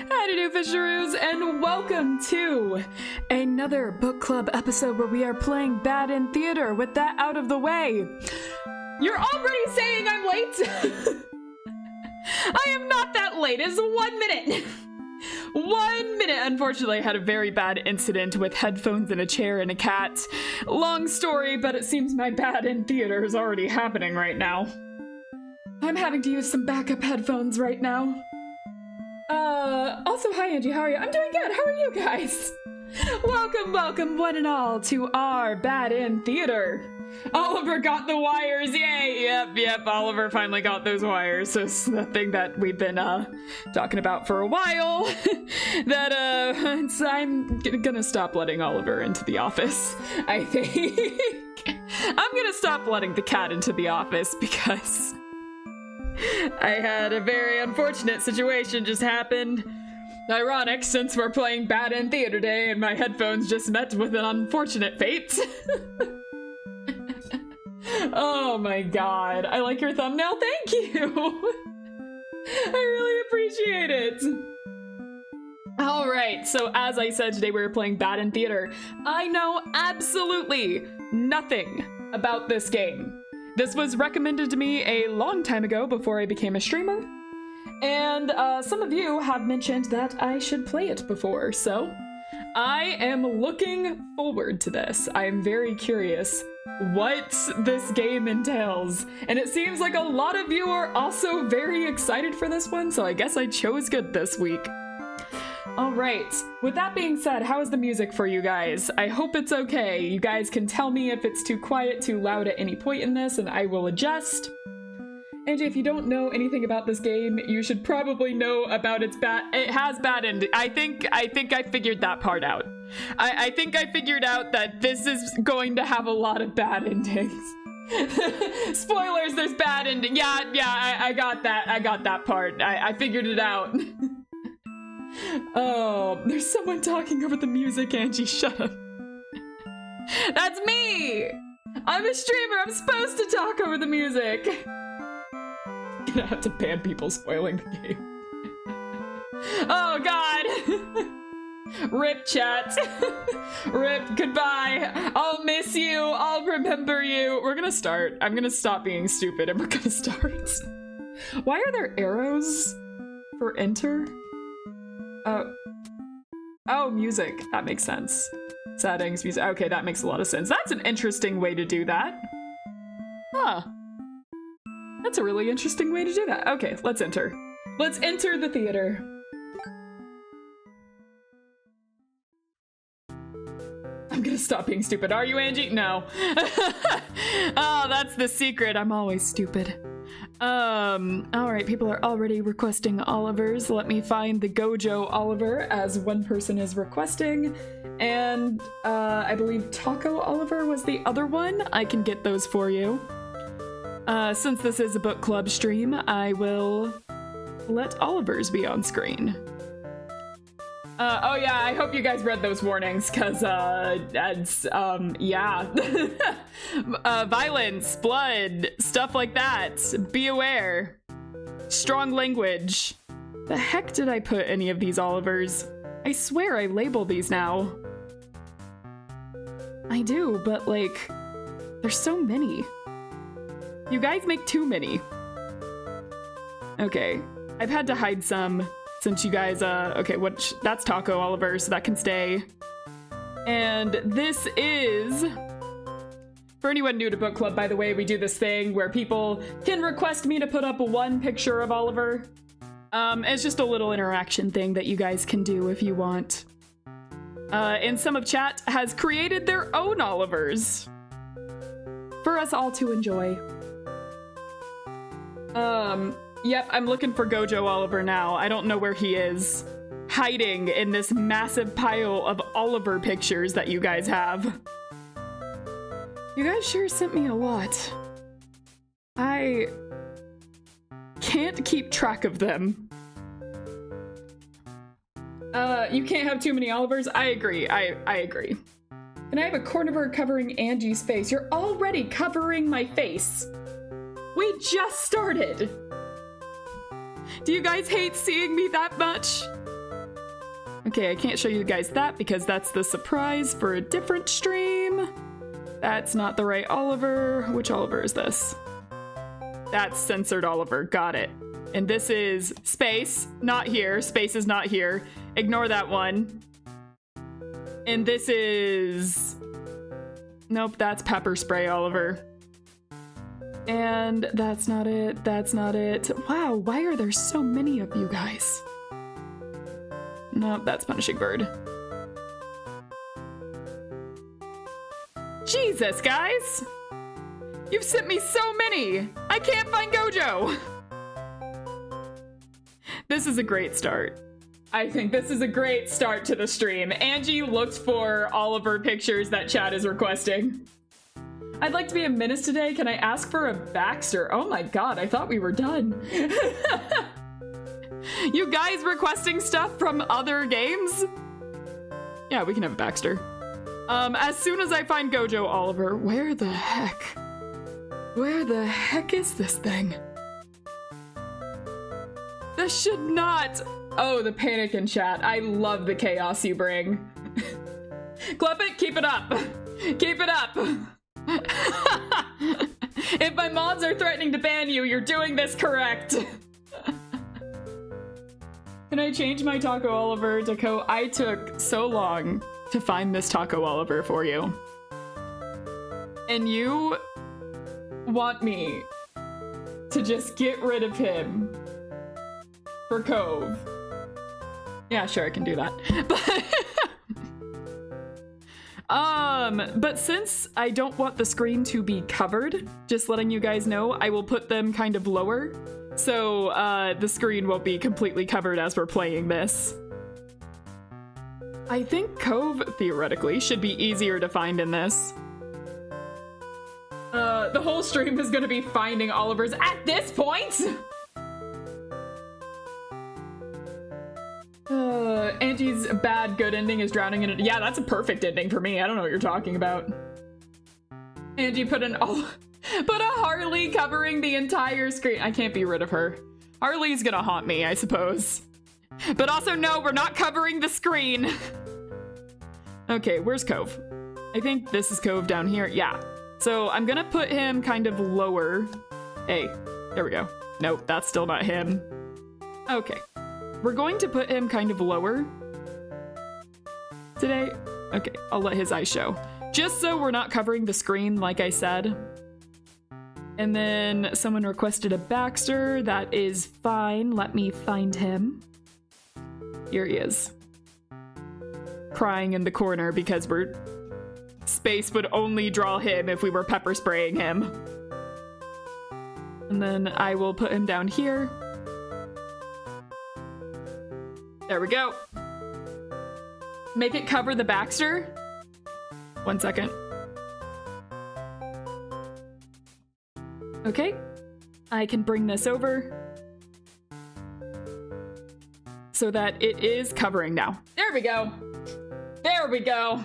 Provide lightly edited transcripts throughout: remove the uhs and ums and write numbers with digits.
Howdy-do, Fisheroos, and welcome to another book club episode where we are playing Bad in Theater. With that out of the way, you're already saying I'm late? I am not that late. It's 1 minute. 1 minute. Unfortunately, I had a very bad incident with headphones and a chair and a cat. Long story, but it seems my Bad in Theater is already happening right now. I'm having to use some backup headphones right now. Also, hi Angie, how are you? I'm doing good, how are you guys? Welcome, one and all, to our Bad in Theater. Oliver got the wires, yay! Yep, Oliver finally got those wires. So it's the thing that we've been, talking about for a while. I'm gonna stop letting Oliver into the office, I think. I'm gonna stop letting the cat into the office because I had a very unfortunate situation just happened. Ironic, since we're playing Bad in Theater Day and my headphones just met with an unfortunate fate. Oh my god, I like your thumbnail, thank you! I really appreciate it! Alright, so as I said, today we were playing Bad in Theater. I know absolutely nothing about this game. This was recommended to me a long time ago before I became a streamer, and some of you have mentioned that I should play it before, so I am looking forward to this. I am very curious what this game entails, and it seems like a lot of you are also very excited for this one, so I guess I chose good this week. Alright, with that being said, how is the music for you guys? I hope it's okay. You guys can tell me if it's too quiet, too loud at any point in this, and I will adjust. Angie, if you don't know anything about this game, you should probably know about it has bad ending. I think I figured that part out. I think I figured out that this is going to have a lot of bad endings. Spoilers, there's bad ending. Yeah, I got that part. I figured it out. Oh, there's someone talking over the music, Angie, shut up. That's me! I'm a streamer, I'm supposed to talk over the music. I'm gonna have to ban people spoiling the game. Oh god! Rip, chat. Rip, goodbye. I'll miss you, I'll remember you. We're gonna start. I'm gonna stop being stupid and we're gonna start. Why are there arrows for enter? Oh, music. That makes sense. Settings, music. Okay, that makes a lot of sense. That's an interesting way to do that. Huh. That's a really interesting way to do that. Okay, let's enter. Let's enter the theater. I'm gonna stop being stupid. Are you, Angie? No. Oh, that's the secret. I'm always stupid. Alright, people are already requesting Olivers. Let me find the Gojo Oliver as one person is requesting. And, I believe Taco Oliver was the other one. I can get those for you. Since this is a book club stream, I will let Olivers be on screen. Oh yeah, I hope you guys read those warnings, cause, that's, yeah. Violence, blood, stuff like that. Be aware. Strong language. The heck did I put any of these Olivers? I swear I label these now. I do, but like, there's so many. You guys make too many. Okay, I've had to hide some. Since you guys, okay, that's Taco Oliver, so that can stay. And this is, for anyone new to book club, by the way, we do this thing where people can request me to put up one picture of Oliver. It's just a little interaction thing that you guys can do if you want. And some of chat has created their own Olivers for us all to enjoy. Yep, I'm looking for Gojo Oliver now. I don't know where he is. Hiding in this massive pile of Oliver pictures that you guys have. You guys sure sent me a lot. I can't keep track of them. You can't have too many Olivers? I agree, I agree. Can I have a corner covering Angie's face? You're already covering my face. We just started. Do you guys hate seeing me that much? Okay, I can't show you guys that because that's the surprise for a different stream. That's not the right Oliver. Which Oliver is this? That's censored Oliver. Got it. And this is Space. Not here. Space is not here. Ignore that one. And this is... Nope, that's Pepper Spray Oliver. And that's not it. That's not it. Wow, why are there so many of you guys? Nope, that's Punishing Bird. Jesus, guys! You've sent me so many! I can't find Gojo! This is a great start. I think this is a great start to the stream. Angie looked for Oliver pictures that chat is requesting. I'd like to be a menace today. Can I ask for a Baxter? Oh my god, I thought we were done. You guys requesting stuff from other games? Yeah, we can have a Baxter. As soon as I find Gojo Oliver, where the heck? Where the heck is this thing? This should not... Oh, the panic in chat. I love the chaos you bring. Klepit, keep it up. Keep it up. If my mods are threatening to ban you, you're doing this correct. Can I change my Taco Oliver to Co? I took so long to find this Taco Oliver for you. And you want me to just get rid of him for Cove. Yeah, sure, I can do that. But since I don't want the screen to be covered, just letting you guys know, I will put them kind of lower. So the screen won't be completely covered as we're playing this. I think Cove, theoretically, should be easier to find in this. The whole stream is gonna be finding Oliver's at this point! Angie's bad good ending is drowning in it. Yeah, that's a perfect ending for me. I don't know what you're talking about. Angie put a Harley covering the entire screen. I can't be rid of her. Harley's gonna haunt me, I suppose. But also, no, we're not covering the screen. Okay, where's Cove? I think this is Cove down here. Yeah. So I'm gonna put him kind of lower. Hey, there we go. Nope, that's still not him. Okay. We're going to put him kind of lower today. Okay, I'll let his eyes show. Just so we're not covering the screen, like I said. And then someone requested a Baxter. That is fine. Let me find him. Here he is. Crying in the corner because Space would only draw him if we were pepper spraying him. And then I will put him down here. There we go. Make it cover the Baxter. 1 second. Okay. I can bring this over so that it is covering now. There we go. There we go.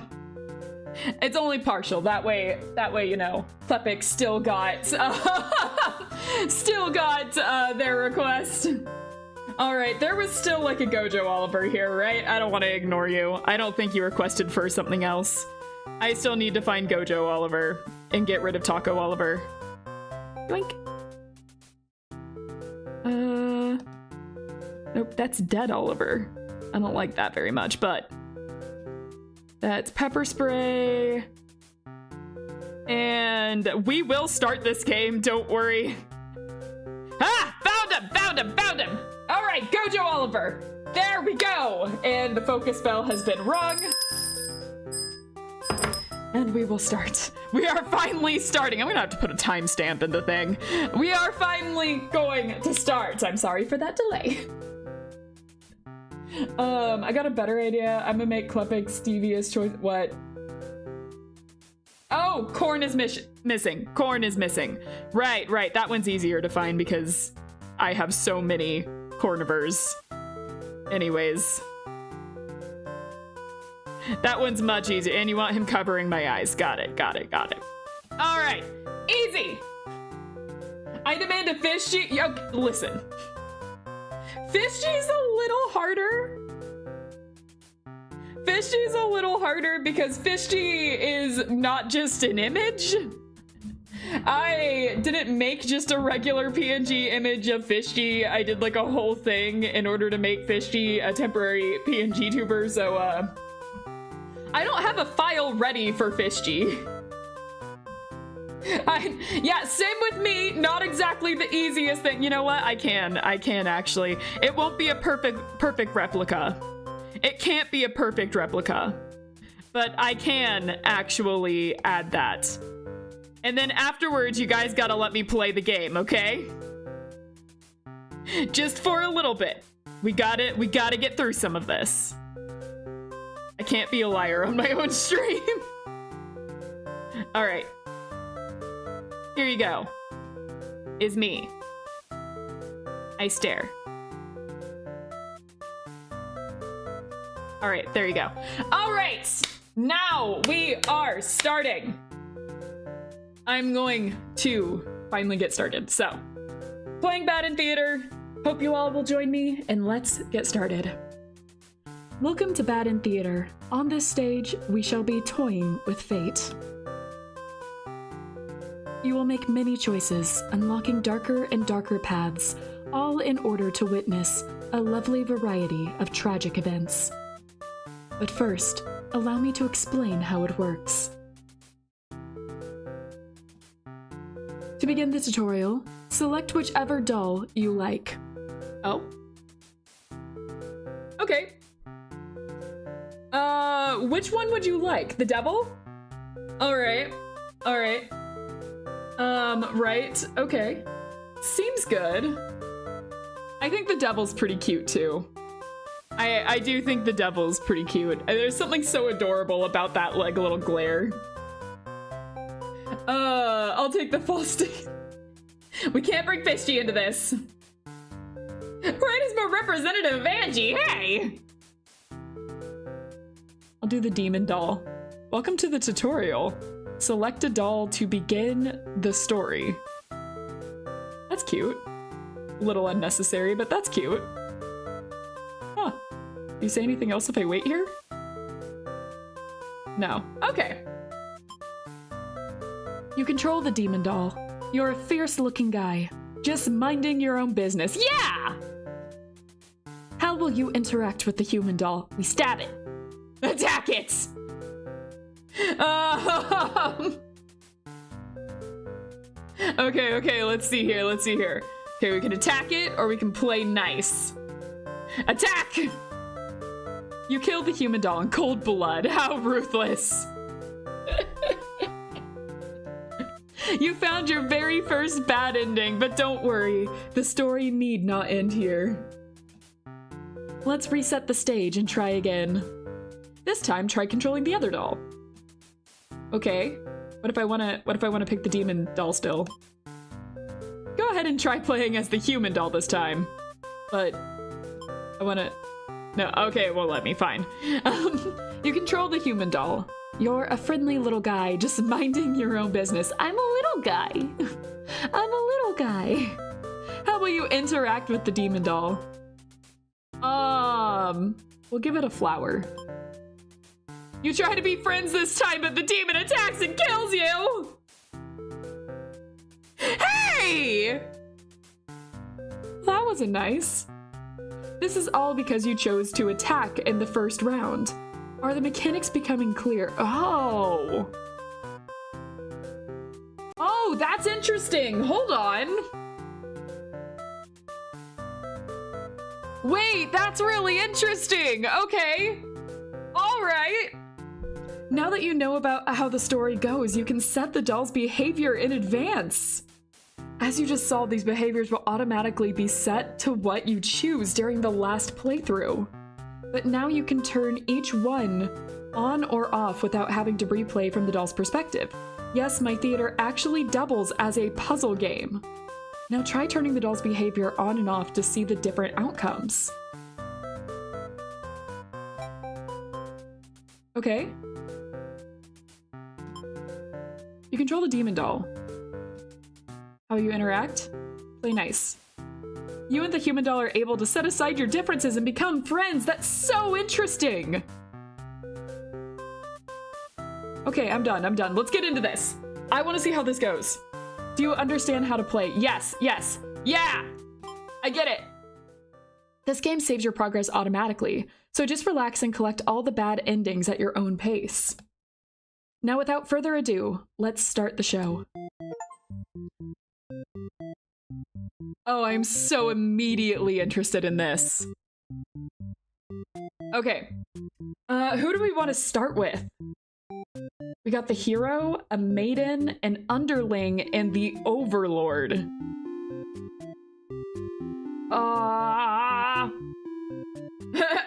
It's only partial. That way, you know, Klepik still got their request. All right, there was still like a Gojo Oliver here, right? I don't want to ignore you. I don't think you requested for something else. I still need to find Gojo Oliver and get rid of Taco Oliver. Yoink. Nope, that's Dead Oliver. I don't like that very much, but that's Pepper Spray. And we will start this game, don't worry. Ah! Found him! Found him! Found him! All right, Gojo Oliver. There we go. And the focus bell has been rung. And we will start. We are finally starting. I'm gonna have to put a timestamp in the thing. We are finally going to start. I'm sorry for that delay. I got a better idea. I'm gonna make Klepik's devious choice. What? Oh, corn is missing. Corn is missing. Right, right. That one's easier to find because I have so many cornivores. Anyways. That one's much easier. And you want him covering my eyes. Got it, got it, got it. All right. Easy. I demand a fish cheese. Okay, listen. Fish cheese a little harder. Fishty's a little harder because Fishty is not just an image. I didn't make just a regular PNG image of Fishty. I did like a whole thing in order to make Fishty a temporary PNG tuber, so I don't have a file ready for Fishty. Yeah, same with me. Not exactly the easiest thing. You know what? I can actually. It won't be a perfect replica. It can't be a perfect replica, but I can actually add that. And then afterwards, you guys gotta let me play the game, okay? Just for a little bit. We gotta get through some of this. I can't be a liar on my own stream. All right. Here you go. Is me. I stare. All right, there you go. All right, now we are starting. I'm going to finally get started. So, playing Bad in Theater. Hope you all will join me, and let's get started. Welcome to Bad in Theater. On this stage, we shall be toying with fate. You will make many choices, unlocking darker and darker paths, all in order to witness a lovely variety of tragic events. But first, allow me to explain how it works. To begin the tutorial, select whichever doll you like. Oh. Okay. Which one would you like? The devil? Alright. Alright. Right. Okay. Seems good. I think the devil's pretty cute too. I do think the devil's pretty cute. There's something so adorable about that like little glare. I'll take the false stick. We can't bring Fishty into this. Right is more representative of Angie, hey! I'll do the demon doll. Welcome to the tutorial. Select a doll to begin the story. That's cute. A little unnecessary, but that's cute. Huh. Do you say anything else if I wait here? No. Okay. You control the demon doll. You're a fierce-looking guy, just minding your own business. Yeah! How will you interact with the human doll? We stab it. Attack it! Okay, let's see here. Okay, we can attack it or we can play nice. Attack! You killed the human doll in cold blood. How ruthless. You found your very first bad ending, but don't worry. The story need not end here. Let's reset the stage and try again. This time, try controlling the other doll. Okay. What if I wanna pick the demon doll still? Go ahead and try playing as the human doll this time. But no, okay, well let me, fine. You control the human doll. You're a friendly little guy, just minding your own business. I'm a little guy. I'm a little guy. How will you interact with the demon doll? We'll give it a flower. You try to be friends this time, but the demon attacks and kills you! Hey! That wasn't nice. This is all because you chose to attack in the first round. Are the mechanics becoming clear? Oh, that's interesting. Hold on. Wait, that's really interesting. Okay. All right. Now that you know about how the story goes, you can set the doll's behavior in advance. As you just saw, these behaviors will automatically be set to what you choose during the last playthrough. But now you can turn each one on or off without having to replay from the doll's perspective. Yes, my theater actually doubles as a puzzle game. Now try turning the doll's behavior on and off to see the different outcomes. Okay. You control the demon doll. How you interact? Play nice. You and the human doll are able to set aside your differences and become friends. That's so interesting. Okay, I'm done. Let's get into this. I want to see how this goes. Do you understand how to play? Yes. Yeah! I get it. This game saves your progress automatically, so just relax and collect all the bad endings at your own pace. Now, without further ado, let's start the show. Oh, I'm so immediately interested in this. Okay. Who do we want to start with? We got the hero, a maiden, an underling, and the overlord.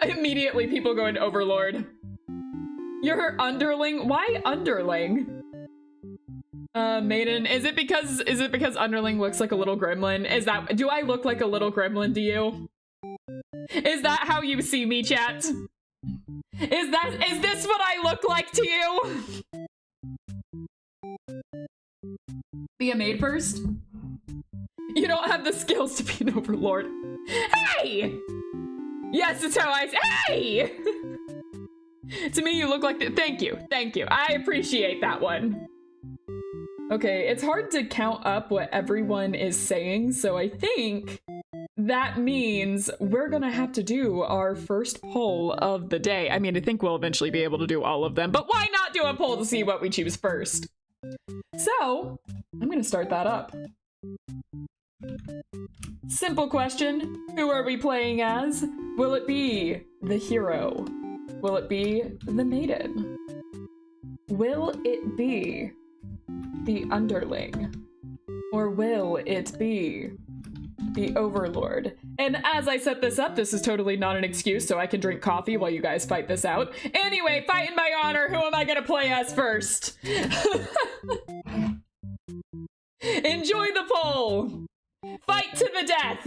Immediately people going to overlord. You're her underling? Why underling? Maiden, is it because underling looks like a little gremlin? Do I look like a little gremlin to you? Is that how you see me, chat? Is this what I look like to you? Be a maid first? You don't have the skills to be an overlord. Hey! Yes, it's how I say, hey! To me, you look like thank you. I appreciate that one. Okay, it's hard to count up what everyone is saying, so I think that means we're gonna have to do our first poll of the day. I mean, I think we'll eventually be able to do all of them, but why not do a poll to see what we choose first? So, I'm gonna start that up. Simple question. Who are we playing as? Will it be the hero? Will it be the maiden? Will it be the underling? Or will it be the overlord? And as I set this up, this is totally not an excuse, so I can drink coffee while you guys fight this out. Anyway, fighting by honor, who am I gonna play as first? Enjoy the poll! Fight to the death!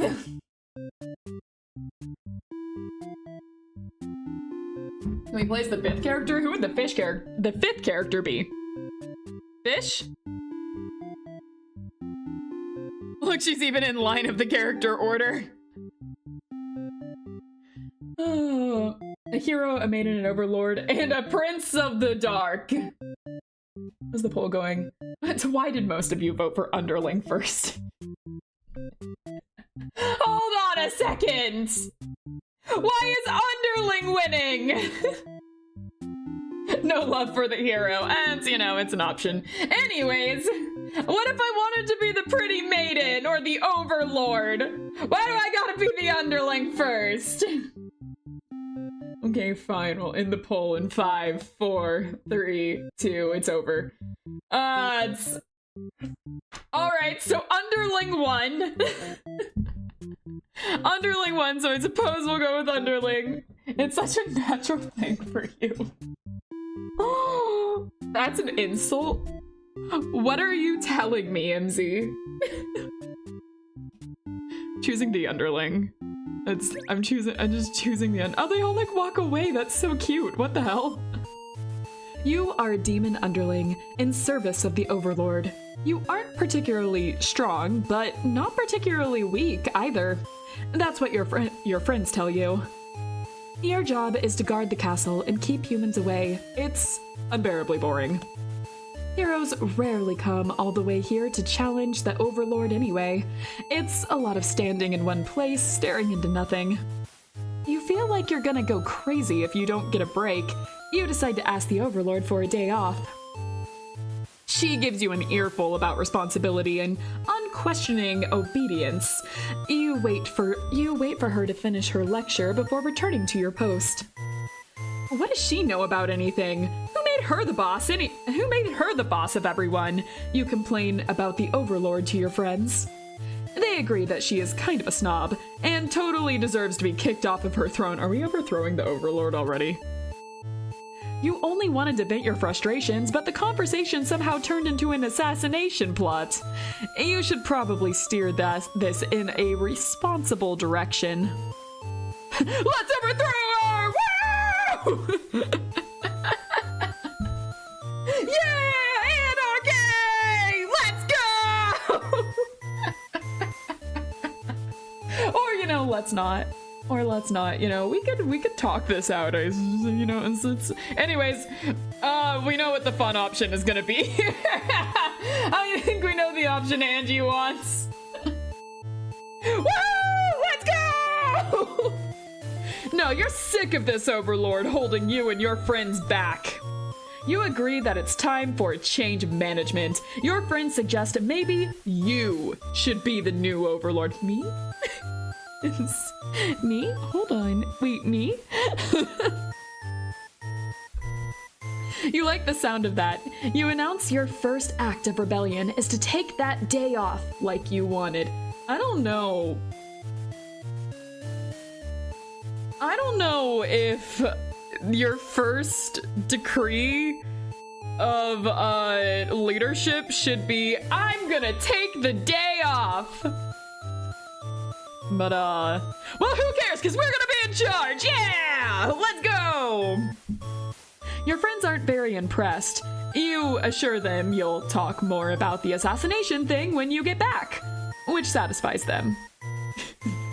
Can we play as the fifth character? Who would the fifth character be? Fish? Look, she's even in line of the character order. Oh, a hero, a maiden, an overlord, and a prince of the dark. How's the poll going? Why did most of you vote for underling first? Hold on a second! Why is underling winning? No love for the hero, and you know, it's an option. Anyways, what if I wanted to be the pretty maiden or the overlord? Why do I gotta be the underling first? Okay, fine, we'll end the poll in 5, 4, 3, 2, it's over. Alright, so underling won. Underling won, so I suppose we'll go with underling. It's such a natural thing for you. Oh, that's an insult? What are you telling me, MZ? Choosing the underling. I'm just choosing the oh, they all like walk away. That's so cute. What the hell? You are a demon underling in service of the overlord. You aren't particularly strong, but not particularly weak either. That's what your friends tell you. Your job is to guard the castle and keep humans away. It's unbearably boring. Heroes rarely come all the way here to challenge the overlord anyway. It's a lot of standing in one place, staring into nothing. You feel like you're gonna go crazy if you don't get a break. You decide to ask the overlord for a day off. She gives you an earful about responsibility and unquestioning obedience. You wait for her to finish her lecture before returning to your post. What does she know about anything? Who made her the boss? Who made her the boss of everyone? You complain about the overlord to your friends. They agree that she is kind of a snob and totally deserves to be kicked off of her throne. Are we overthrowing the overlord already? You only wanted to vent your frustrations, but the conversation somehow turned into an assassination plot. You should probably steer this in a responsible direction. Let's overthrow her! Woo! Yeah! Anarchy! Let's go! Or, you know, let's not. Or let's not, you know, we could talk this out, you know, anyways, We know what the fun option is gonna be. I think we know the option Angie wants. Woo! Let's go! No, you're sick of this overlord holding you and your friends back. You agree that it's time for a change of management. Your friends suggest maybe you should be the new overlord. Me? Me? Hold on. Wait, me? You like the sound of that. You announce your first act of rebellion is to take that day off like you wanted. I don't know if your first decree of leadership should be, I'm gonna take the day off. But well, who cares, because we're gonna be in charge. Yeah, let's go. Your friends aren't very impressed. You assure them you'll talk more about the assassination thing when you get back, which satisfies them.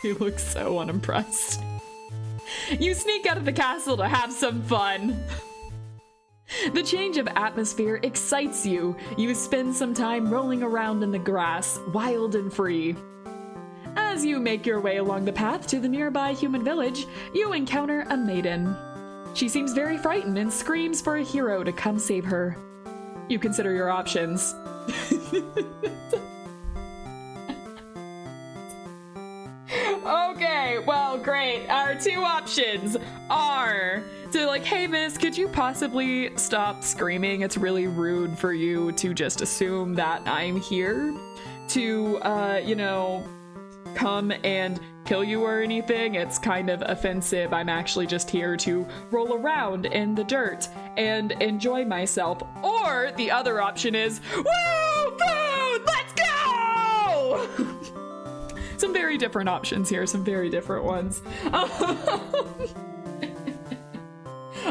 He looks so unimpressed. You sneak out of the castle to have some fun. The change of atmosphere excites you. You spend some time rolling around in the grass, wild and free. As you make your way along the path to the nearby human village, you encounter a maiden. She seems very frightened and screams for a hero to come save her. You consider your options. Okay, well, great. Our two options are to like, hey miss, could you possibly stop screaming? It's really rude for you to just assume that I'm here to, you know, come and kill you or anything. It's kind of offensive. I'm actually just here to roll around in the dirt and enjoy myself. Or the other option is, woo, food, let's go! Some very different options here, some very different ones.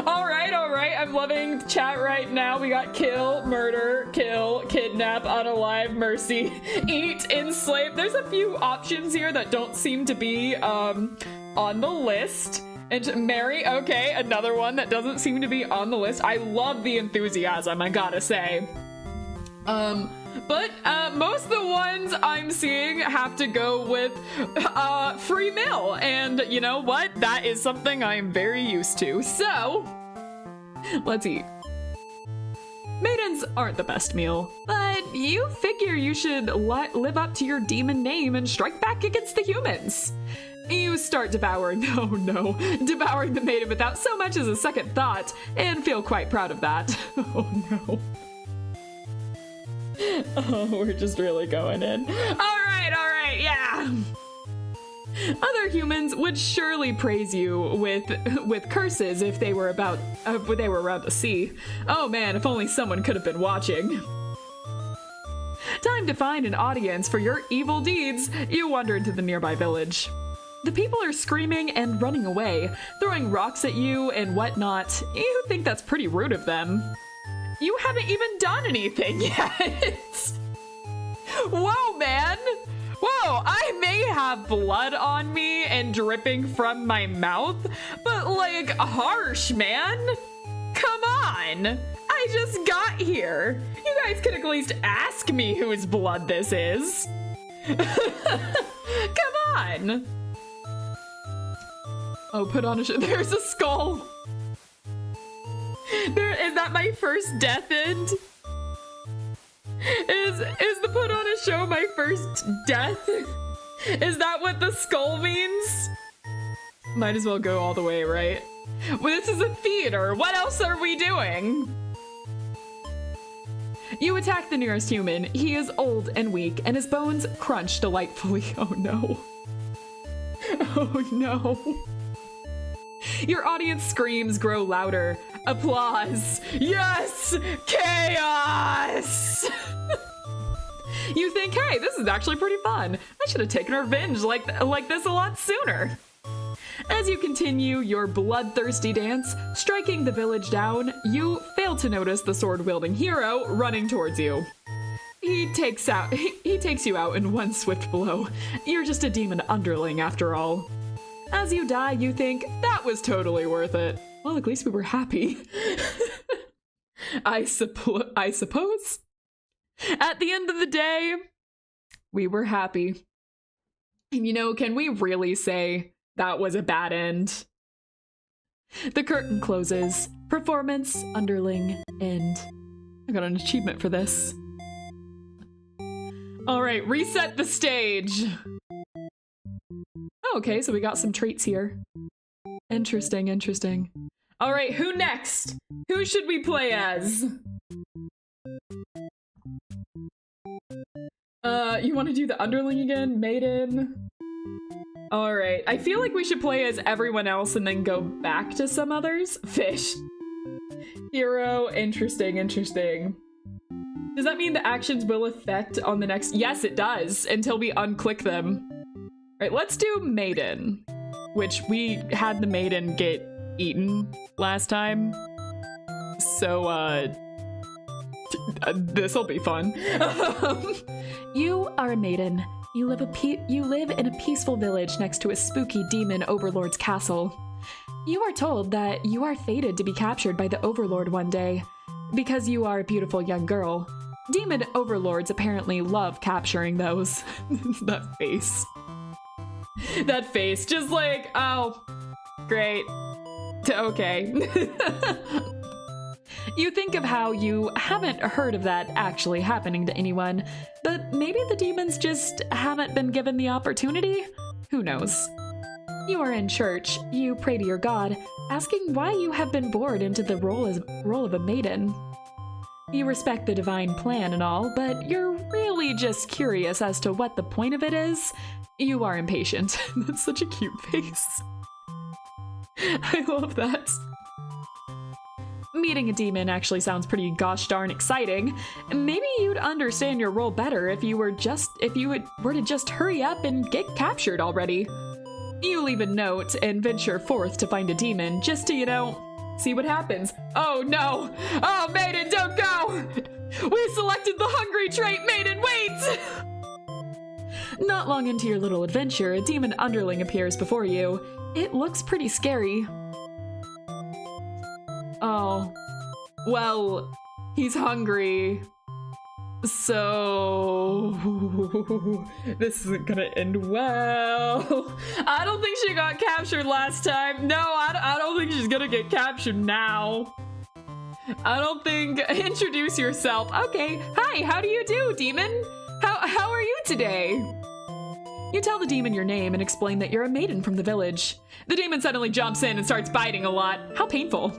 All right, I'm loving chat right now. We got kill, murder, kill, kidnap, unalive, mercy, eat, enslave. There's a few options here that don't seem to be on the list. And marry, okay, another one that doesn't seem to be on the list. I love the enthusiasm, I gotta say. But most of the ones I'm seeing have to go with free meal, and you know what? That is something I'm very used to. So, let's eat. Maidens aren't the best meal, but you figure you should live up to your demon name and strike back against the humans. You start devouring, oh no, devouring the maiden without so much as a second thought, and feel quite proud of that. Oh no. Oh, we're just really going in. All right, yeah. Other humans would surely praise you with curses if they were around to see. Oh man, if only someone could have been watching. Time to find an audience for your evil deeds. You wander into the nearby village. The people are screaming and running away, throwing rocks at you and whatnot. You think that's pretty rude of them. You haven't even done anything yet. Whoa, man. Whoa, I may have blood on me and dripping from my mouth, but like harsh, man. Come on. I just got here. You guys could at least ask me whose blood this is. Come on. Oh, put on a there's a skull. Is that my first death end? Is the put on a show my first death? Is that what the skull means? Might as well go all the way, right? Well, this is a theater. What else are we doing? You attack the nearest human. He is old and weak, and his bones crunch delightfully. Oh no. Oh no. Your audience screams grow louder. Applause. Yes! Chaos! You think, hey, this is actually pretty fun. I should have taken revenge like this a lot sooner. As you continue your bloodthirsty dance, striking the village down, you fail to notice the sword-wielding hero running towards you. He takes you out in one swift blow. You're just a demon underling after all. As you die, you think, that was totally worth it. Well, at least we were happy. I suppose. At the end of the day, we were happy. And you know, can we really say that was a bad end? The curtain closes. Performance, underling, end. I got an achievement for this. All right, reset the stage. Oh, okay, so we got some traits here. Interesting, interesting. All right, who next? Who should we play as? You want to do the underling again? Maiden? All right, I feel like we should play as everyone else and then go back to some others. Fish. Hero, interesting, interesting. Does that mean the actions will affect on the next? Yes, it does, until we unclick them. All right, let's do Maiden, which we had the Maiden get eaten last time. So, this'll be fun. You are a maiden. You live in a peaceful village next to a spooky demon overlord's castle. You are told that you are fated to be captured by the overlord one day because you are a beautiful young girl. Demon overlords apparently love capturing those. That face. That face, just like, oh, great. Okay. You think of how you haven't heard of that actually happening to anyone, but maybe the demons just haven't been given the opportunity? Who knows? You are in church. You pray to your god, asking why you have been born into the role of a maiden. You respect the divine plan and all, but you're really just curious as to what the point of it is. You are impatient. That's such a cute face. I love that. Meeting a demon actually sounds pretty gosh darn exciting. Maybe you'd understand your role better if you were to just hurry up and get captured already. You leave a note and venture forth to find a demon just to, you know, see what happens. Oh no! Oh, Maiden, don't go! We selected the hungry trait, Maiden, wait! Not long into your little adventure, a demon underling appears before you. It looks pretty scary. Oh, well, he's hungry. So, this isn't gonna end well. I don't think she got captured last time. No, I don't think she's gonna get captured now. I don't think, introduce yourself. Okay, hi, how do you do, demon? How are you today? You tell the demon your name and explain that you're a maiden from the village. The demon suddenly jumps in and starts biting a lot. How painful.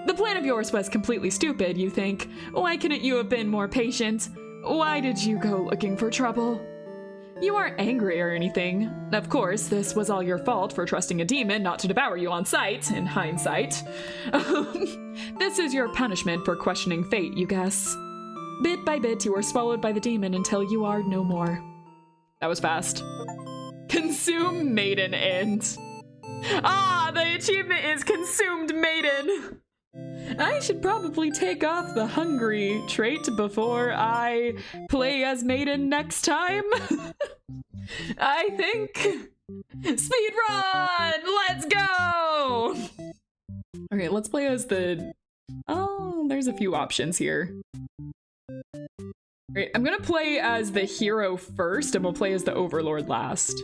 The plan of yours was completely stupid, you think. Why couldn't you have been more patient? Why did you go looking for trouble? You aren't angry or anything. Of course, this was all your fault for trusting a demon not to devour you on sight, in hindsight. This is your punishment for questioning fate, you guess. Bit by bit, you are swallowed by the demon until you are no more. That was fast. Consume Maiden end. Ah, the achievement is Consumed Maiden. I should probably take off the hungry trait before I play as Maiden next time. I think. Speed run! Let's go! Okay, let's play as the... Oh, there's a few options here. Great, I'm gonna play as the hero first, and we'll play as the overlord last.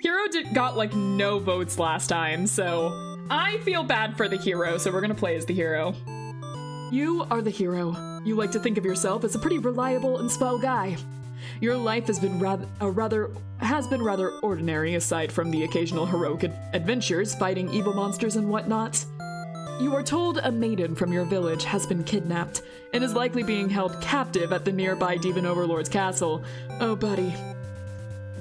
Hero got like no votes last time, so I feel bad for the hero, so we're gonna play as the hero. You are the hero. You like to think of yourself as a pretty reliable and swell guy. Your life has been rather ordinary, aside from the occasional heroic adventures fighting evil monsters and whatnot. You are told a maiden from your village has been kidnapped and is likely being held captive at the nearby demon overlord's castle. Oh, buddy.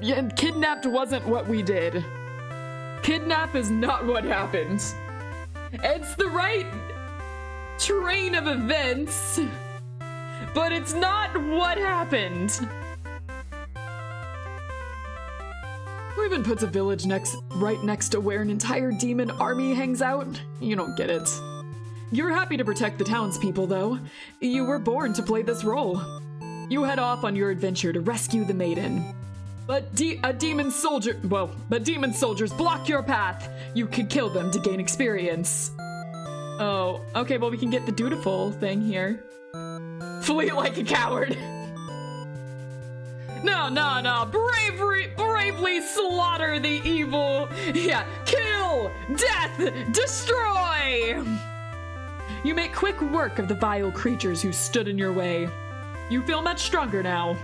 Yeah, kidnapped wasn't what we did. Kidnap is not what happened. It's the right train of events, but it's not what happened. Who even puts a village right next to where an entire demon army hangs out? You don't get it. You're happy to protect the townspeople, though. You were born to play this role. You head off on your adventure to rescue the maiden. But demon soldiers block your path. You could kill them to gain experience. Oh, okay, well we can get the dutiful thing here. Flee like a coward. No, bravely slaughter the evil. Yeah, kill, death, destroy. You make quick work of the vile creatures who stood in your way. You feel much stronger now.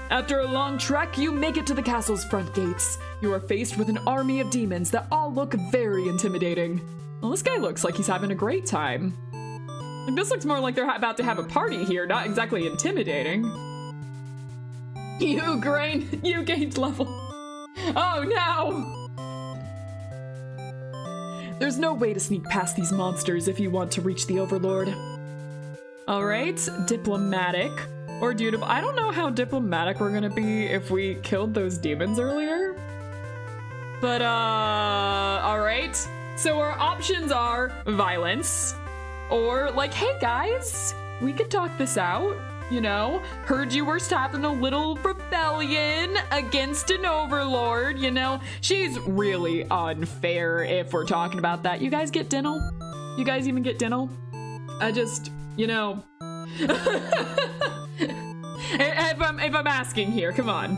After a long trek, you make it to the castle's front gates. You are faced with an army of demons that all look very intimidating. Well, this guy looks like he's having a great time. Like, this looks more like they're about to have a party here, not exactly intimidating. You gained level. Oh no! There's no way to sneak past these monsters if you want to reach the Overlord. Alright, diplomatic. Or dutiful. I don't know how diplomatic we're gonna be if we killed those demons earlier. But, alright. So our options are violence, or like, hey guys, we could talk this out, you know? Heard you were having a little rebellion against an overlord, you know? She's really unfair if we're talking about that. You guys get Dinnell? You guys even get Dinnell? I just, you know... if I'm asking here, come on.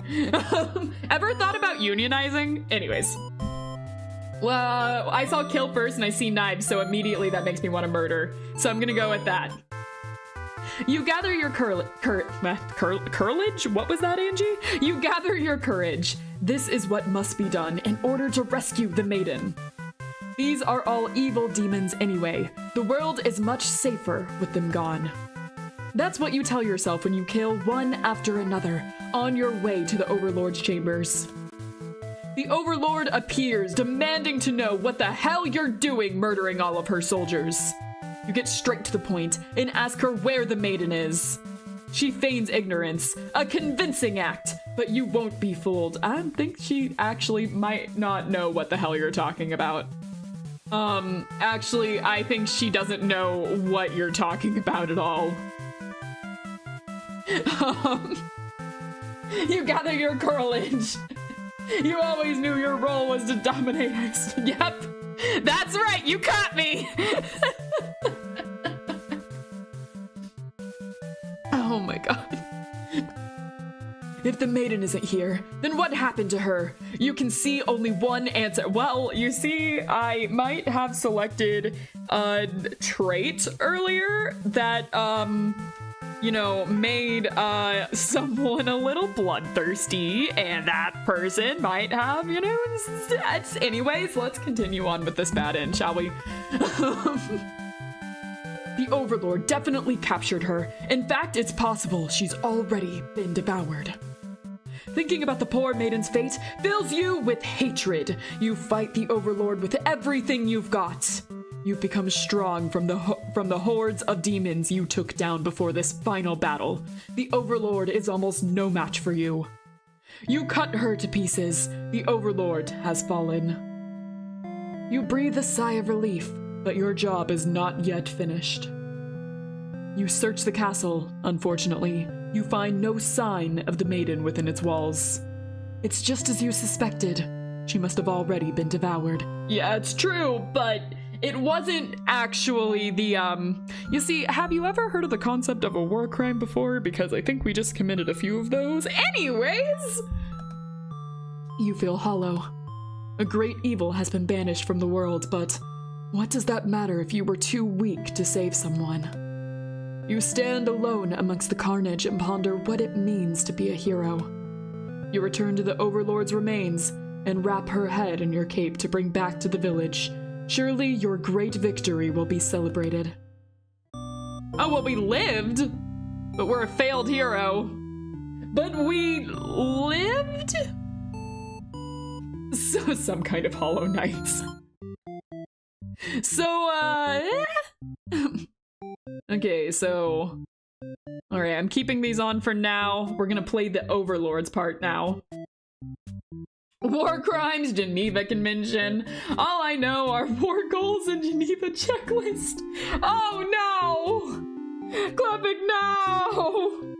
Ever thought about unionizing? Anyways. Well, I saw kill first and I see knives, so immediately that makes me want to murder. So I'm gonna go with that. You gather your courage. What was that, Angie? You gather your courage. This is what must be done in order to rescue the maiden. These are all evil demons anyway. The world is much safer with them gone. That's what you tell yourself when you kill one after another on your way to the Overlord's chambers. The Overlord appears, demanding to know what the hell you're doing murdering all of her soldiers. You get straight to the point and ask her where the maiden is. She feigns ignorance, a convincing act, but you won't be fooled. I think she actually might not know what the hell you're talking about. Actually, I think she doesn't know what you're talking about at all. You gather your courage. You always knew your role was to dominate us. Yep, that's right, you caught me. Oh my god. If the maiden isn't here, then what happened to her? You can see only one answer. Well, you see, I might have selected a trait earlier that, you know, made someone a little bloodthirsty, and that person might have, you know, anyways, let's continue on with this bad end, shall we? The Overlord definitely captured her. In fact, it's possible she's already been devoured. Thinking about the poor maiden's fate fills you with hatred. You fight the Overlord with everything you've got. You've become strong from the hordes of demons you took down before this final battle. The Overlord is almost no match for you. You cut her to pieces. The Overlord has fallen. You breathe a sigh of relief, but your job is not yet finished. You search the castle. Unfortunately, you find no sign of the maiden within its walls. It's just as you suspected. She must have already been devoured. Yeah, it's true, but it wasn't actually the, you see, have you ever heard of the concept of a war crime before? Because I think we just committed a few of those. Anyways! You feel hollow. A great evil has been banished from the world, but what does that matter if you were too weak to save someone? You stand alone amongst the carnage and ponder what it means to be a hero. You return to the Overlord's remains and wrap her head in your cape to bring back to the village. Surely your great victory will be celebrated. Oh, well, we lived, but we're a failed hero. But we lived? So, some kind of Hollow Knights. So, okay, so... Alright, I'm keeping these on for now. We're gonna play the Overlord's part now. War crimes, Geneva Convention. All I know are war goals and Geneva checklist. Oh no! Clubbing no!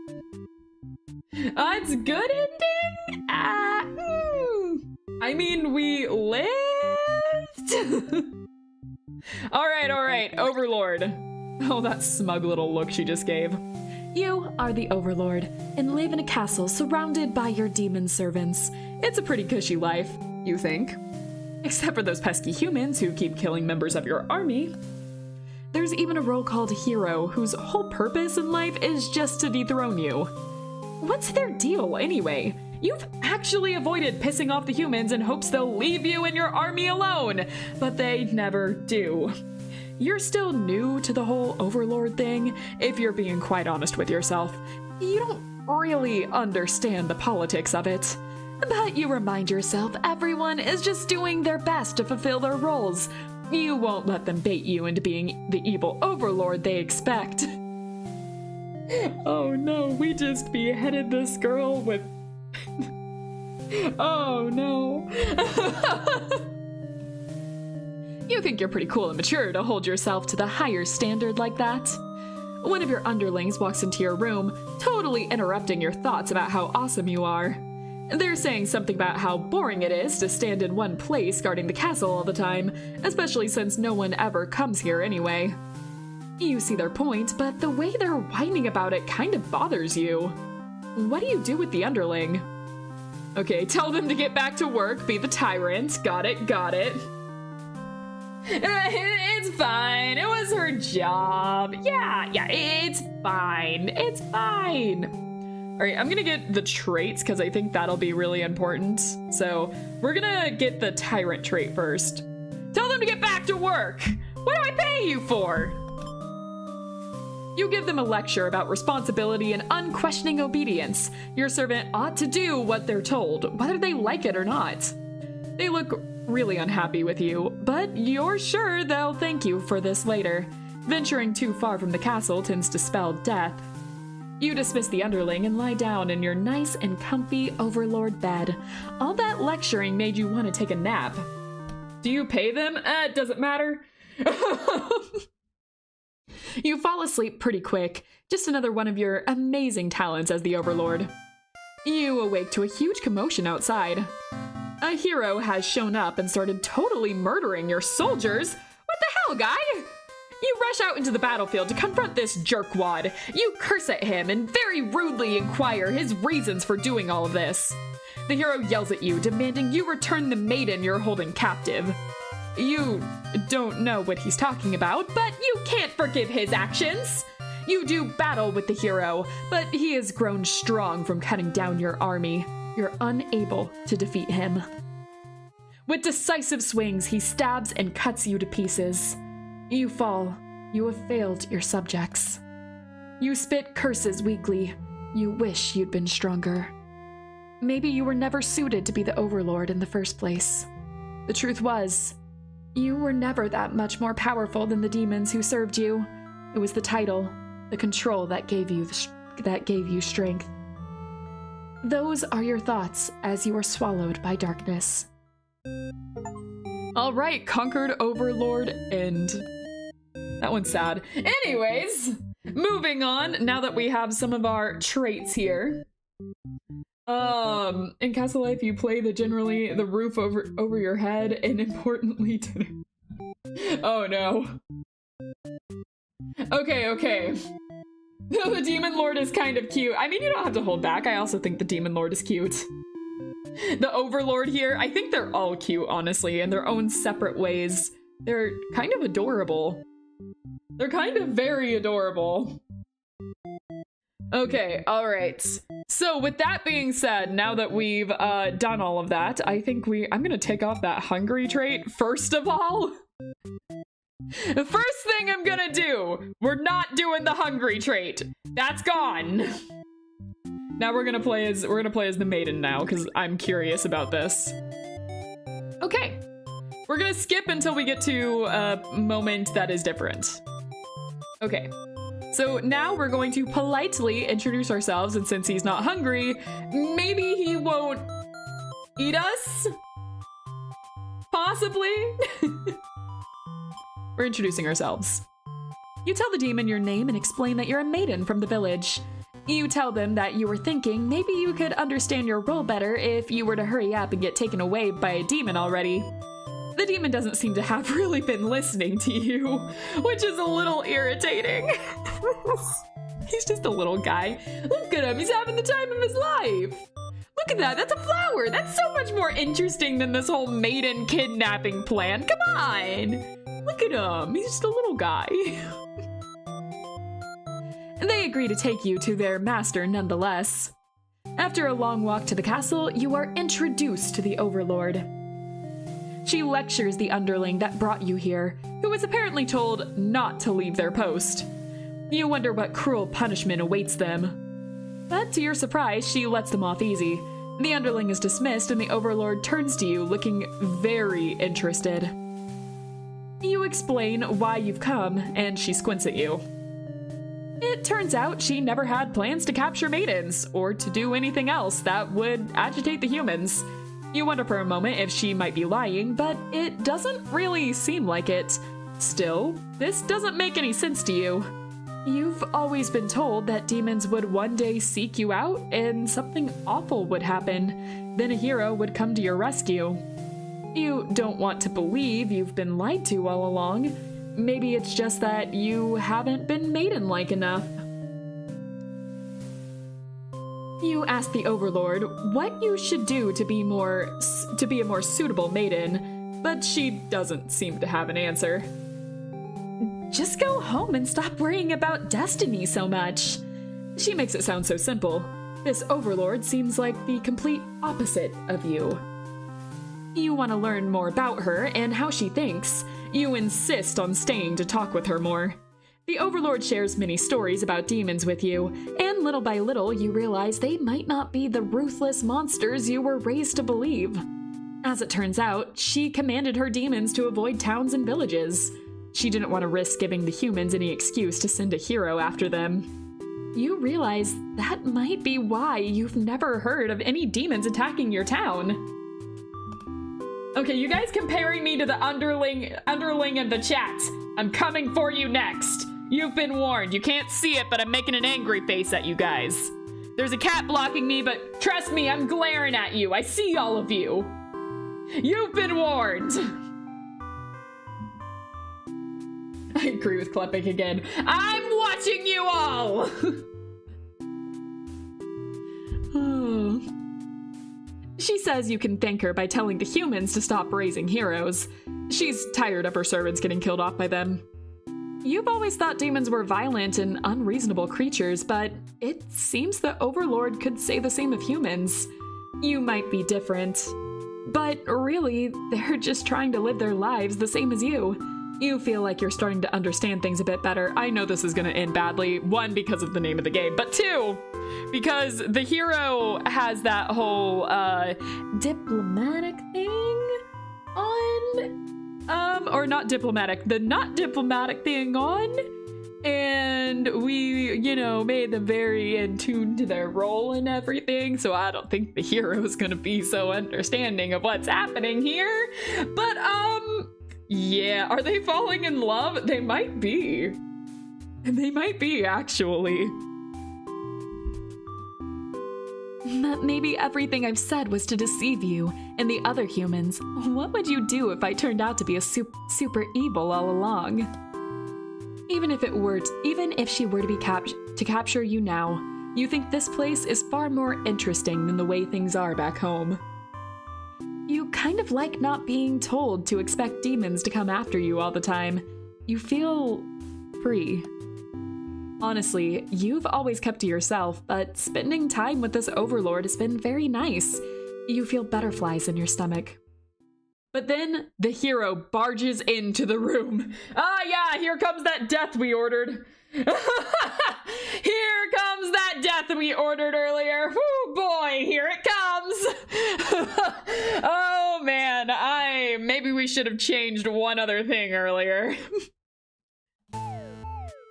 It's good ending? I mean, we lived? All right, Overlord. Oh, that smug little look she just gave. You are the Overlord and live in a castle surrounded by your demon servants. It's a pretty cushy life, you think? Except for those pesky humans who keep killing members of your army. There's even a role called Hero, whose whole purpose in life is just to dethrone you. What's their deal, anyway? You've actually avoided pissing off the humans in hopes they'll leave you and your army alone, but they never do. You're still new to the whole Overlord thing, if you're being quite honest with yourself. You don't really understand the politics of it. But you remind yourself everyone is just doing their best to fulfill their roles. You won't let them bait you into being the evil Overlord they expect. Oh no, we just beheaded this girl with... Oh no. You think you're pretty cool and mature to hold yourself to the higher standard like that? One of your underlings walks into your room, totally interrupting your thoughts about how awesome you are. They're saying something about how boring it is to stand in one place guarding the castle all the time, especially since no one ever comes here anyway. You see their point, but the way they're whining about it kind of bothers you. What do you do with the underling? Okay, tell them to get back to work, be the tyrant. Got it. It's fine. It was her job. Yeah, it's fine. It's fine. All right, I'm gonna get the traits because I think that'll be really important. So we're gonna get the tyrant trait first. Tell them to get back to work. What do I pay you for? You give them a lecture about responsibility and unquestioning obedience. Your servant ought to do what they're told, whether they like it or not. They look really unhappy with you, but you're sure they'll thank you for this later. Venturing too far from the castle tends to spell death. You dismiss the underling and lie down in your nice and comfy Overlord bed. All that lecturing made you want to take a nap. Do you pay them? It doesn't matter. You fall asleep pretty quick. Just another one of your amazing talents as the Overlord. You awake to a huge commotion outside. A hero has shown up and started totally murdering your soldiers. What the hell, guy? You rush out into the battlefield to confront this jerkwad. You curse at him and very rudely inquire his reasons for doing all of this. The hero yells at you, demanding you return the maiden you're holding captive. You don't know what he's talking about, but you can't forgive his actions. You do battle with the hero, but he has grown strong from cutting down your army. You're unable to defeat him. With decisive swings, he stabs and cuts you to pieces. You fall. You have failed your subjects. You spit curses weakly. You wish you'd been stronger. Maybe you were never suited to be the Overlord in the first place. The truth was, you were never that much more powerful than the demons who served you. It was the title, the control that gave you strength. Those are your thoughts as you are swallowed by darkness. All right, conquered Overlord end. That one's sad. Anyways, moving on, now that we have some of our traits here. In Castle Life, you play the roof over your head, and importantly, oh no. Okay. The Demon Lord is kind of cute. I mean, you don't have to hold back. I also think the Demon Lord is cute. The Overlord here, I think they're all cute, honestly, in their own separate ways. They're kind of adorable. They're kind of very adorable. Okay, all right. So with that being said, now that we've done all of that, I think I'm gonna take off that hungry trait first of all. The first thing I'm gonna do, we're not doing the hungry trait. That's gone. Now we're gonna play as the maiden now, because I'm curious about this. Okay. We're gonna skip until we get to a moment that is different. Okay. So now we're going to politely introduce ourselves, and since he's not hungry, maybe he won't eat us? Possibly? We're introducing ourselves. You tell the demon your name and explain that you're a maiden from the village. You tell them that you were thinking maybe you could understand your role better if you were to hurry up and get taken away by a demon already. the demon doesn't seem to have really been listening to you, which is a little irritating. He's just a little guy. Look at him, he's having the time of his life. Look at that, that's a flower. That's so much more interesting than this whole maiden kidnapping plan. Come on. Look at him, he's just a little guy. They agree to take you to their master nonetheless. After a long walk to the castle, you are introduced to the Overlord. She lectures the underling that brought you here, who was apparently told not to leave their post. You wonder what cruel punishment awaits them. But to your surprise, she lets them off easy. The underling is dismissed and the Overlord turns to you looking very interested. You explain why you've come, and she squints at you. It turns out she never had plans to capture maidens, or to do anything else that would agitate the humans. You wonder for a moment if she might be lying, but it doesn't really seem like it. Still, this doesn't make any sense to you. You've always been told that demons would one day seek you out and something awful would happen. Then a hero would come to your rescue. You don't want to believe you've been lied to all along. Maybe it's just that you haven't been maiden-like enough. You ask the Overlord what you should do to be a more suitable maiden, but she doesn't seem to have an answer. Just go home and stop worrying about destiny so much. She makes it sound so simple. This Overlord seems like the complete opposite of you. You want to learn more about her and how she thinks. You insist on staying to talk with her more. The Overlord shares many stories about demons with you, and little by little you realize they might not be the ruthless monsters you were raised to believe. As it turns out, she commanded her demons to avoid towns and villages. She didn't want to risk giving the humans any excuse to send a hero after them. You realize that might be why you've never heard of any demons attacking your town. Okay, you guys comparing me to the underling in the chat. I'm coming for you next. You've been warned. You can't see it, but I'm making an angry face at you guys. There's a cat blocking me, but trust me, I'm glaring at you. I see all of you. You've been warned. I agree with Klepek again. I'm watching you all! She says you can thank her by telling the humans to stop raising heroes. She's tired of her servants getting killed off by them. You've always thought demons were violent and unreasonable creatures, but it seems the Overlord could say the same of humans. You might be different, but really, they're just trying to live their lives the same as you. You feel like you're starting to understand things a bit better. I know this is gonna end badly. One, because of the name of the game, but two, because the hero has that whole diplomatic thing on, or not diplomatic, the not diplomatic thing on, and we, you know, made them very in tune to their role and everything, so I don't think the hero is gonna be so understanding of what's happening here, but yeah, are they falling in love? They might be. They might be, actually. But maybe everything I've said was to deceive you and the other humans. What would you do if I turned out to be a super evil all along? Even if she were to capture you now, you think this place is far more interesting than the way things are back home. You kind of like not being told to expect demons to come after you all the time. You feel free. Honestly, you've always kept to yourself, but spending time with this Overlord has been very nice. You feel butterflies in your stomach. But then the hero barges into the room. Ah, yeah, here comes that death we ordered. Here comes that death we ordered earlier. Whoo, boy, here it comes. Oh man, maybe we should have changed one other thing earlier.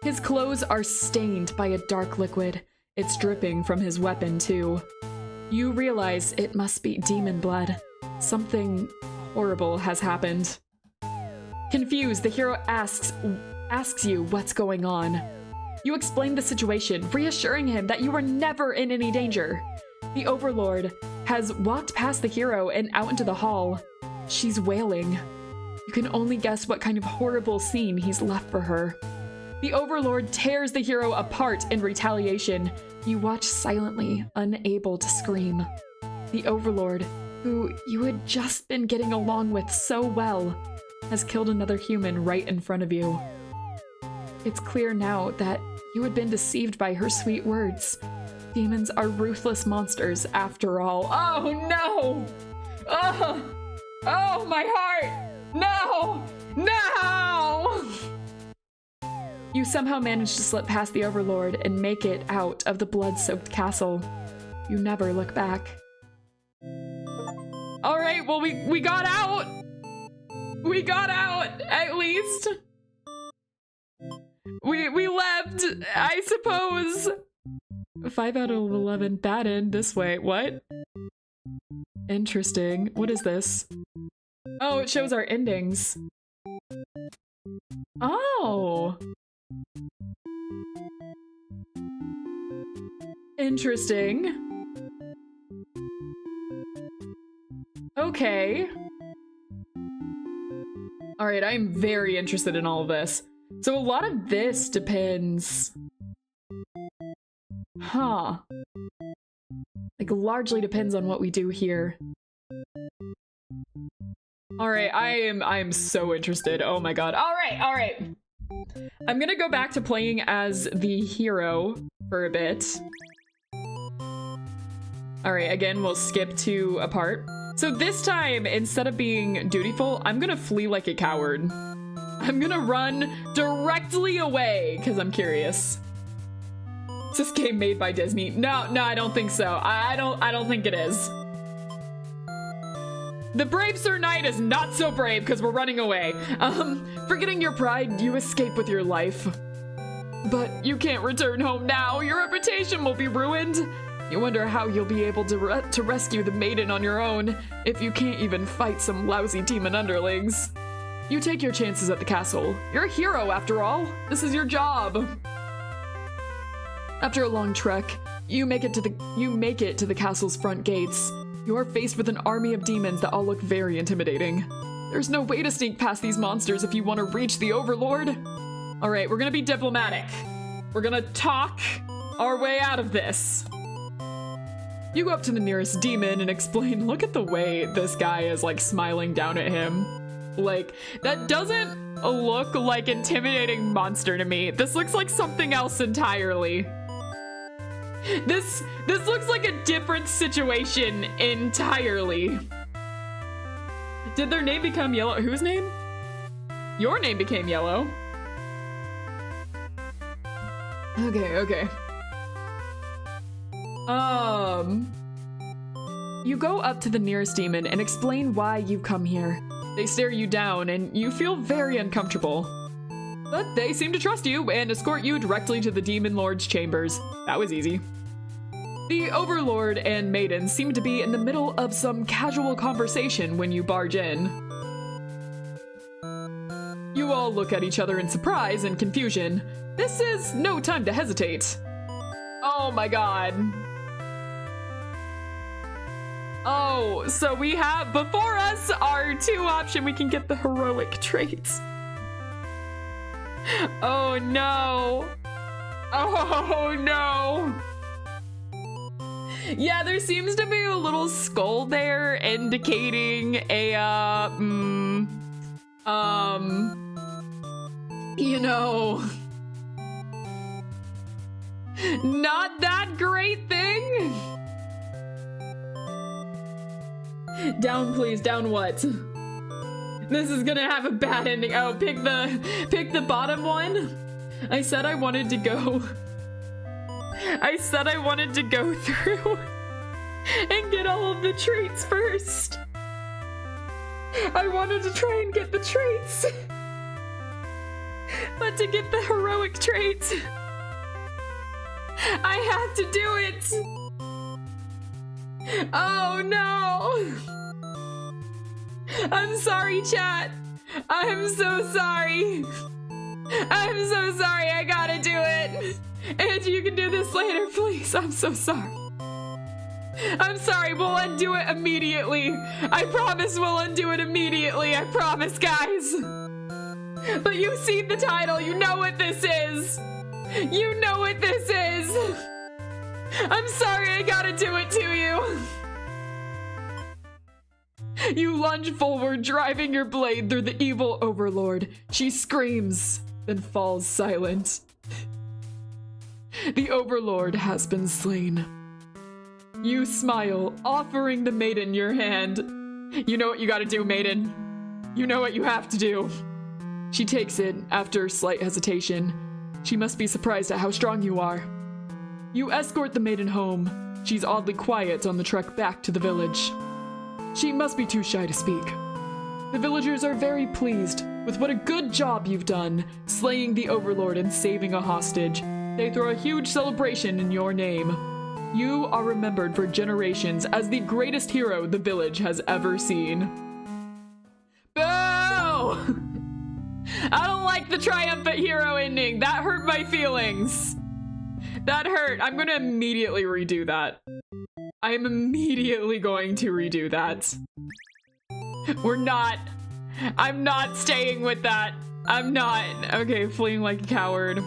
His clothes are stained by a dark liquid. It's dripping from his weapon too. You realize it must be demon blood. Something horrible has happened. Confused, the hero asks you what's going on. You explain the situation, reassuring him that you were never in any danger. The Overlord has walked past the hero and out into the hall. She's wailing. You can only guess what kind of horrible scene he's left for her. The Overlord tears the hero apart in retaliation. You watch silently, unable to scream. The Overlord, who you had just been getting along with so well, has killed another human right in front of you. It's clear now that you had been deceived by her sweet words. Demons are ruthless monsters after all. Oh no! Oh, my heart! No! No! You somehow manage to slip past the Overlord and make it out of the blood-soaked castle. You never look back. All right, well, we got out. We got out, at least. We left, I suppose. 5 out of 11, bad end this way. What? Interesting. What is this? Oh, it shows our endings. Oh. Interesting. Okay. All right, I'm very interested in all of this. So a lot of this depends. Huh. Like, largely depends on what we do here. All right, I am so interested. Oh my god. All right. I'm gonna go back to playing as the hero for a bit. All right, again, we'll skip to a part. So this time, instead of being dutiful, I'm gonna flee like a coward. I'm gonna run directly away because I'm curious. Is this game made by Disney? No, I don't think so. I don't think it is. The brave Sir Knight is not so brave because we're running away. Forgetting your pride, you escape with your life. But you can't return home now. Your reputation will be ruined. You wonder how you'll be able to rescue the maiden on your own if you can't even fight some lousy demon underlings. You take your chances at the castle. You're a hero after all. This is your job. After a long trek, you make it to the castle's front gates. You're faced with an army of demons that all look very intimidating. There's no way to sneak past these monsters if you want to reach the Overlord. All right, we're gonna be diplomatic. We're gonna talk our way out of this. You go up to the nearest demon and explain, look at the way this guy is like smiling down at him. Like, that doesn't look like intimidating monster to me. This looks like something else entirely. This looks like a different situation entirely. Did their name become yellow? Whose name? Your name became yellow. Okay. You go up to the nearest demon and explain why you've come here. They stare you down and you feel very uncomfortable. But they seem to trust you and escort you directly to the Demon Lord's chambers. That was easy. The Overlord and Maiden seem to be in the middle of some casual conversation when you barge in. You all look at each other in surprise and confusion. This is no time to hesitate. Oh my god. Oh, so we have before us our two options. We can get the heroic traits. Oh no. Oh no. Yeah, there seems to be a little skull there indicating a, you know, not that great thing. Down, please. Down what? This is gonna have a bad ending. Oh, pick the bottom one. I said I wanted to go through and get all of the traits first. I wanted to try and get the traits. But to get the heroic traits, I have to do it. Oh no! I'm sorry, chat. I'm so sorry. I'm so sorry. I gotta do it. And you can do this later, please. I'm so sorry. I'm sorry, we'll undo it immediately. I promise we'll undo it immediately. I promise, guys. But you've seen the title. You know what this is. You know what this is. I'm sorry I gotta do it to you. You lunge forward, driving your blade through the evil overlord. She screams, then falls silent. The overlord has been slain. You smile, offering the maiden your hand. You know what you gotta do, maiden. You know what you have to do. She takes it after slight hesitation. She must be surprised at how strong you are. You escort the maiden home. She's oddly quiet on the trek back to the village. She must be too shy to speak. The villagers are very pleased with what a good job you've done, slaying the overlord and saving a hostage. They throw a huge celebration in your name. You are remembered for generations as the greatest hero the village has ever seen. Boo! I don't like the triumphant hero ending. That hurt my feelings. That hurt. I'm gonna immediately redo that. I am immediately going to redo that. I'm not staying with that. I'm not. Okay, fleeing like a coward.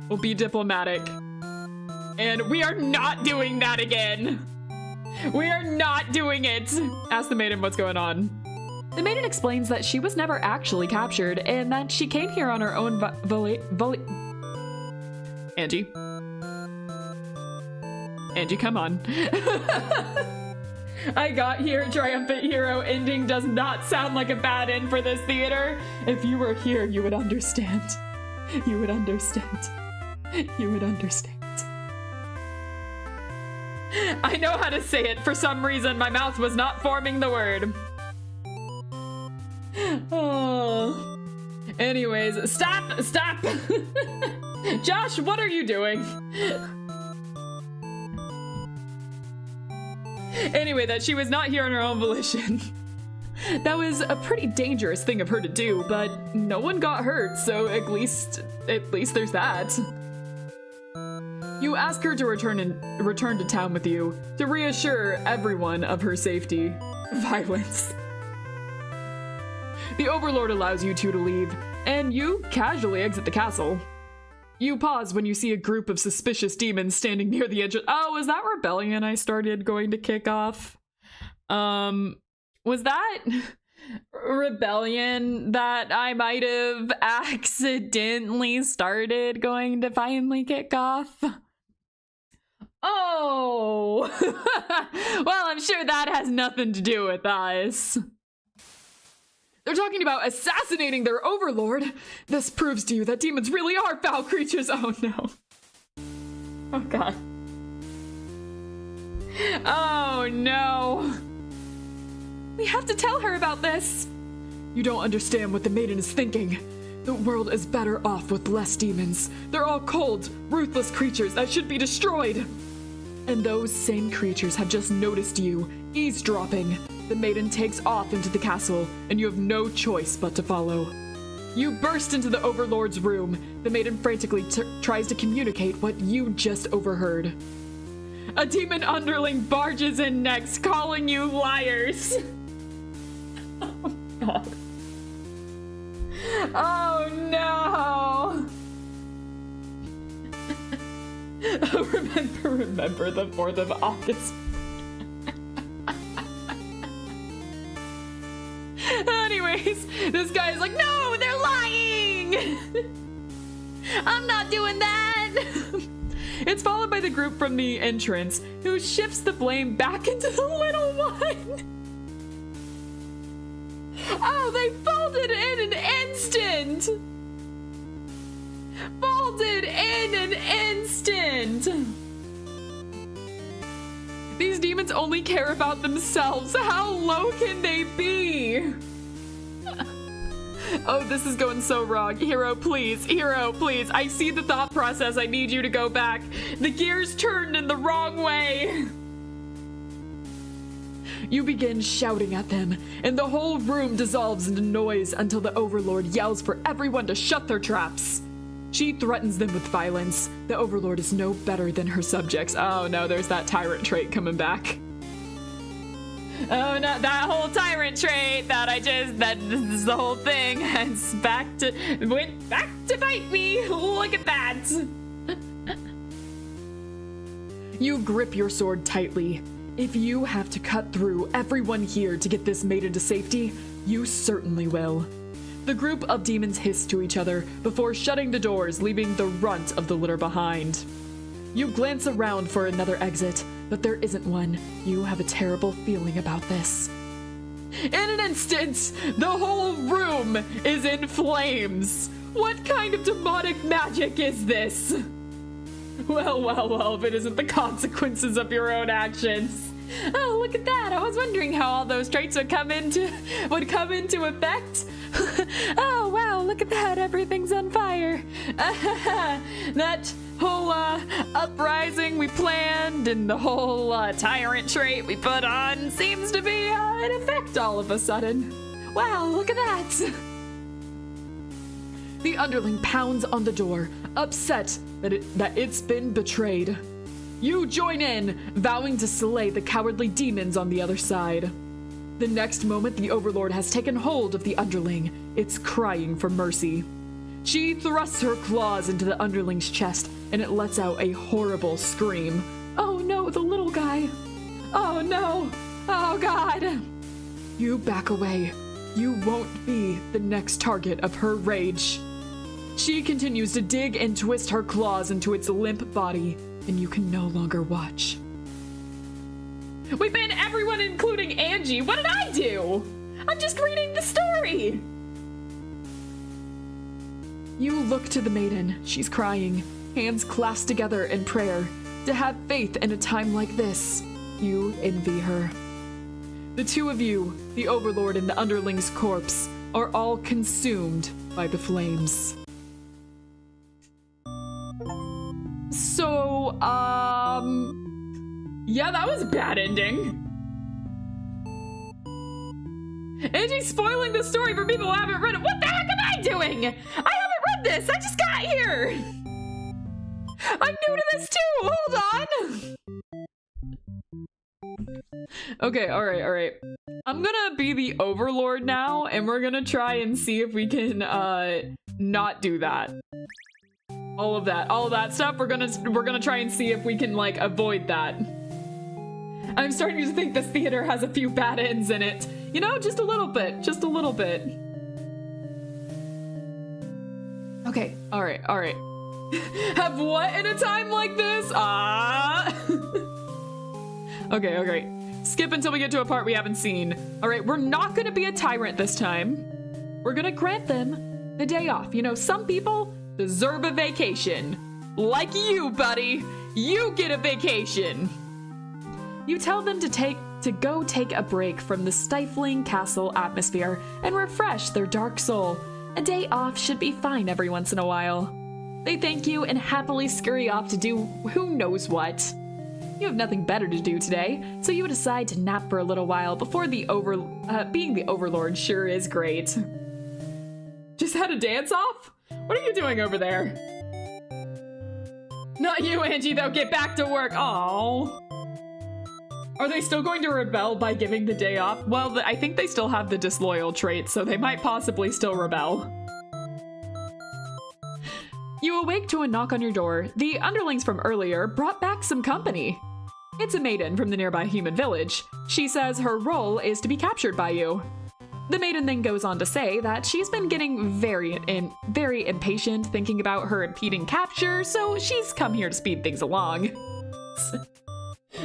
We'll be diplomatic. And we are not doing that again. We are not doing it. Ask the maiden what's going on. The maiden explains that she was never actually captured and that she came here on her own Angie, come on. I got here. Triumphant hero ending does not sound like a bad end for this theater. If you were here, you would understand. You would understand. You would understand. I know how to say it. For some reason, my mouth was not forming the word. Oh. Anyways, stop! Josh, what are you doing? Anyway, that she was not here on her own volition. That was a pretty dangerous thing of her to do, but no one got hurt, so at least there's that. You ask her to return to town with you to reassure everyone of her safety. Violence. The overlord allows you two to leave, and you casually exit the castle. You pause when you see a group of suspicious demons standing near the entrance. Oh, was that rebellion I started going to kick off? Was that rebellion that I might have accidentally started going to finally kick off? Oh! Well, I'm sure that has nothing to do with us. They're talking about assassinating their overlord. This proves to you that demons really are foul creatures. Oh no. Oh god. Oh no. We have to tell her about this. You don't understand what the maiden is thinking. The world is better off with less demons. They're all cold, ruthless creatures that should be destroyed. And those same creatures have just noticed you, eavesdropping. The maiden takes off into the castle, and you have no choice but to follow. You burst into the overlord's room. The maiden frantically tries to communicate what you just overheard. A demon underling barges in next, calling you liars. Oh god. Oh no. Remember the 4th of August. Anyways, this guy's like, no, they're lying! I'm not doing that! It's followed by the group from the entrance, who shifts the blame back into the little one. Oh, they folded in an instant! Folded in an instant! These demons only care about themselves. How low can they be? Oh, this is going so wrong. Hero, please. Hero, please. I see the thought process. I need you to go back. The gears turned in the wrong way. You begin shouting at them, and the whole room dissolves into noise until the overlord yells for everyone to shut their traps. She threatens them with violence. The overlord is no better than her subjects. Oh no, there's that tyrant trait coming back. Oh no, that whole tyrant trait this is the whole thing. It's went back to bite me. Look at that. You grip your sword tightly. If you have to cut through everyone here to get this maiden to safety, you certainly will. The group of demons hiss to each other before shutting the doors, leaving the runt of the litter behind. You glance around for another exit, but there isn't one. You have a terrible feeling about this. In an instant, the whole room is in flames. What kind of demonic magic is this? Well, if it isn't the consequences of your own actions. Oh, look at that. I was wondering how all those traits would come into effect. Oh, wow, look at that. Everything's on fire. That whole uprising we planned and the whole tyrant trait we put on seems to be in effect all of a sudden. Wow, look at that. The underling pounds on the door, upset that it's been betrayed. You join in, vowing to slay the cowardly demons on the other side. The next moment, the Overlord has taken hold of the underling. It's crying for mercy. She thrusts her claws into the underling's chest, and it lets out a horrible scream. Oh no, the little guy. Oh no. Oh God. You back away. You won't be the next target of her rage. She continues to dig and twist her claws into its limp body, and you can no longer watch. We banned everyone, including Angie. What did I do? I'm just reading the story. You look to the maiden. She's crying, hands clasped together in prayer. To have faith in a time like this, you envy her. The two of you, the Overlord and the underling's corpse, are all consumed by the flames. So, yeah, that was a bad ending. Angie's spoiling the story for people who haven't read it. What the heck am I doing? I haven't read this. I just got here. I'm new to this too. Hold on. Okay, all right. I'm gonna be the Overlord now, and we're gonna try and see if we can not do that. All of that stuff. We're gonna try and see if we can like avoid that. I'm starting to think this theater has a few bad ends in it. You know, just a little bit. Okay, all right. Have what in a time like this? Okay. Skip until we get to a part we haven't seen. All right, we're not gonna be a tyrant this time. We're gonna grant them the day off. You know, some people deserve a vacation. Like you, buddy. You get a vacation. You tell them to go take a break from the stifling castle atmosphere and refresh their dark soul. A day off should be fine every once in a while. They thank you and happily scurry off to do who knows what. You have nothing better to do today, so you decide to nap for a little while before being the Overlord sure is great. Just had a dance off? What are you doing over there? Not you, Angie, though. Get back to work. Aww. Are they still going to rebel by giving the day off? Well, I think they still have the disloyal trait, so they might possibly still rebel. You awake to a knock on your door. The underlings from earlier brought back some company. It's a maiden from the nearby human village. She says her role is to be captured by you. The maiden then goes on to say that she's been getting very impatient thinking about her impeding capture, so she's come here to speed things along.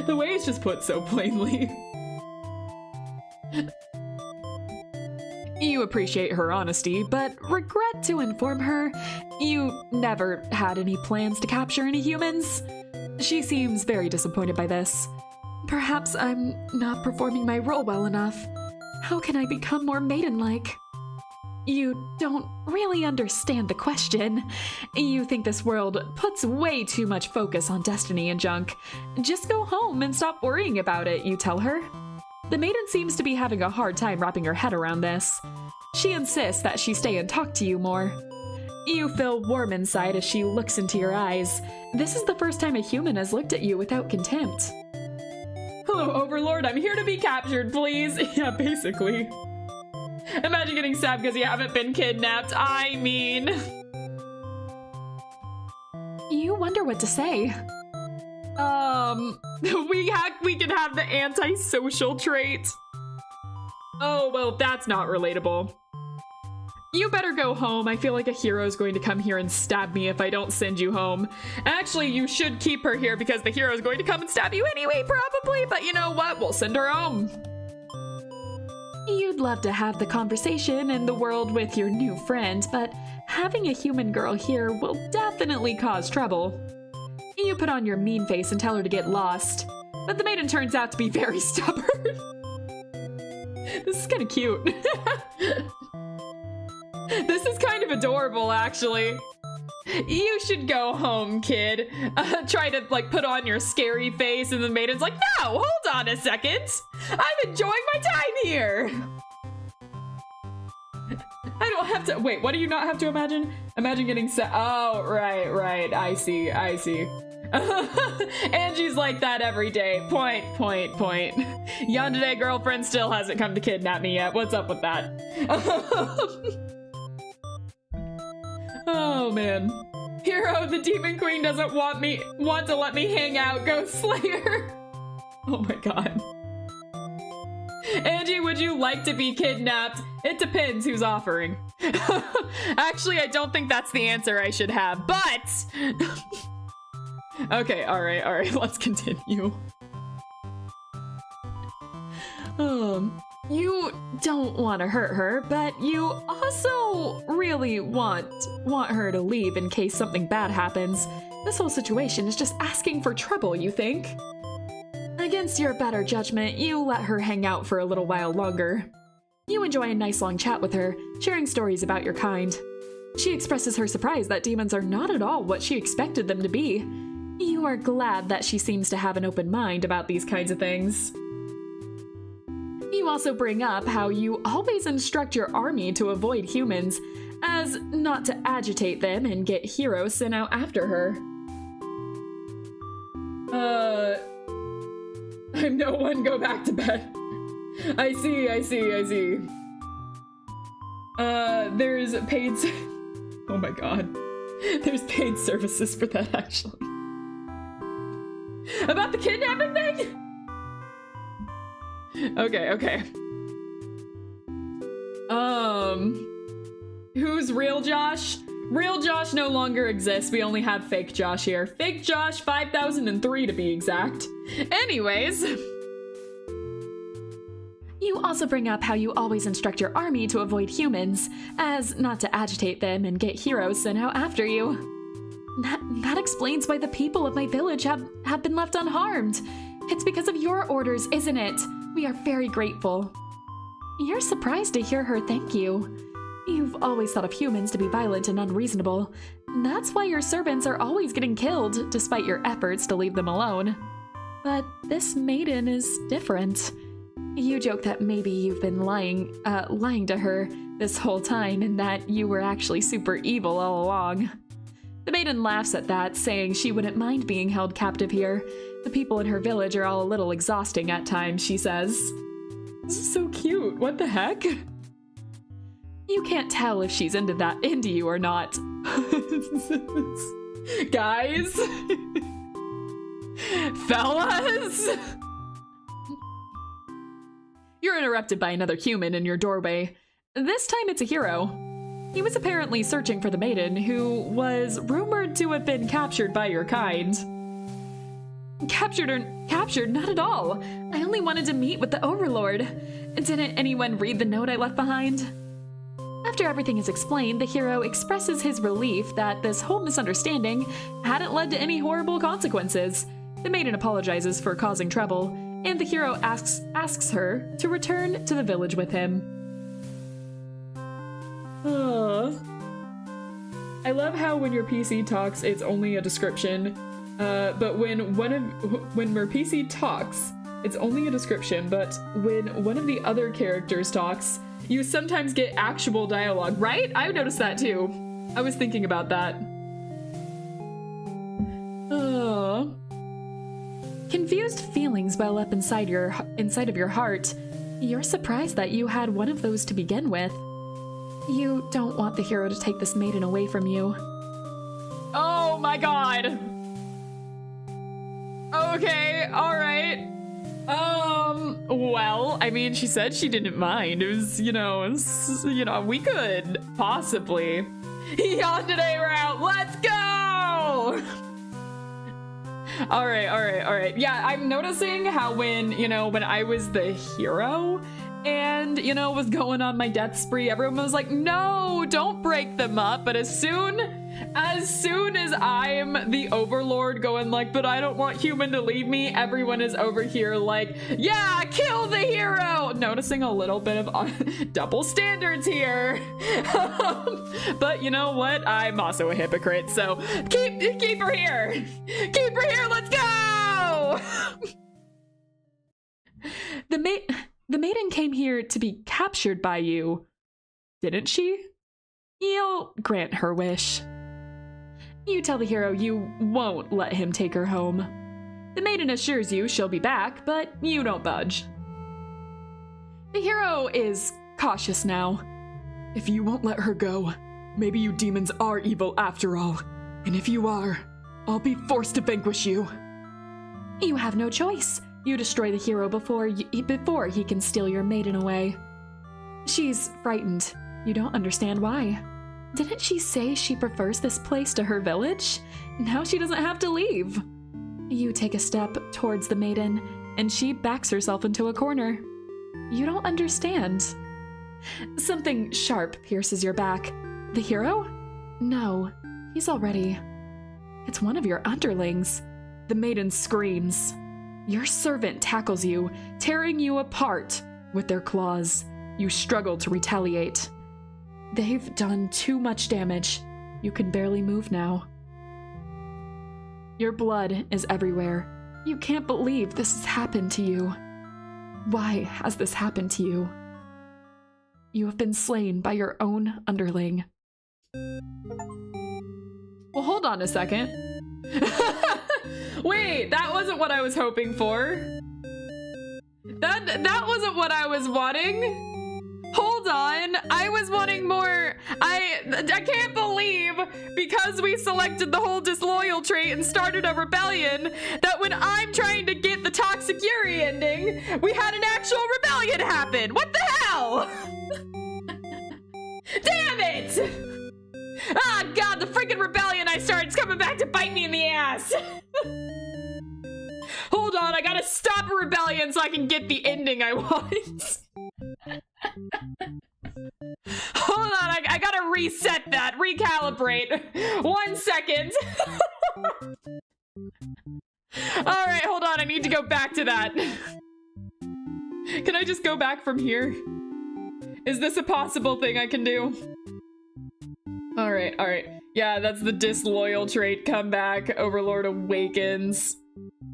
The way it's just put so plainly. You appreciate her honesty, but regret to inform her you never had any plans to capture any humans. She seems very disappointed by this. Perhaps I'm not performing my role well enough. How can I become more maiden-like? You don't really understand the question. You think this world puts way too much focus on destiny and junk. Just go home and stop worrying about it, you tell her. The maiden seems to be having a hard time wrapping her head around this. She insists that she stay and talk to you more. You feel warm inside as she looks into your eyes. This is the first time a human has looked at you without contempt. Hello, Overlord, I'm here to be captured, please. Yeah, basically. Imagine getting stabbed because you haven't been kidnapped. I mean... You wonder what to say. We can have the antisocial trait. Oh, well, that's not relatable. You better go home. I feel like a hero's going to come here and stab me if I don't send you home. Actually, you should keep her here because the hero's going to come and stab you anyway, probably. But you know what? We'll send her home. You'd love to have the conversation in the world with your new friend, but having a human girl here will definitely cause trouble. You put on your mean face and tell her to get lost, but the maiden turns out to be very stubborn. This is kind of cute. This is kind of adorable, actually. You should go home, kid. Try to, like, put on your scary face, and the maiden's like, no, hold on a second. I'm enjoying my time here. I don't have to, wait, what do you not have to imagine? Imagine getting oh, right, I see. Angie's like that every day. Point. Yandere girlfriend still hasn't come to kidnap me yet. What's up with that? Oh, man. Hero, the Demon Queen doesn't want to let me hang out, Ghost Slayer. Oh my god. Angie, would you like to be kidnapped? It depends who's offering. Actually, I don't think that's the answer I should have, but... Okay, alright, let's continue. You don't want to hurt her, but you also really want her to leave in case something bad happens. This whole situation is just asking for trouble, you think? Against your better judgment, you let her hang out for a little while longer. You enjoy a nice long chat with her, sharing stories about your kind. She expresses her surprise that demons are not at all what she expected them to be. You are glad that she seems to have an open mind about these kinds of things. You also bring up how you always instruct your army to avoid humans, as not to agitate them and get heroes sent out after her. I'm no one, go back to bed. I see. There's paid oh my god. There's paid services for that, actually. About the kidnapping thing? Okay. Who's real Josh? Real Josh no longer exists. We only have fake Josh here. Fake Josh 5003 to be exact. Anyways. You also bring up how you always instruct your army to avoid humans, as not to agitate them and get heroes sent out after you. That explains why the people of my village have been left unharmed. It's because of your orders, isn't it? We are very grateful. You're surprised to hear her thank you. You've always thought of humans to be violent and unreasonable. That's why your servants are always getting killed, despite your efforts to leave them alone. But this maiden is different. You joke that maybe you've been lying to her this whole time and that you were actually super evil all along. The maiden laughs at that, saying she wouldn't mind being held captive here. The people in her village are all a little exhausting at times, she says. This is so cute. What the heck? You can't tell if she's into you or not. Guys? Fellas? You're interrupted by another human in your doorway. This time it's a hero. He was apparently searching for the maiden, who was rumored to have been captured by your kind. Captured? Not at all. I only wanted to meet with the Overlord. Didn't anyone read the note I left behind? After everything is explained, the hero expresses his relief that this whole misunderstanding hadn't led to any horrible consequences. The maiden apologizes for causing trouble, and the hero asks her to return to the village with him. I love how when your PC talks, it's only a description. But when Merpc talks, it's only a description, but when one of the other characters talks, you sometimes get actual dialogue, right? I've noticed that too. I was thinking about that. Confused feelings well up inside of your heart. You're surprised that you had one of those to begin with. You don't want the hero to take this maiden away from you. Oh my god. Okay, alright. Well, I mean, she said she didn't mind. It was, we could possibly. Yandere route, let's go! Alright. Yeah, I'm noticing how when I was the hero and, was going on my death spree, everyone was like, no, don't break them up. But as soon as I'm the overlord going like, but I don't want human to leave me, everyone is over here like, yeah, kill the hero. Noticing a little bit of double standards here. But you know what? I'm also a hypocrite, so keep her here. Keep her here, let's go! The maiden came here to be captured by you, didn't she? You'll grant her wish. You tell the hero you won't let him take her home. The maiden assures you she'll be back, but you don't budge. The hero is cautious now. If you won't let her go, maybe you demons are evil after all. And if you are, I'll be forced to vanquish you. You have no choice. You destroy the hero before he can steal your maiden away. She's frightened. You don't understand why. Didn't she say she prefers this place to her village? Now she doesn't have to leave. You take a step towards the maiden, and she backs herself into a corner. You don't understand. Something sharp pierces your back. The hero? No, he's already. It's one of your underlings. The maiden screams. Your servant tackles you, tearing you apart with their claws. You struggle to retaliate. They've done too much damage. You can barely move now. Your blood is everywhere. You can't believe this has happened to you. Why has this happened to you? You have been slain by your own underling. Well, hold on a second. Wait, that wasn't what I was hoping for. That wasn't what I was wanting. Hold on, I was wanting more. I can't believe, because we selected the whole disloyal trait and started a rebellion, that when I'm trying to get the toxic Yuri ending, we had an actual rebellion happen. What the hell? Damn it! Ah, God, the freaking rebellion I started is coming back to bite me in the ass. Hold on, I gotta stop a rebellion so I can get the ending I want. Hold on, I gotta reset that, recalibrate. 1 second. Alright, hold on, I need to go back to that. Can I just go back from here? Is this a possible thing I can do? Alright. Yeah, that's the disloyal trait. Come back, Overlord awakens.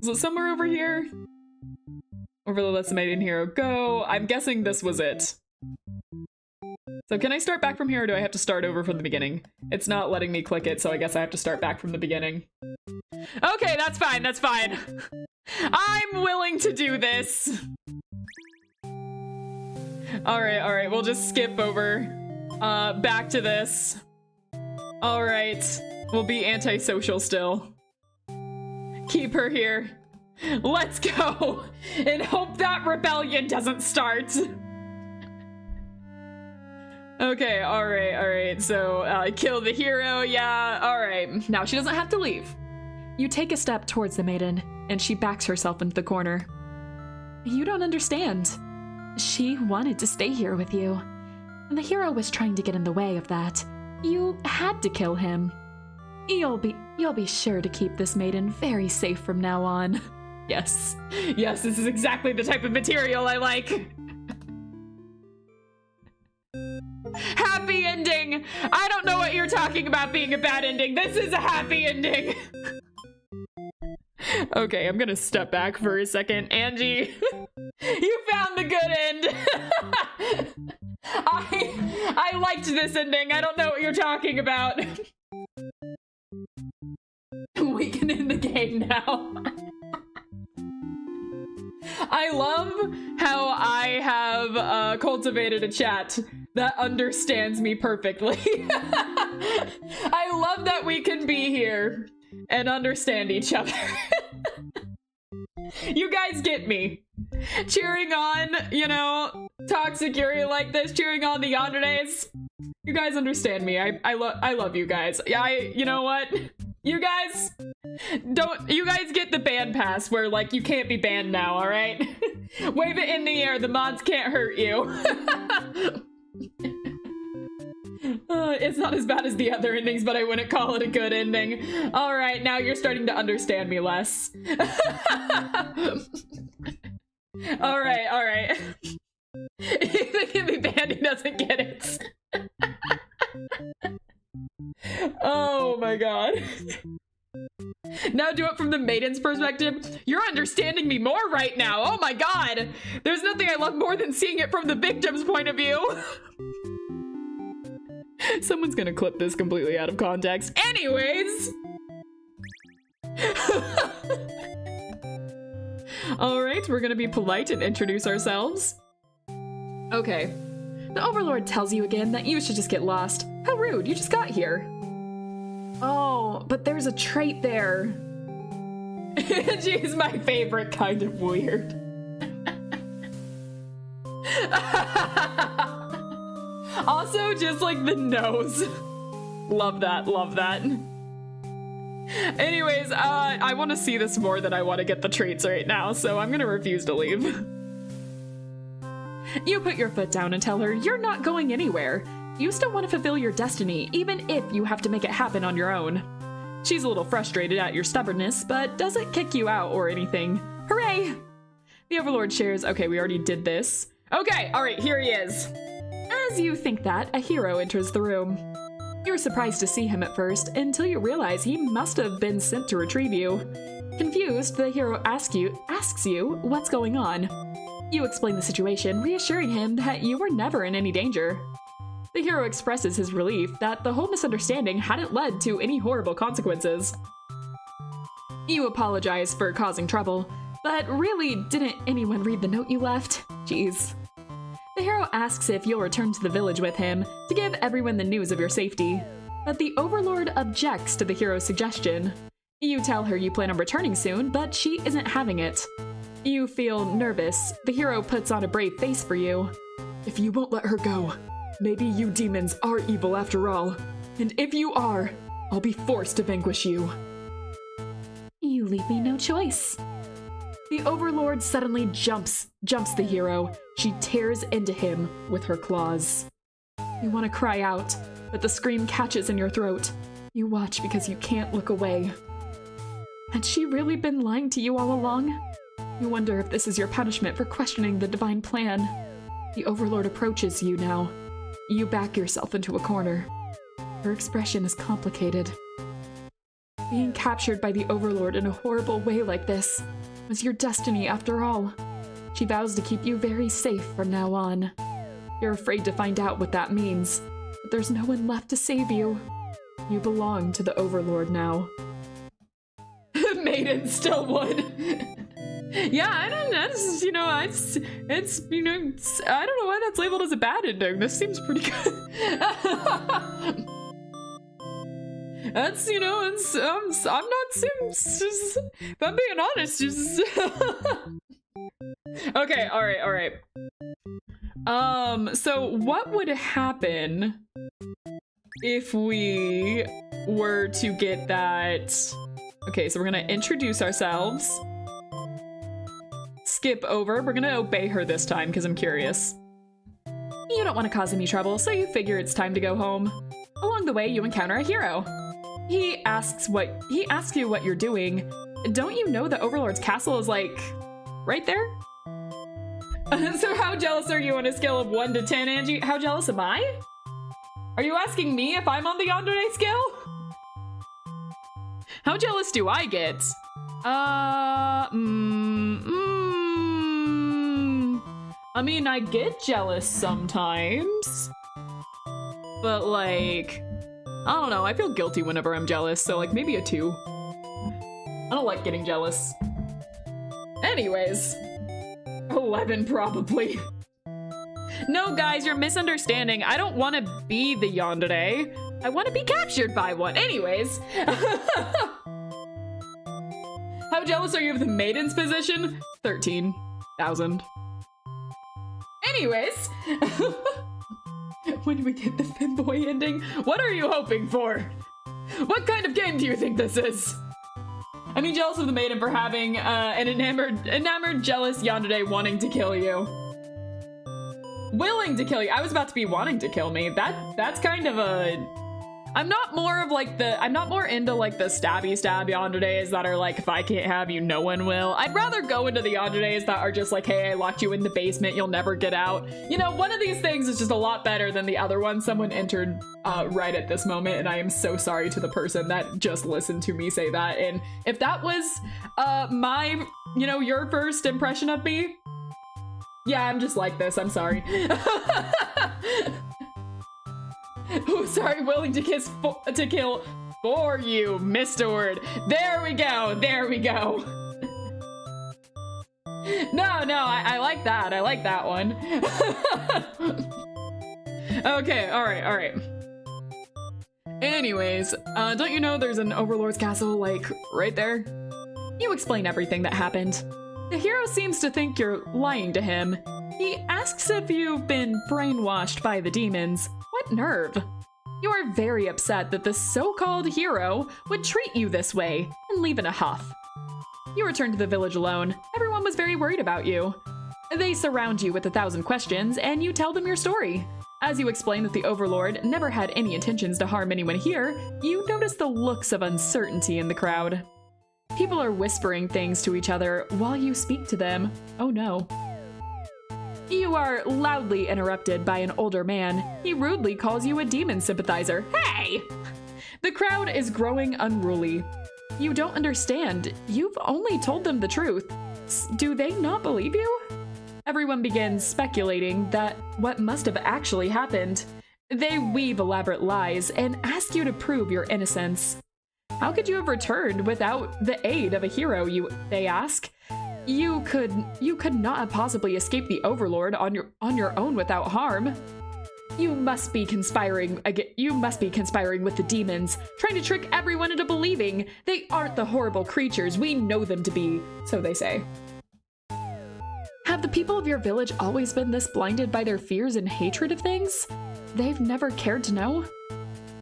Is it somewhere over here? Overlord lets the maiden hero go. I'm guessing this was it. So can I start back from here, or do I have to start over from the beginning? It's not letting me click it, so I guess I have to start back from the beginning. Okay, that's fine, that's fine. I'm willing to do this. Alright, we'll just skip over. Back to this. Alright, we'll be antisocial still. Keep her here. Let's go! And hope that rebellion doesn't start. Okay, alright, so, kill the hero, yeah, alright. Now she doesn't have to leave. You take a step towards the maiden, and she backs herself into the corner. You don't understand. She wanted to stay here with you. And the hero was trying to get in the way of that. You had to kill him. You'll be sure to keep this maiden very safe from now on. Yes, this is exactly the type of material I like. Happy ending! I don't know what you're talking about being a bad ending. This is a happy ending. Okay, I'm gonna step back for a second. Angie, you found the good end. I liked this ending. I don't know what you're talking about. We can end the game now. I love how I have cultivated a chat that understands me perfectly. I love that we can be here and understand each other. You guys get me. Cheering on, you know, toxic Yuri like this, cheering on the Yanderes. You guys understand me. I love you guys. You know what? You guys get the ban pass where, like, you can't be banned now, all right? Wave it in the air. The mods can't hurt you. It's not as bad as the other endings, but I wouldn't call it a good ending. All right, now you're starting to understand me less. All right. If they can be banned, he doesn't get it. Oh my god. Now do it from the maiden's perspective. You're understanding me more right now. Oh my god. There's nothing I love more than seeing it from the victim's point of view. Someone's gonna clip this completely out of context. Anyways. All right, we're gonna be polite and introduce ourselves. Okay. The Overlord tells you again that you should just get lost. How rude, you just got here. Oh, but there's a trait there. She's my favorite kind of weird. Also, just like the nose. Love that, love that. Anyways, I want to see this more than I want to get the traits right now, so I'm gonna refuse to leave. You put your foot down and tell her you're not going anywhere. You still want to fulfill your destiny, even if you have to make it happen on your own. She's a little frustrated at your stubbornness, but doesn't kick you out or anything. Hooray! The Overlord shares, okay, we already did this. Okay, all right, here he is. As you think that, a hero enters the room. You're surprised to see him at first, until you realize he must have been sent to retrieve you. Confused, the hero asks you what's going on. You explain the situation, reassuring him that you were never in any danger. The hero expresses his relief that the whole misunderstanding hadn't led to any horrible consequences. You apologize for causing trouble, but really, didn't anyone read the note you left? Jeez. The hero asks if you'll return to the village with him to give everyone the news of your safety, but the Overlord objects to the hero's suggestion. You tell her you plan on returning soon, but she isn't having it. You feel nervous. The hero puts on a brave face for you. If you won't let her go, maybe you demons are evil after all. And if you are, I'll be forced to vanquish you. You leave me no choice. The Overlord suddenly jumps the hero. She tears into him with her claws. You want to cry out, but the scream catches in your throat. You watch because you can't look away. Had she really been lying to you all along? You wonder if this is your punishment for questioning the divine plan. The Overlord approaches you now. You back yourself into a corner. Her expression is complicated. Being captured by the Overlord in a horrible way like this was your destiny after all. She vows to keep you very safe from now on. You're afraid to find out what that means, but there's no one left to save you. You belong to the Overlord now. Maiden still would. Yeah, I don't know. It's, you know, it's you know, I don't know why that's labeled as a bad ending. This seems pretty good. That's, you know, it's, I'm not Sims. If I'm being honest, just. Okay, all right. So what would happen if we were to get that? Okay, so we're gonna introduce ourselves. Skip over. We're gonna obey her this time because I'm curious. You don't want to cause any trouble, so you figure it's time to go home. Along the way, you encounter a hero. He asks you what you're doing. Don't you know the Overlord's castle is like right there? So how jealous are you on a scale of 1 to 10, Angie? How jealous am I? Are you asking me if I'm on the yandere scale? How jealous do I get? I mean, I get jealous sometimes, but like, I don't know, I feel guilty whenever I'm jealous, so like maybe a 2. I don't like getting jealous. Anyways, 11, probably. No, guys, you're misunderstanding. I don't want to be the yandere. I want to be captured by one. Anyways. How jealous are you of the maiden's position? 13,000. Anyways. When do we get the femboy ending? What are you hoping for? What kind of game do you think this is? I mean, jealous of the maiden for having an enamored, jealous yandere wanting to kill you. Willing to kill you. I was about to be wanting to kill me. That's kind of a... I'm not more into like the stabby yanderes that are like, if I can't have you, no one will. I'd rather go into the yanderes that are just like, hey, I locked you in the basement, you'll never get out. You know, one of these things is just a lot better than the other one. Someone entered right at this moment, and I am so sorry to the person that just listened to me say that. And if that was my, you know, your first impression of me, yeah, I'm just like this, I'm sorry. Oh, sorry, willing to kill for you, Mr. Word. There we go, there we go. No, I like that. I like that one. Okay, all right. Anyways, don't you know there's an overlord's castle, like, right there? You explain everything that happened. The hero seems to think you're lying to him. He asks if you've been brainwashed by the demons. What nerve! You are very upset that the so-called hero would treat you this way and leave in a huff. You return to the village alone. Everyone was very worried about you. They surround you with 1,000 questions, and you tell them your story. As you explain that the Overlord never had any intentions to harm anyone here, you notice the looks of uncertainty in the crowd. People are whispering things to each other while you speak to them. Oh no. You are loudly interrupted by an older man. He rudely calls you a demon sympathizer. Hey! The crowd is growing unruly. You don't understand. You've only told them the truth. Do they not believe you? Everyone begins speculating that what must have actually happened. They weave elaborate lies and ask you to prove your innocence. How could you have returned without the aid of a hero, they ask? You could not have possibly escaped the Overlord on your own without harm. You must be conspiring with the demons, trying to trick everyone into believing they aren't the horrible creatures we know them to be, so they say. Have the people of your village always been this blinded by their fears and hatred of things? They've never cared to know?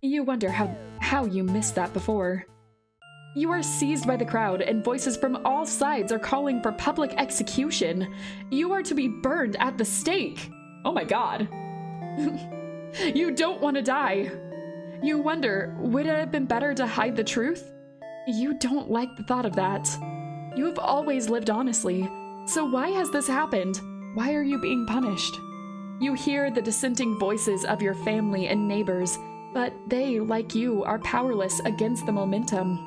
You wonder how you missed that before. You are seized by the crowd, and voices from all sides are calling for public execution. You are to be burned at the stake. Oh my god. You don't want to die. You wonder, would it have been better to hide the truth? You don't like the thought of that. You have always lived honestly, so why has this happened? Why are you being punished? You hear the dissenting voices of your family and neighbors, but they, like you, are powerless against the momentum.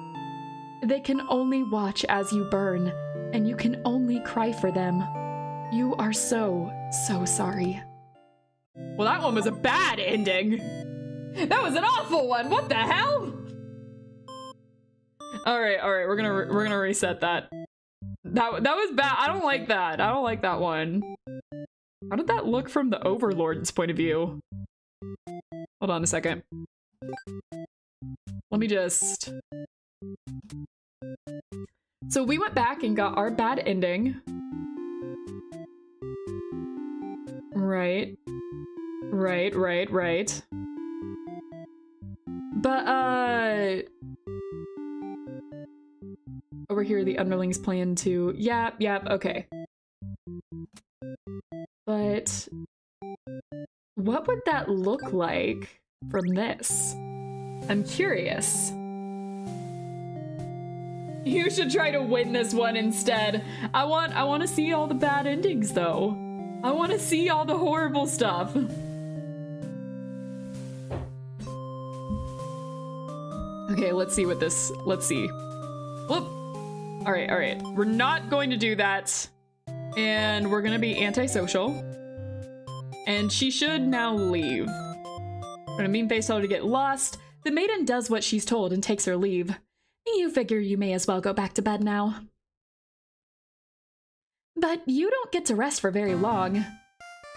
They can only watch as you burn, and you can only cry for them. You are so sorry. Well, that one was a bad ending. That was an awful one. What the hell? All right. We're gonna reset that. That was bad. I don't like that. I don't like that one. How did that look from the Overlord's point of view? Hold on a second. Let me just... So we went back and got our bad ending. Right. But, over here, the underlings plan to... Yep, okay. But... what would that look like from this? I'm curious. You should try to win this one instead. I want to see all the bad endings, though. I want to see all the horrible stuff. Okay, let's see. Whoop. All right. We're not going to do that. And we're going to be antisocial. And she should now leave. We're going to mean face her to get lost. The maiden does what she's told and takes her leave. You figure you may as well go back to bed now. But you don't get to rest for very long.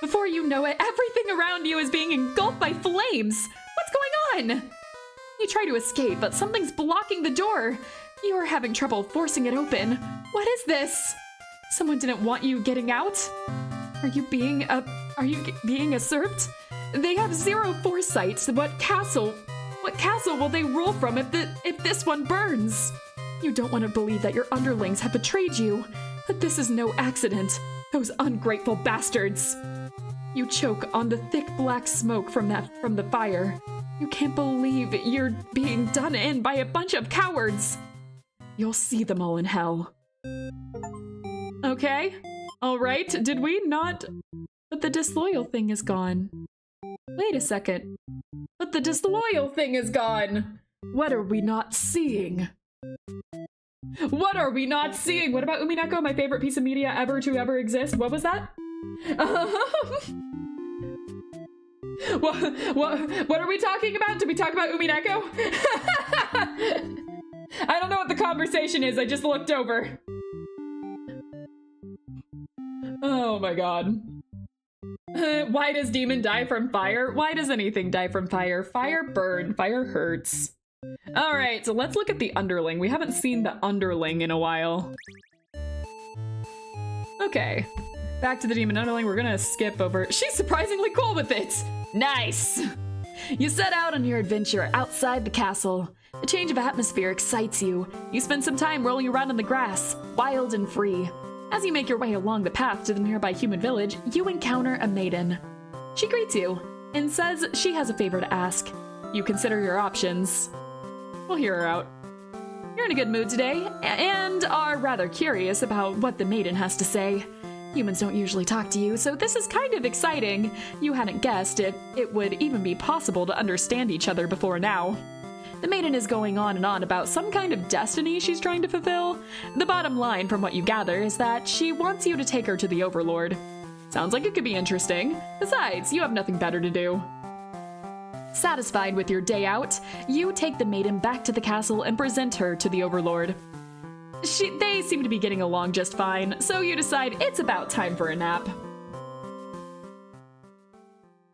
Before you know it, everything around you is being engulfed by flames. What's going on? You try to escape, but something's blocking the door. You are having trouble forcing it open. What is this? Someone didn't want you getting out? Are you being usurped? They have zero foresight. What castle will they rule from if this one burns? You don't want to believe that your underlings have betrayed you, but this is no accident. Those ungrateful bastards. You choke on the thick black smoke from the fire. You can't believe you're being done in by a bunch of cowards. You'll see them all in hell. Okay. All right. Did we not? But the disloyal thing is gone. Wait a second. But the disloyal thing is gone. What are we not seeing? What are we not seeing? What about Umineko, my favorite piece of media ever to ever exist? What was that? What are we talking about? Did we talk about Umineko? I don't know what the conversation is. I just looked over. Oh my god. Why does demon die from fire? Why does anything die from fire? Fire burn. Fire hurts. Alright, so let's look at the underling. We haven't seen the underling in a while. Okay. Back to the demon underling. We're gonna skip over. She's surprisingly cool with it! Nice! You set out on your adventure outside the castle. The change of atmosphere excites you. You spend some time rolling around in the grass, wild and free. As you make your way along the path to the nearby human village, you encounter a maiden. She greets you and says she has a favor to ask. You consider your options. We'll hear her out. You're in a good mood today and are rather curious about what the maiden has to say. Humans don't usually talk to you, so this is kind of exciting. You hadn't guessed it would even be possible to understand each other before now. The maiden is going on and on about some kind of destiny she's trying to fulfill. The bottom line from what you gather is that she wants you to take her to the Overlord. Sounds like it could be interesting. Besides, you have nothing better to do. Satisfied with your day out, you take the maiden back to the castle and present her to the Overlord. They seem to be getting along just fine, so you decide it's about time for a nap.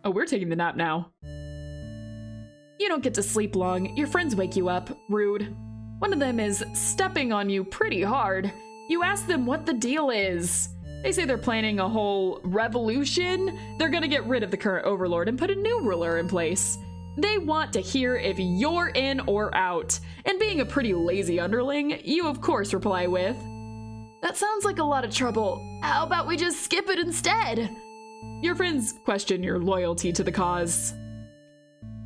Oh, we're taking the nap now. You don't get to sleep long. Your friends wake you up. Rude. One of them is stepping on you pretty hard. You ask them what the deal is. They say they're planning a whole revolution. They're gonna get rid of the current overlord and put a new ruler in place. They want to hear if you're in or out. And being a pretty lazy underling, you of course reply with, "That sounds like a lot of trouble. How about we just skip it instead?" Your friends question your loyalty to the cause.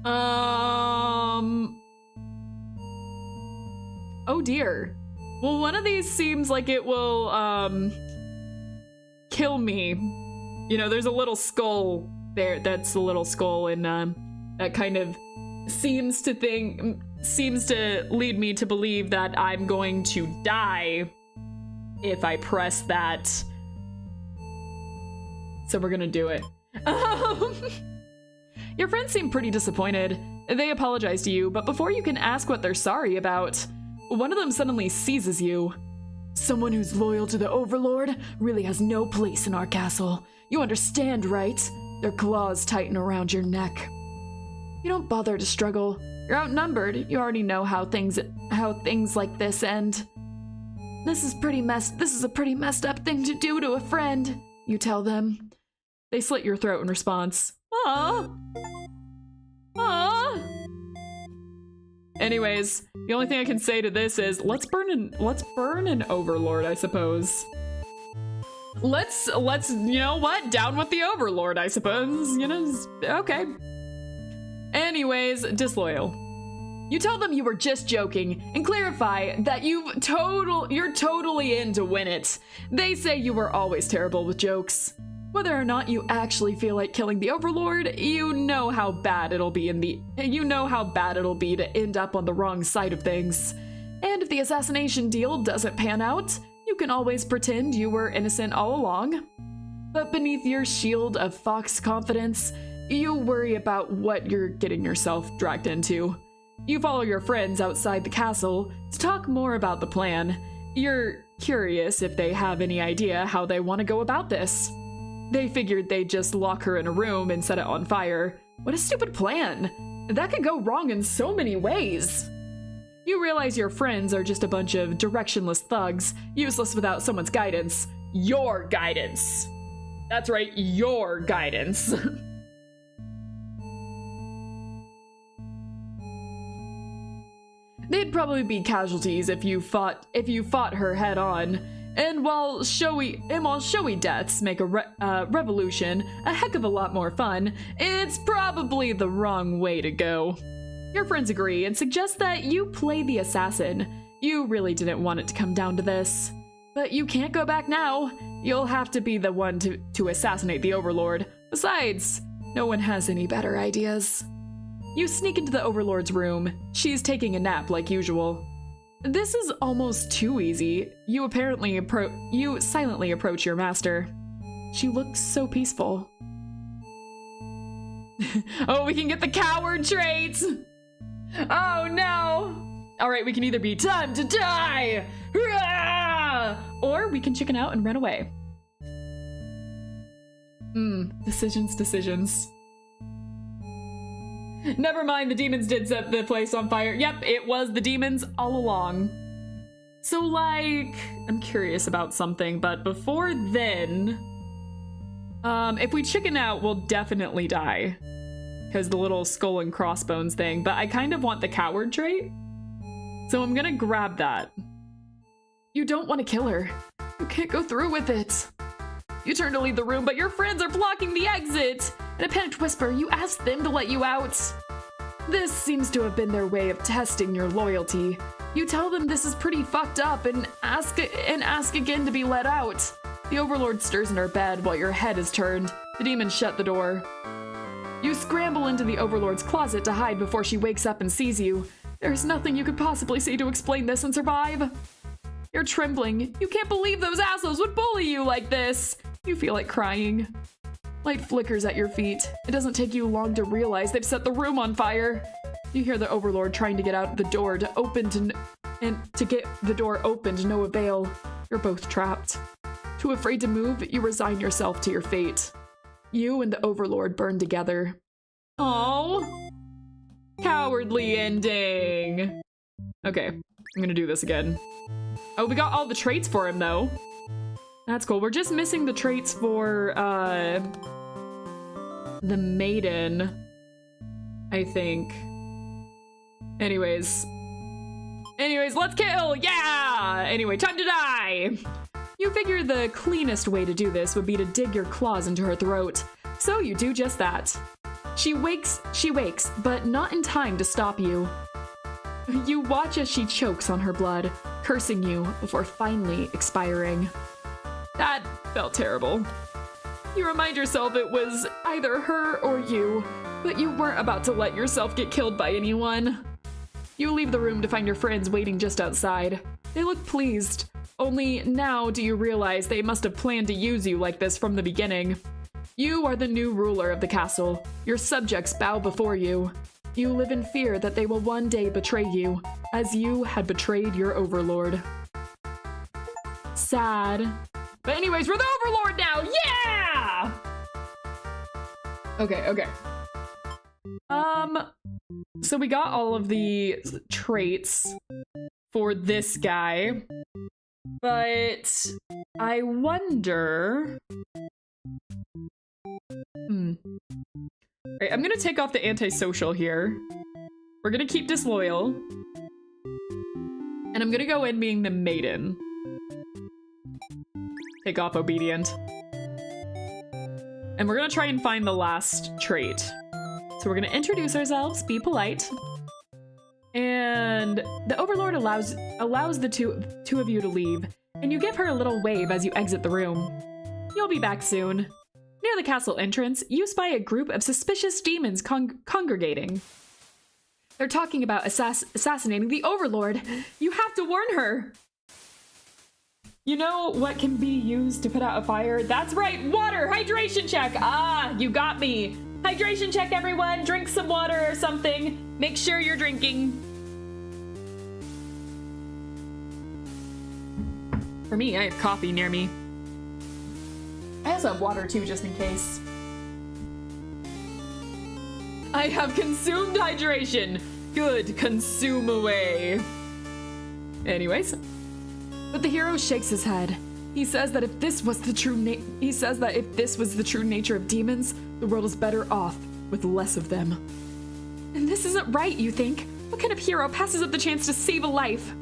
Oh dear. Well, one of these seems like it will, kill me. You know, there's a little skull there. That's a little skull, and, that kind of seems to lead me to believe that I'm going to die if I press that. So we're gonna do it. Your friends seem pretty disappointed. They apologize to you, but before you can ask what they're sorry about, one of them suddenly seizes you. "Someone who's loyal to the Overlord really has no place in our castle. You understand, right? Their claws tighten around your neck." You don't bother to struggle. You're outnumbered. You already know how things like this end. This is a pretty messed up thing to do to a friend," you tell them. They slit your throat in response. Aww. Aww. Anyways, the only thing I can say to this is let's burn an overlord, I suppose. Let's you know what? Down with the overlord, I suppose. You know, okay. Anyways, disloyal. You tell them you were just joking and clarify that you're totally in to win it. They say you were always terrible with jokes. Whether or not you actually feel like killing the Overlord, you know how bad it'll be to end up on the wrong side of things. And if the assassination deal doesn't pan out, you can always pretend you were innocent all along. But beneath your shield of fox confidence, you worry about what you're getting yourself dragged into. You follow your friends outside the castle to talk more about the plan, You're curious if they have any idea how they want to go about this. They figured they'd just lock her in a room and set it on fire. What a stupid plan! That could go wrong in so many ways. You realize your friends are just a bunch of directionless thugs, useless without someone's guidance. Your guidance! That's right, your guidance. They'd probably be casualties if you fought her head on. And while showy deaths make a revolution a heck of a lot more fun, it's probably the wrong way to go. Your friends agree and suggest that you play the assassin. You really didn't want it to come down to this. But you can't go back now. You'll have to be the one to assassinate the Overlord. Besides, no one has any better ideas. You sneak into the Overlord's room. She's taking a nap like usual. This is almost too easy. You silently approach your master. She looks so peaceful. Oh, we can get the coward traits! Oh no! Alright, we can either be time to die! Or we can chicken out and run away. Decisions. Never mind, the demons did set the place on fire. Yep, it was the demons all along. So, like, I'm curious about something, but before then, if we chicken out, we'll definitely die. Because the little skull and crossbones thing, but I kind of want the coward trait. So I'm gonna grab that. You don't want to kill her. You can't go through with it. You turn to leave the room, but your friends are blocking the exit. In a panicked whisper, you ask them to let you out. This seems to have been their way of testing your loyalty. You tell them this is pretty fucked up and ask again to be let out. The Overlord stirs in her bed while your head is turned. The demons shut the door. You scramble into the Overlord's closet to hide before she wakes up and sees you. There's nothing you could possibly say to explain this and survive. You're trembling. You can't believe those assholes would bully you like this. You feel like crying. Light flickers at your feet. It doesn't take you long to realize they've set the room on fire. You hear the Overlord trying to get out the door to get the door open to no avail. You're both trapped. Too afraid to move, you resign yourself to your fate. You and the Overlord burn together. Oh, cowardly ending. Okay, I'm gonna do this again. Oh, we got all the traits for him though. That's cool. We're just missing the traits for the maiden, I think. Anyways, let's kill! Yeah! Anyway, time to die! You figure the cleanest way to do this would be to dig your claws into her throat. So you do just that. She wakes, but not in time to stop you. You watch as she chokes on her blood, cursing you before finally expiring. That felt terrible. You remind yourself it was either her or you, but you weren't about to let yourself get killed by anyone. You leave the room to find your friends waiting just outside. They look pleased. Only now do you realize they must have planned to use you like this from the beginning. You are the new ruler of the castle. Your subjects bow before you. You live in fear that they will one day betray you, as you had betrayed your Overlord. Sad. But anyways, we're the Overlord now! Yeah! Okay. So we got all of the traits for this guy, but I wonder... Right, I'm gonna take off the antisocial here. We're gonna keep disloyal. And I'm gonna go in being the maiden. Take off obedient. And we're gonna try and find the last trait. So we're gonna introduce ourselves, be polite. And the Overlord allows the two of you to leave, and you give her a little wave as you exit the room. You'll be back soon. Near the castle entrance, you spy a group of suspicious demons congregating. They're talking about assassinating the Overlord. You have to warn her. You know what can be used to put out a fire? That's right, water! Hydration check! Ah, you got me. Hydration check, everyone. Drink some water or something. Make sure you're drinking. For me, I have coffee near me. I also have water too, just in case. I have consumed hydration. Good, consume away. Anyways. But the hero shakes his head. He says that if this was the true nature of demons, the world is better off with less of them. And this isn't right, you think? What kind of hero passes up the chance to save a life?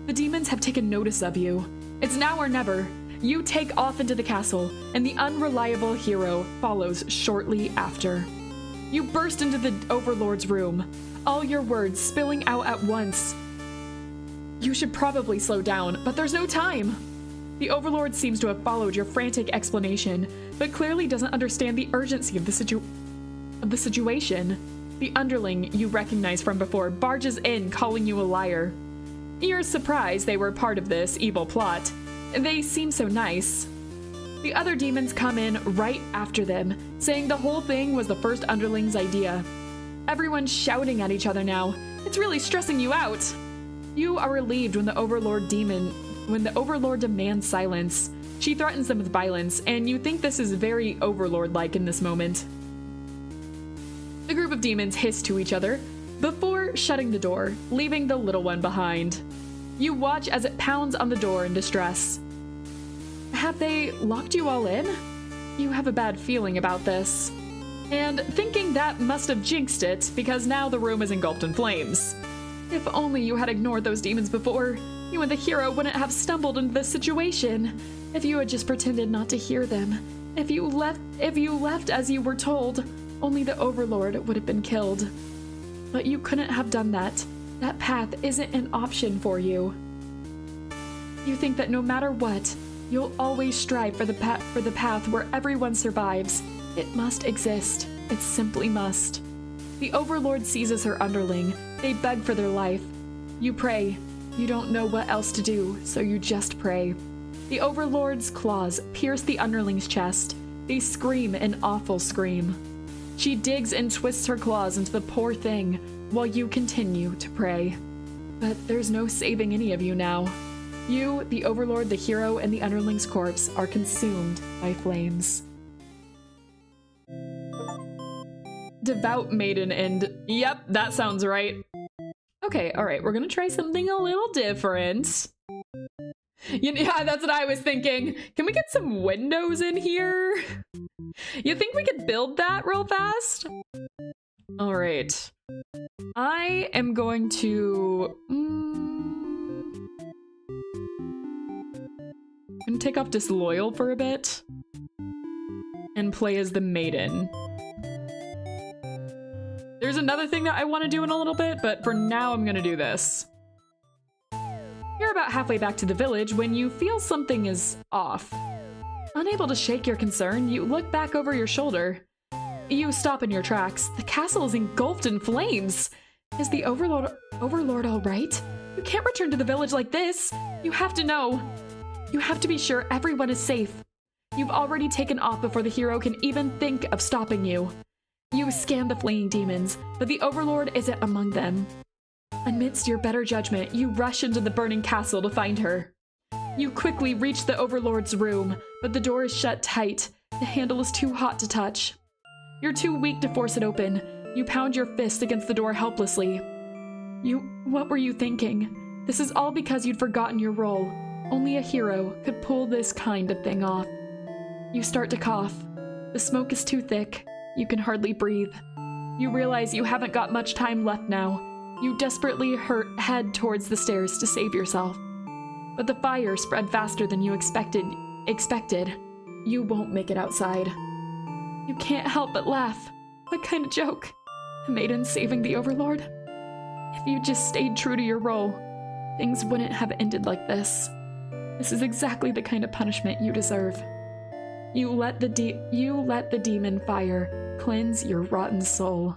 The demons have taken notice of you. It's now or never. You take off into the castle, and the unreliable hero follows shortly after. You burst into the Overlord's room, all your words spilling out at once. You should probably slow down, but there's no time. The Overlord seems to have followed your frantic explanation, but clearly doesn't understand the urgency of the situation. The underling you recognize from before barges in, calling you a liar. You're surprised they were part of this evil plot. They seem so nice. The other demons come in right after them, saying the whole thing was the first underling's idea. Everyone's shouting at each other now. It's really stressing you out. You are relieved when the Overlord demands silence. She threatens them with violence, and you think this is very Overlord-like in this moment. The group of demons hiss to each other before shutting the door, leaving the little one behind. You watch as it pounds on the door in distress. Have they locked you all in? You have a bad feeling about this. And thinking that must have jinxed it, because now the room is engulfed in flames. If only you had ignored those demons before, you and the hero wouldn't have stumbled into this situation. If you had just pretended not to hear them. If you left as you were told, only the Overlord would have been killed. But you couldn't have done that. That path isn't an option for you. You think that no matter what, you'll always strive for the path where everyone survives. It must exist. It simply must. The Overlord seizes her underling. They beg for their life. You pray. You don't know what else to do, so you just pray. The Overlord's claws pierce the underling's chest. They scream an awful scream. She digs and twists her claws into the poor thing while you continue to pray. But there's no saving any of you now. You, the Overlord, the hero, and the underling's corpse are consumed by flames. Devout maiden and... Yep, that sounds right. Okay, alright, we're gonna try something a little different. Yeah, that's what I was thinking. Can we get some windows in here? You think we could build that real fast? Alright. I am going to... I'm gonna take off Disloyal for a bit. And play as the maiden. There's another thing that I want to do in a little bit, but for now I'm gonna do this. You're about halfway back to the village when you feel something is off. Unable to shake your concern, you look back over your shoulder. You stop in your tracks. The castle is engulfed in flames. Is the Overlord all right? You can't return to the village like this. You have to know. You have to be sure everyone is safe. You've already taken off before the hero can even think of stopping you. You scan the fleeing demons, but the Overlord isn't among them. Amidst your better judgment, you rush into the burning castle to find her. You quickly reach the Overlord's room, but the door is shut tight. The handle is too hot to touch. You're too weak to force it open. You pound your fist against the door helplessly. What were you thinking? This is all because you'd forgotten your role. Only a hero could pull this kind of thing off. You start to cough. The smoke is too thick. You can hardly breathe. You realize you haven't got much time left now. You desperately head towards the stairs to save yourself. But the fire spread faster than you expected. You won't make it outside. You can't help but laugh. What kind of joke? A maiden saving the Overlord? If you just stayed true to your role, things wouldn't have ended like this. This is exactly the kind of punishment you deserve. You let the demon fire cleanse your rotten soul.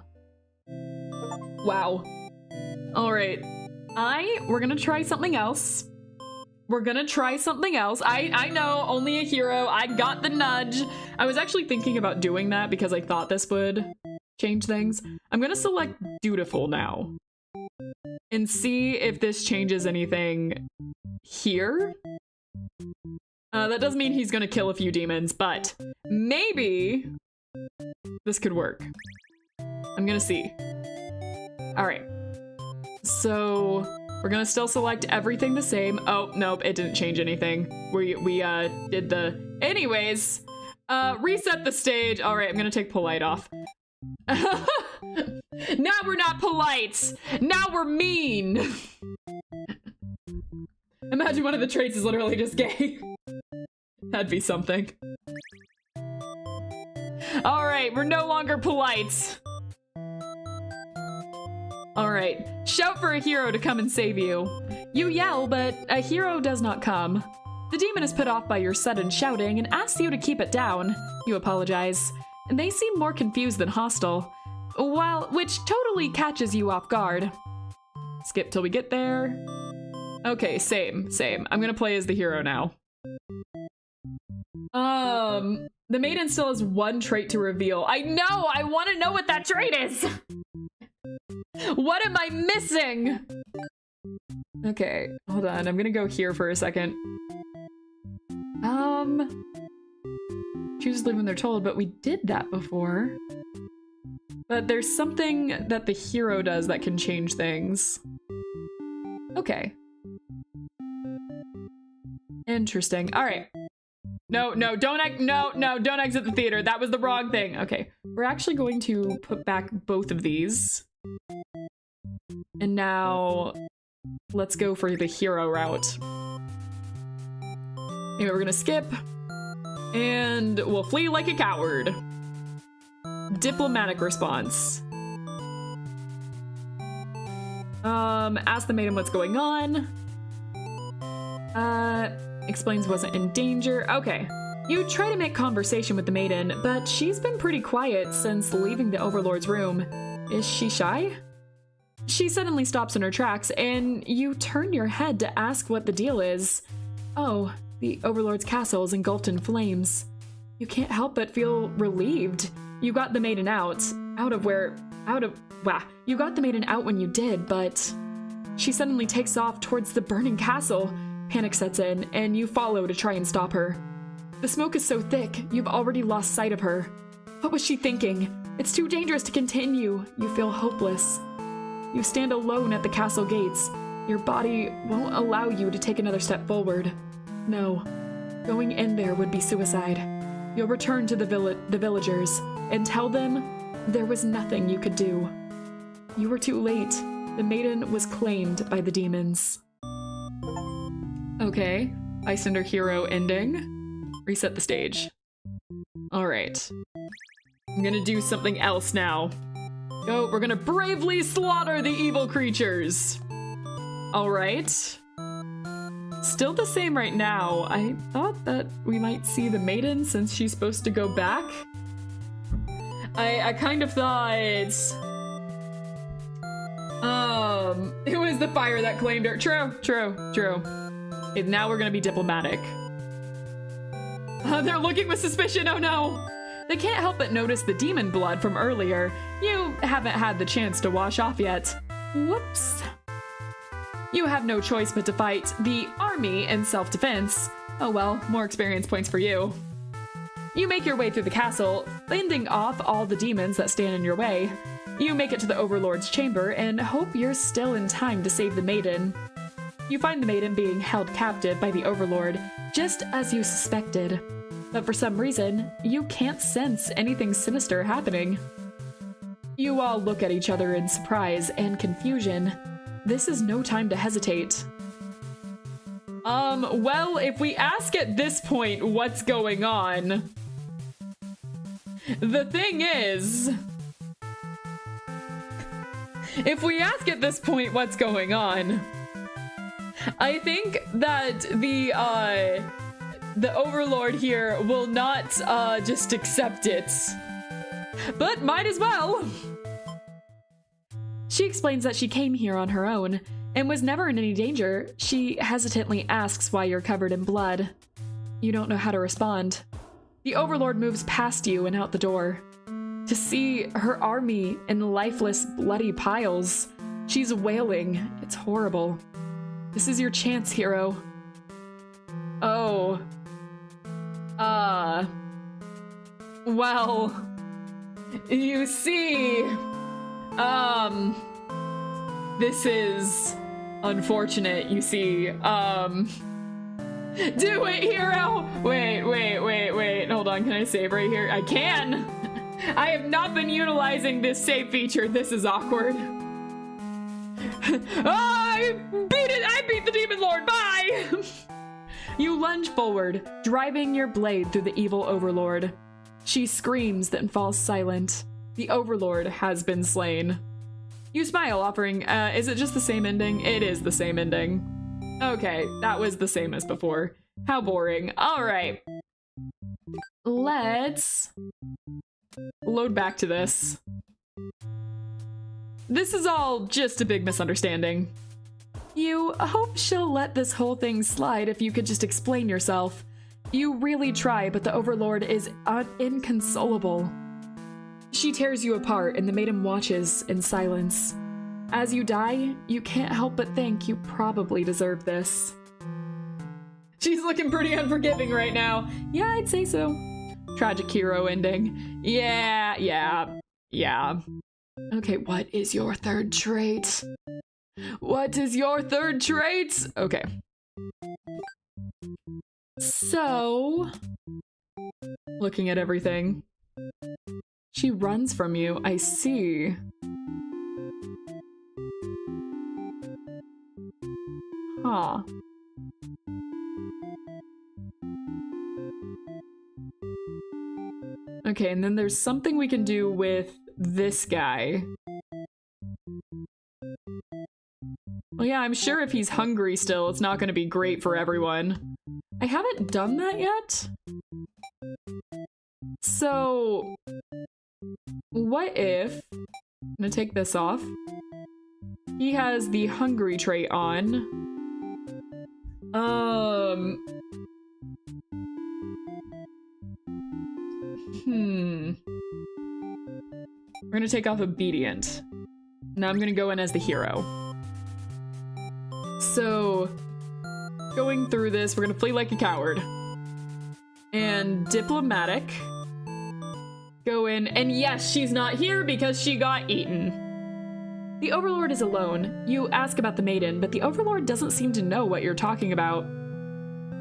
Wow. Alright. We're gonna try something else. I know, only a hero. I got the nudge. I was actually thinking about doing that because I thought this would change things. I'm gonna select Dutiful now. And see if this changes anything here. That doesn't mean he's gonna kill a few demons, but maybe this could work. I'm gonna see. All right. So we're gonna still select everything the same. Oh, nope, it didn't change anything. We did the... Anyways, reset the stage. All right, I'm gonna take polite off. Now we're not polite. Now we're mean. Imagine one of the traits is literally just gay. That'd be something. All right, we're no longer polite. All right, shout for a hero to come and save you. You yell, but a hero does not come. The demon is put off by your sudden shouting and asks you to keep it down. You apologize. They seem more confused than hostile, which totally catches you off guard. Skip till we get there. Okay, same. I'm gonna play as the hero now. The maiden still has one trait to reveal. I know, I want to know what that trait is. What am I missing? Okay, hold on. I'm gonna go here for a second. Choose to live when they're told, but we did that before. But there's something that the hero does that can change things. Okay. Interesting. All right. No, don't exit the theater. That was the wrong thing. Okay, we're actually going to put back both of these. And now let's go for the hero route. Anyway, we're gonna skip and we'll flee like a coward. Diplomatic response. Ask the maiden what's going on. Explains wasn't in danger. Okay. You try to make conversation with the maiden, but she's been pretty quiet since leaving the Overlord's room. Is she shy? She suddenly stops in her tracks, and you turn your head to ask what the deal is. Oh, the Overlord's castle is engulfed in flames. You can't help but feel relieved. You got the maiden out. You got the maiden out when you did, but she suddenly takes off towards the burning castle. Panic sets in, and you follow to try and stop her. The smoke is so thick, you've already lost sight of her. What was she thinking? It's too dangerous to continue. You feel hopeless. You stand alone at the castle gates. Your body won't allow you to take another step forward. No, going in there would be suicide. You'll return to the villagers and tell them there was nothing you could do. You were too late. The maiden was claimed by the demons. Okay, Icender hero ending. Reset the stage. All right. I'm gonna do something else now. Go, we're gonna bravely slaughter the evil creatures. All right. Still the same right now. I thought that we might see the maiden since she's supposed to go back. I kind of thought, it was the fire that claimed her. True. And now we're gonna be diplomatic. They're looking with suspicion, oh no! They can't help but notice the demon blood from earlier. You haven't had the chance to wash off yet. Whoops. You have no choice but to fight the army in self-defense. Oh well, more experience points for you. You make your way through the castle, fending off all the demons that stand in your way. You make it to the Overlord's chamber and hope you're still in time to save the maiden. You find the maiden being held captive by the Overlord, just as you suspected. But for some reason, you can't sense anything sinister happening. You all look at each other in surprise and confusion. This is no time to hesitate. Well, if we ask at this point what's going on, the thing is, if we ask at this point what's going on, I think that the Overlord here will not just accept it, but might as well. She explains that she came here on her own and was never in any danger. She hesitantly asks why you're covered in blood. You don't know how to respond. The Overlord moves past you and out the door. To see her army in lifeless, bloody piles, she's wailing. It's horrible. This is your chance, hero. Oh. Well, you see, this is unfortunate, you see. Do it, hero! Wait. Hold on, can I save right here? I can! I have not been utilizing this save feature. This is awkward. I beat the Demon Lord, bye! You lunge forward, driving your blade through the evil Overlord. She screams, then falls silent. The Overlord has been slain. You smile, offering, is it just the same ending? It is the same ending. Okay, that was the same as before. How boring. All right. Let's load back to this. This is all just a big misunderstanding. You hope she'll let this whole thing slide if you could just explain yourself. You really try, but the Overlord is inconsolable. She tears you apart, and the maiden watches in silence. As you die, you can't help but think you probably deserve this. She's looking pretty unforgiving right now. Yeah, I'd say so. Tragic hero ending. Yeah. Okay, what is your third trait? What is your third trait? Okay. So, looking at everything. She runs from you, I see. Huh. Okay, and then there's something we can do with this guy. Well, yeah, I'm sure if he's hungry still, it's not going to be great for everyone. I haven't done that yet. So, what if... I'm going to take this off. He has the hungry trait on. We're gonna take off obedient. Now I'm gonna go in as the hero. So, going through this, we're gonna flee like a coward. And diplomatic. Go in, and yes, she's not here because she got eaten. The Overlord is alone. You ask about the maiden, but the Overlord doesn't seem to know what you're talking about.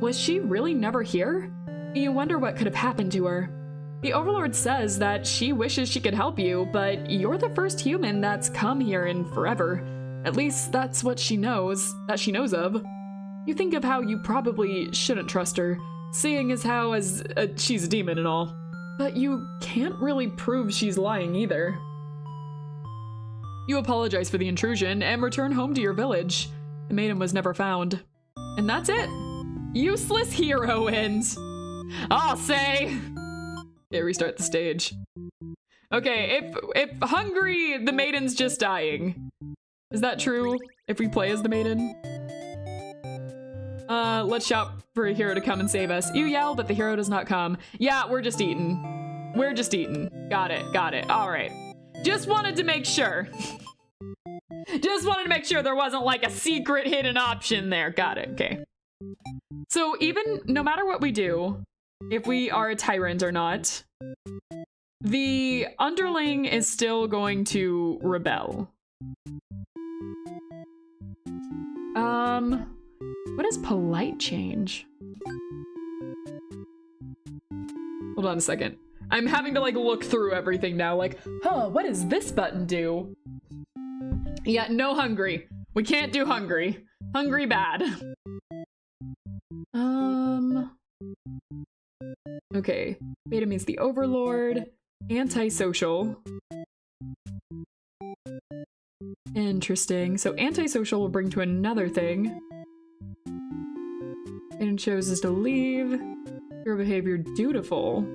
Was she really never here? You wonder what could have happened to her. The Overlord says that she wishes she could help you, but you're the first human that's come here in forever. At least that's what she knows, of. You think of how you probably shouldn't trust her, seeing as how she's a demon and all. But you can't really prove she's lying either. You apologize for the intrusion and return home to your village. The maiden was never found. And that's it. Useless hero ends. I'll say. Yeah, restart the stage. Okay, if hungry, the maiden's just dying. Is that true? If we play as the maiden? Let's shout for a hero to come and save us. You yell, but the hero does not come. Yeah, we're just eaten. We're just eaten. Got it. All right. Just wanted to make sure. Just wanted to make sure there wasn't like a secret hidden option there. Got it, okay. So even, no matter what we do, if we are a tyrant or not, the underling is still going to rebel. What does polite change? Hold on a second. I'm having to like look through everything now, like, what does this button do? Yeah, no hungry. We can't do hungry. Hungry bad. Okay. Beta means the Overlord. Antisocial. Interesting. So antisocial will bring to another thing. And chooses to leave. Your behavior dutiful.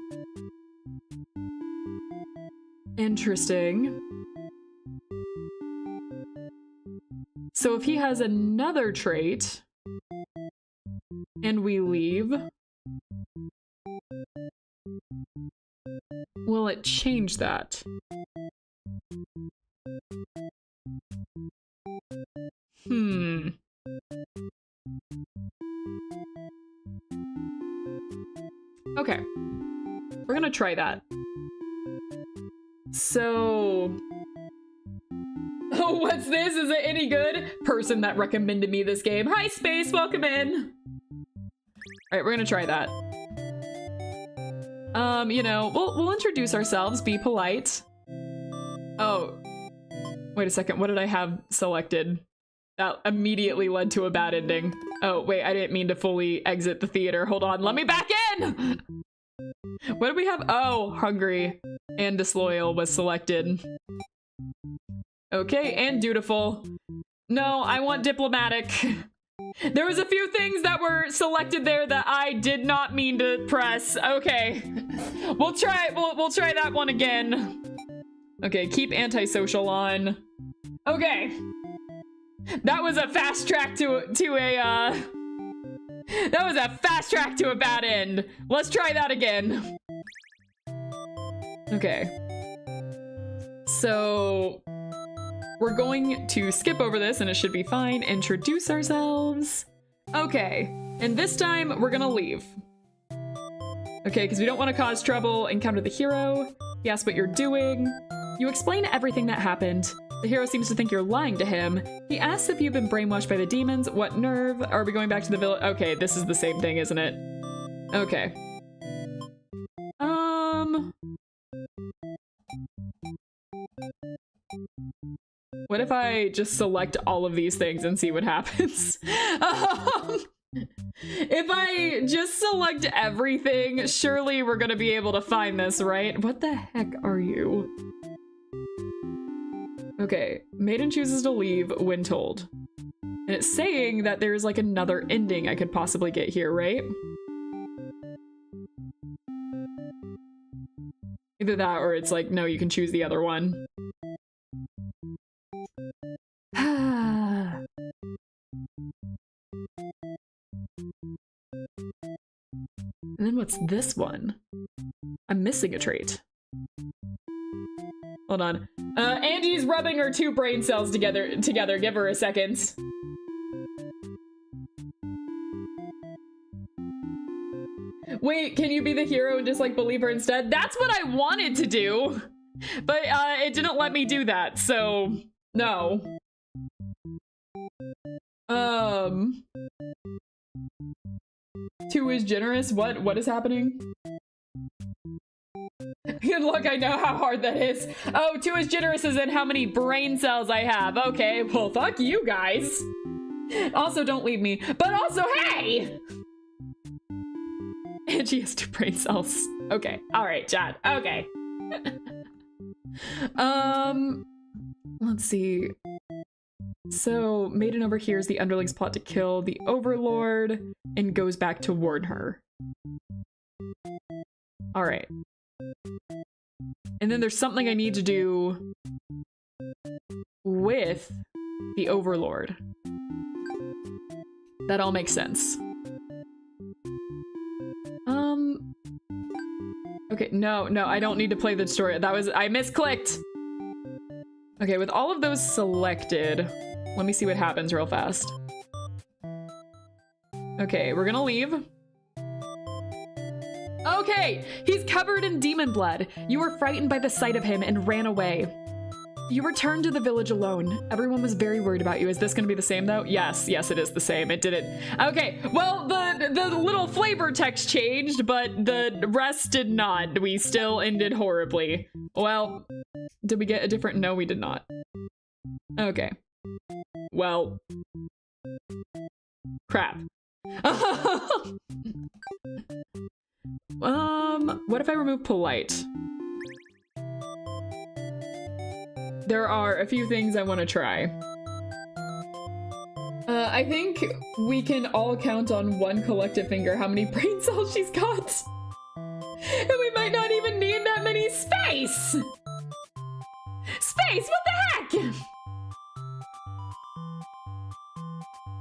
Interesting. So if he has another trait and we leave, will it change that? try that. So... Oh, what's this? Is it any good? Person that recommended me this game. Hi, Space, welcome in. All right, we're gonna try that. You know, we'll introduce ourselves, be polite. Oh, wait a second, what did I have selected? That immediately led to a bad ending. Oh, wait, I didn't mean to fully exit the theater. Hold on, let me back in! What did we have? Oh, hungry and disloyal was selected. Okay, and dutiful. No, I want diplomatic. There was a few things that were selected there that I did not mean to press. Okay, we'll try that one again. Okay, keep antisocial on. Okay, that was a fast track to a bad end. Let's try that again. Okay, so we're going to skip over this and it should be fine. Introduce ourselves. Okay, and this time we're gonna leave. Okay, because we don't want to cause trouble. Encounter the hero. He asks what you're doing. You explain everything that happened. The hero seems to think you're lying to him. He asks if you've been brainwashed by the demons. What nerve? Are we going back to the village? Okay, this is the same thing, isn't it? Okay. What if I just select all of these things and see what happens? If I just select everything, surely we're gonna be able to find this, right? What the heck are you? Okay, maiden chooses to leave when told. And it's saying that there's like another ending I could possibly get here, right? Either that or it's like, no, you can choose the other one. And then what's this one? I'm missing a trait. Hold on. Angie's rubbing her two brain cells together. Give her a second. Wait, can you be the hero and just like believe her instead? That's what I wanted to do, but it didn't let me do that, so no. Two is generous. What is happening? Good luck, I know how hard that is. Oh, two is generous as in how many brain cells I have. Okay, well, fuck you guys. Also, don't leave me. But also, hey! And she has two brain cells. Okay, all right, Chad. Okay. Let's see. So, Maiden overhears the underlings plot to kill the Overlord and goes back to warn her. All right. And then there's something I need to do with the Overlord. That all makes sense. Okay, no, I don't need to play the story. I misclicked. Okay, with all of those selected, let me see what happens real fast. Okay, we're gonna leave. Okay, he's covered in demon blood. You were frightened by the sight of him and ran away. You returned to the village alone. Everyone was very worried about you. Is this gonna be the same though? Yes, it is the same. It didn't. Okay, well, the little flavor text changed, but the rest did not. We still ended horribly. Well, did we get a different? No, we did not. Okay. Well. Crap. What if I remove polite? There are a few things I want to try. I think we can all count on one collective finger how many brain cells she's got. And we might not even need that many space! Space, what the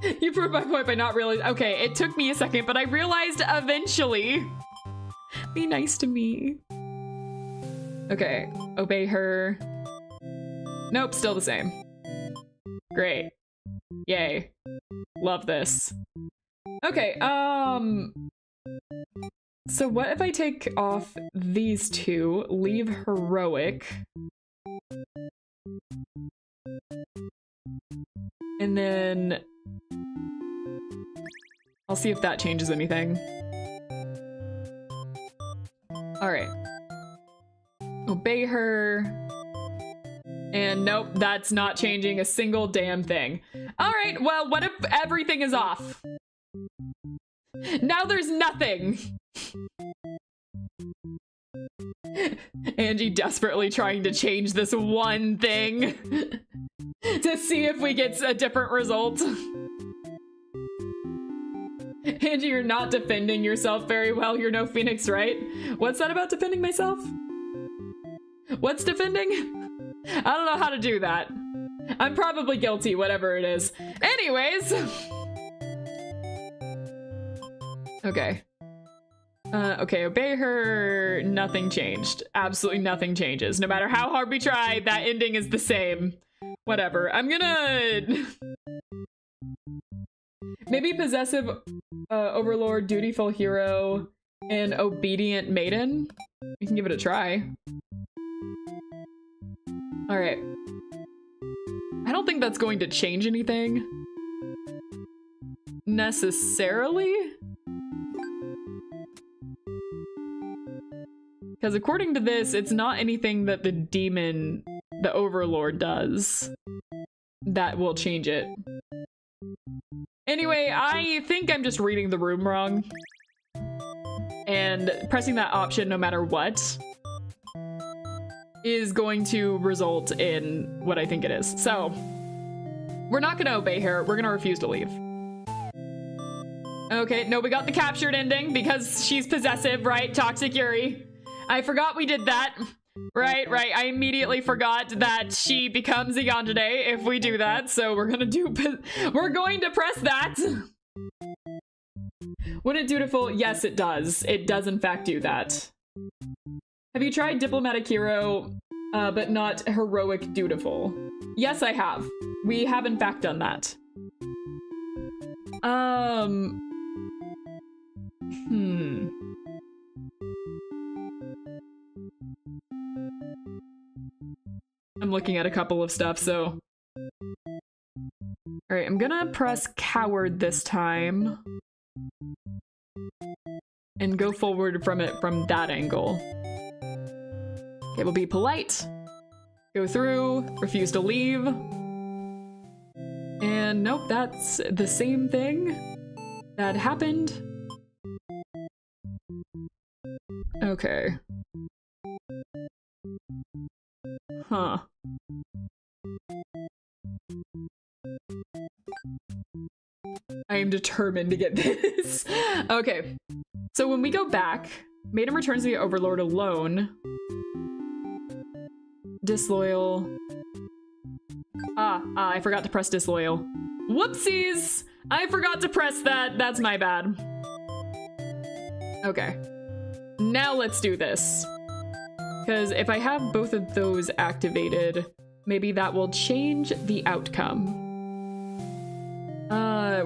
heck? You proved my point by not realizing. Okay, it took me a second, but I realized eventually. Be nice to me. Okay, obey her. Nope, still the same. Great. Yay. Love this. Okay, So what if I take off these two, leave heroic, and then I'll see if that changes anything. All right. Obey her. And nope, that's not changing a single damn thing. All right, well, what if everything is off? Now there's nothing. Angie desperately trying to change this one thing to see if we get a different result. Angie, you're not defending yourself very well. You're no Phoenix, right? What's that about defending myself? What's defending? I don't know how to do that. I'm probably guilty, whatever it is. Anyways. Okay. Okay, obey her. Nothing changed. Absolutely nothing changes. No matter how hard we try, that ending is the same. Whatever. I'm gonna... Maybe possessive overlord, dutiful hero, and obedient maiden. We can give it a try. All right. I don't think that's going to change anything necessarily. Because according to this, it's not anything that the demon, the overlord, does that will change it. Anyway, I think I'm just reading the room wrong. And pressing that option no matter what is going to result in what I think it is. So, we're not gonna obey her. We're gonna refuse to leave. Okay, no, we got the captured ending because she's possessive, right? Toxic Yuri. I forgot we did that. Right. I immediately forgot that she becomes a yandere if we do that. So we're going to press that. Would it dutiful? Yes, it does. It does in fact do that. Have you tried diplomatic hero, but not heroic dutiful? Yes, I have. We have in fact done that. I'm looking at a couple of stuff, so... Alright, I'm gonna press coward this time. And go forward from it from that angle. Okay, we'll be polite. Go through, refuse to leave. And nope, that's the same thing that happened. Okay. Huh. I am determined to get this. Okay. So when we go back, Maiden returns the Overlord alone. Disloyal. I forgot to press disloyal. Whoopsies! I forgot to press that. That's my bad. Okay. Now let's do this. Because if I have both of those activated, maybe that will change the outcome.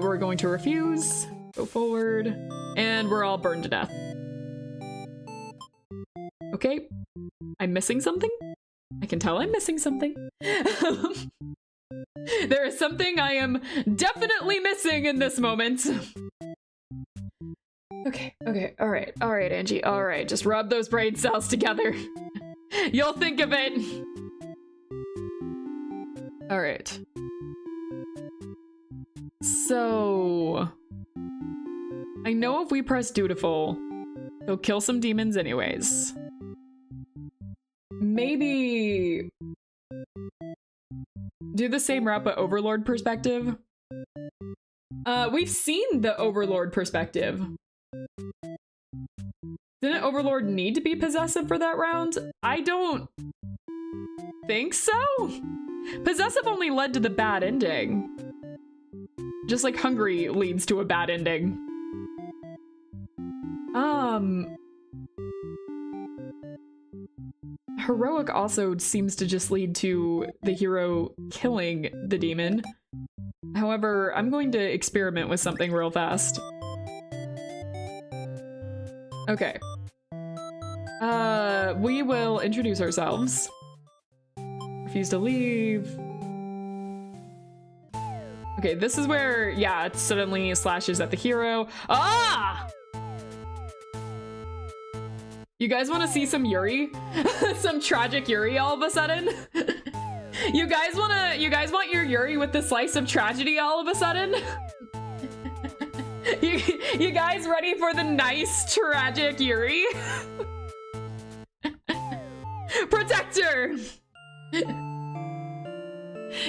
We're going to refuse, go forward, and we're all burned to death. Okay, I'm missing something? I can tell I'm missing something. There is something I am definitely missing in this moment. Okay, all right, Angie, all right, just rub those brain cells together. You'll think of it. All right. So, I know if we press dutiful, he'll kill some demons anyways. Maybe do the same route but Overlord perspective. We've seen the Overlord perspective. Didn't Overlord need to be possessive for that round? I don't think so. Possessive only led to the bad ending. Just like hungry leads to a bad ending. Heroic also seems to just lead to the hero killing the demon. However, I'm going to experiment with something real fast. Okay. We will introduce ourselves. Refuse to leave. Okay, this is where, yeah, it suddenly slashes at the hero. Ah! You guys want to see some Yuri? Some tragic Yuri all of a sudden? You guys want your Yuri with the slice of tragedy all of a sudden? You guys ready for the nice tragic Yuri? Protector!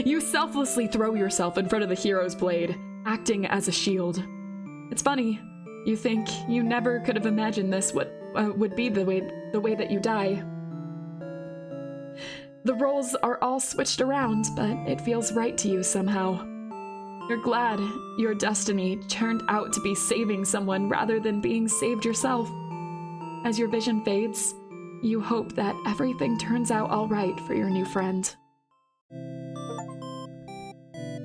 You selflessly throw yourself in front of the hero's blade, acting as a shield. It's funny. You think you never could have imagined this would be the way that you die. The roles are all switched around, but it feels right to you somehow. You're glad your destiny turned out to be saving someone rather than being saved yourself. As your vision fades, you hope that everything turns out all right for your new friend.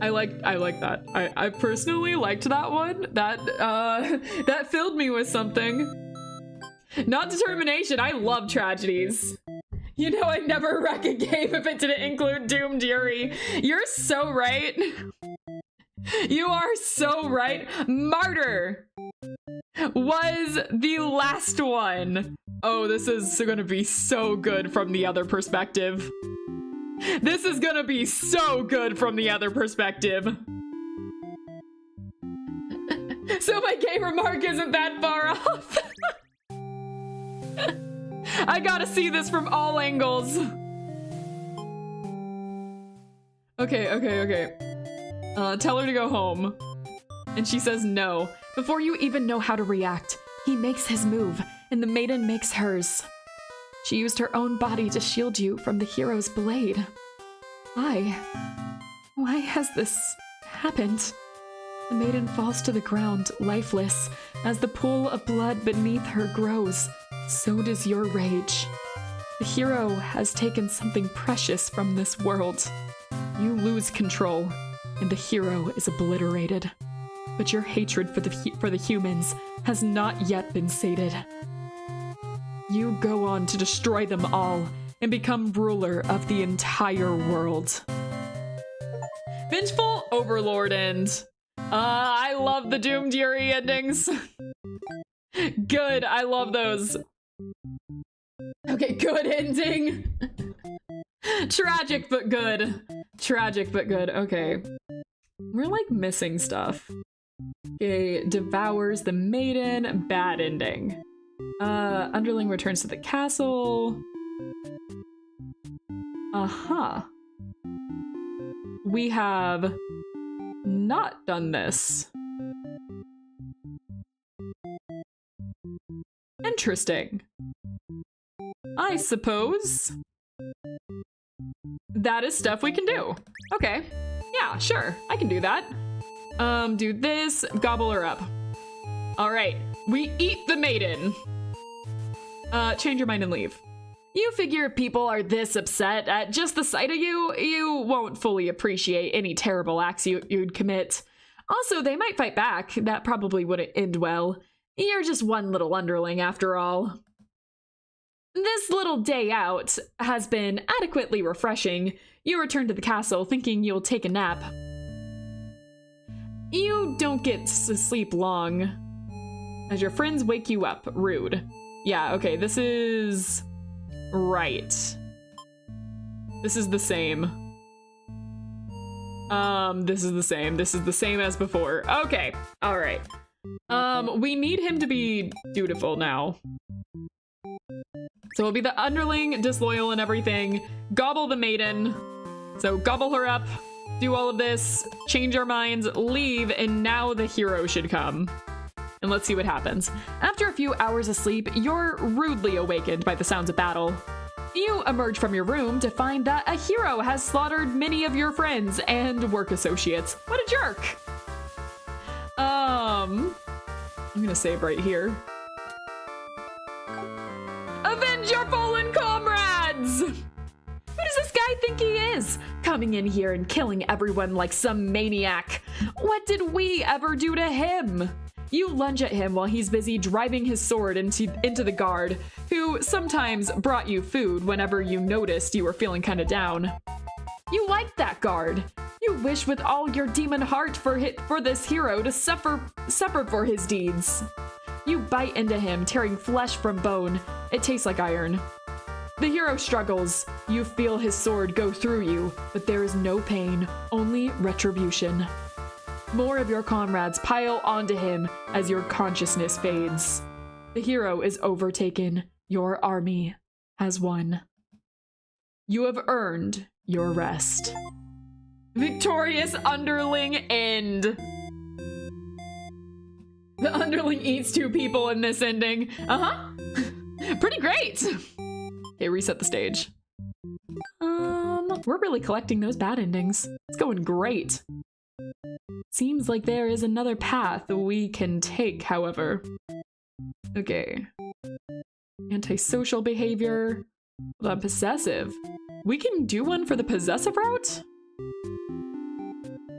I like that. I personally liked that one. That filled me with something. Not determination. I love tragedies. You know I'd never wreck a game if it didn't include Doomed Yuri. You're so right. You are so right. Martyr was the last one. Oh, this is gonna be so good from the other perspective. This is gonna be so good from the other perspective. So my gamer mark isn't that far off. I gotta see this from all angles. Okay. Tell her to go home. And she says no. Before you even know how to react, he makes his move, and the maiden makes hers. She used her own body to shield you from the hero's blade. Why has this happened? The maiden falls to the ground, lifeless. As the pool of blood beneath her grows, so does your rage. The hero has taken something precious from this world. You lose control, and the hero is obliterated. But your hatred for the humans has not yet been sated. You go on to destroy them all and become ruler of the entire world. Vengeful Overlord end. I love the Doomed Yuri endings. Good, I love those. Okay, good ending. Tragic but good. Tragic but good, okay. We're like missing stuff. Okay, devours the maiden, bad ending. Underling returns to the castle. We have not done this. Interesting. I suppose that is stuff we can do. Okay, yeah, sure, I can do that. Do this, gobble her up. All right, we eat the maiden. Change your mind and leave. You figure if people are this upset at just the sight of you, you won't fully appreciate any terrible acts you'd commit. Also, they might fight back. That probably wouldn't end well. You're just one little underling after all. This little day out has been adequately refreshing. You return to the castle thinking you'll take a nap. You don't get to sleep long, as your friends wake you up. Rude. Yeah, okay, this is right. This is the same. This is the same. This is the same as before. Okay, all right. We need him to be dutiful now. So we'll be the underling, disloyal and everything. Gobble the maiden. So gobble her up, do all of this, change our minds, leave, and now the hero should come. And let's see what happens. After a few hours of sleep, you're rudely awakened by the sounds of battle. You emerge from your room to find that a hero has slaughtered many of your friends and work associates. What a jerk! I'm gonna save right here. Avenge your fallen comrades! Who does this guy think he is? Coming in here and killing everyone like some maniac. What did we ever do to him? You lunge at him while he's busy driving his sword into the guard, who sometimes brought you food whenever you noticed you were feeling kind of down. You like that guard. You wish with all your demon heart for this hero to suffer for his deeds. You bite into him, tearing flesh from bone. It tastes like iron. The hero struggles. You feel his sword go through you, but there is no pain, only retribution. More of your comrades pile onto him as your consciousness fades. The hero is overtaken. Your army has won. You have earned your rest. Victorious underling end. The underling eats 2 people in this ending. Pretty great. Okay, reset the stage. We're really collecting those bad endings. It's going great. Seems like there is another path we can take, however. Okay. Antisocial behavior. The possessive. We can do one for the possessive route?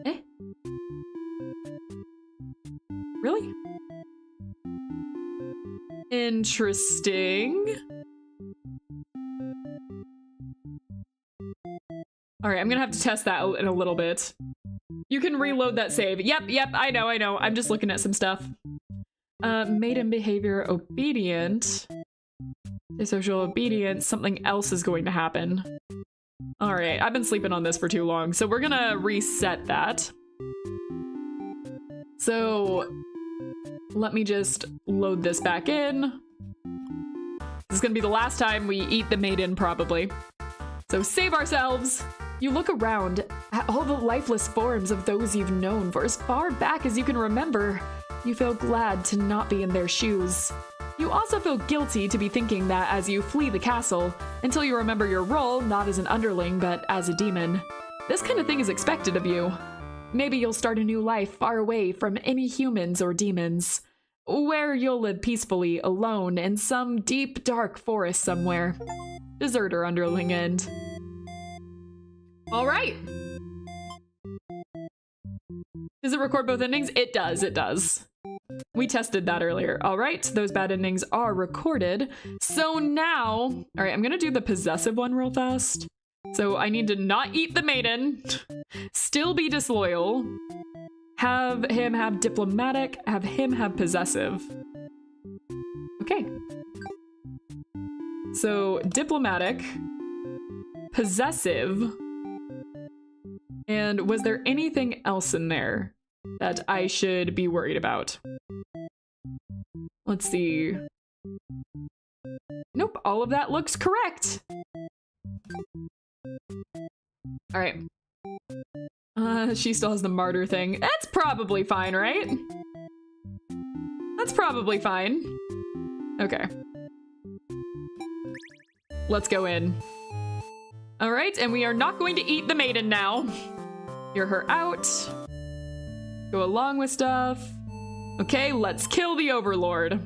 Eh? Really? Interesting. All right, I'm gonna have to test that in a little bit. You can reload that save. Yep, I know. I'm just looking at some stuff. Maiden behavior, obedient. Social obedience, something else is going to happen. All right, I've been sleeping on this for too long, so we're gonna reset that. So let me just load this back in. This is gonna be the last time we eat the maiden, probably. So save ourselves. You look around at all the lifeless forms of those you've known for as far back as you can remember. You feel glad to not be in their shoes. You also feel guilty to be thinking that as you flee the castle, until you remember your role not as an underling but as a demon. This kind of thing is expected of you. Maybe you'll start a new life far away from any humans or demons, where you'll live peacefully alone in some deep, dark forest somewhere. Deserter underling end. All right. Does it record both endings? It does. We tested that earlier. All right, those bad endings are recorded. So now, all right, I'm gonna do the possessive one real fast. So I need to not eat the maiden, still be disloyal, have him have diplomatic, have him have possessive. Okay. So diplomatic, possessive, and was there anything else in there that I should be worried about? Let's see. Nope, all of that looks correct. All right. She still has the martyr thing. That's probably fine, right? That's probably fine. Okay. Let's go in. All right, and we are not going to eat the maiden now. Hear her out. Go along with stuff. Okay, let's kill the overlord.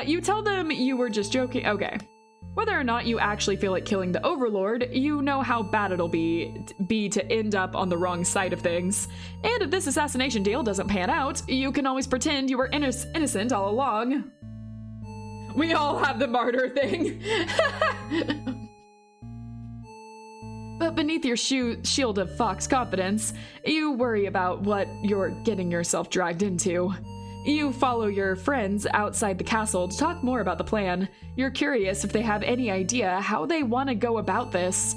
You tell them you were just joking. Okay. Whether or not you actually feel like killing the overlord, you know how bad it'll be to end up on the wrong side of things. And if this assassination deal doesn't pan out, you can always pretend you were innocent all along. We all have the martyr thing. But beneath your shield of fox confidence, you worry about what you're getting yourself dragged into. You follow your friends outside the castle to talk more about the plan. You're curious if they have any idea how they want to go about this.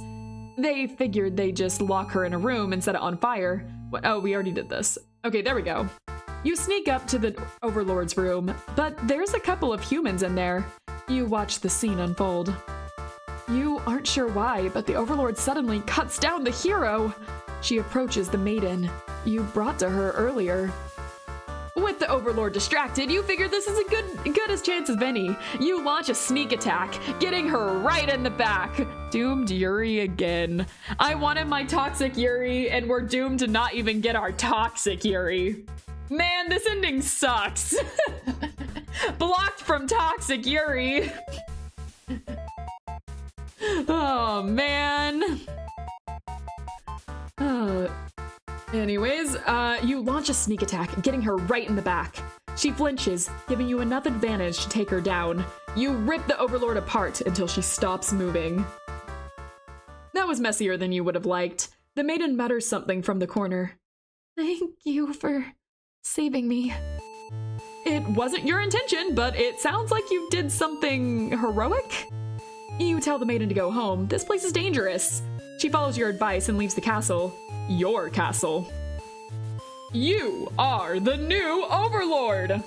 They figured they'd just lock her in a room and set it on fire. Oh, we already did this. Okay, there we go. You sneak up to the overlord's room, but there's a couple of humans in there. You watch the scene unfold. You aren't sure why, but the overlord suddenly cuts down the hero. She approaches the maiden you brought to her earlier. With the overlord distracted, you figure this is a good as chance of any. You launch a sneak attack, getting her right in the back. Doomed Yuri again. I wanted my toxic Yuri, and we're doomed to not even get our toxic Yuri. Man, this ending sucks. Blocked from toxic Yuri. Oh, man. Anyways, you launch a sneak attack, getting her right in the back. She flinches, giving you enough advantage to take her down. You rip the Overlord apart until she stops moving. That was messier than you would have liked. The maiden mutters something from the corner. Thank you for saving me. It wasn't your intention, but it sounds like you did something heroic? You tell the maiden to go home. This place is dangerous. She follows your advice and leaves the castle. Your castle. You are the new Overlord!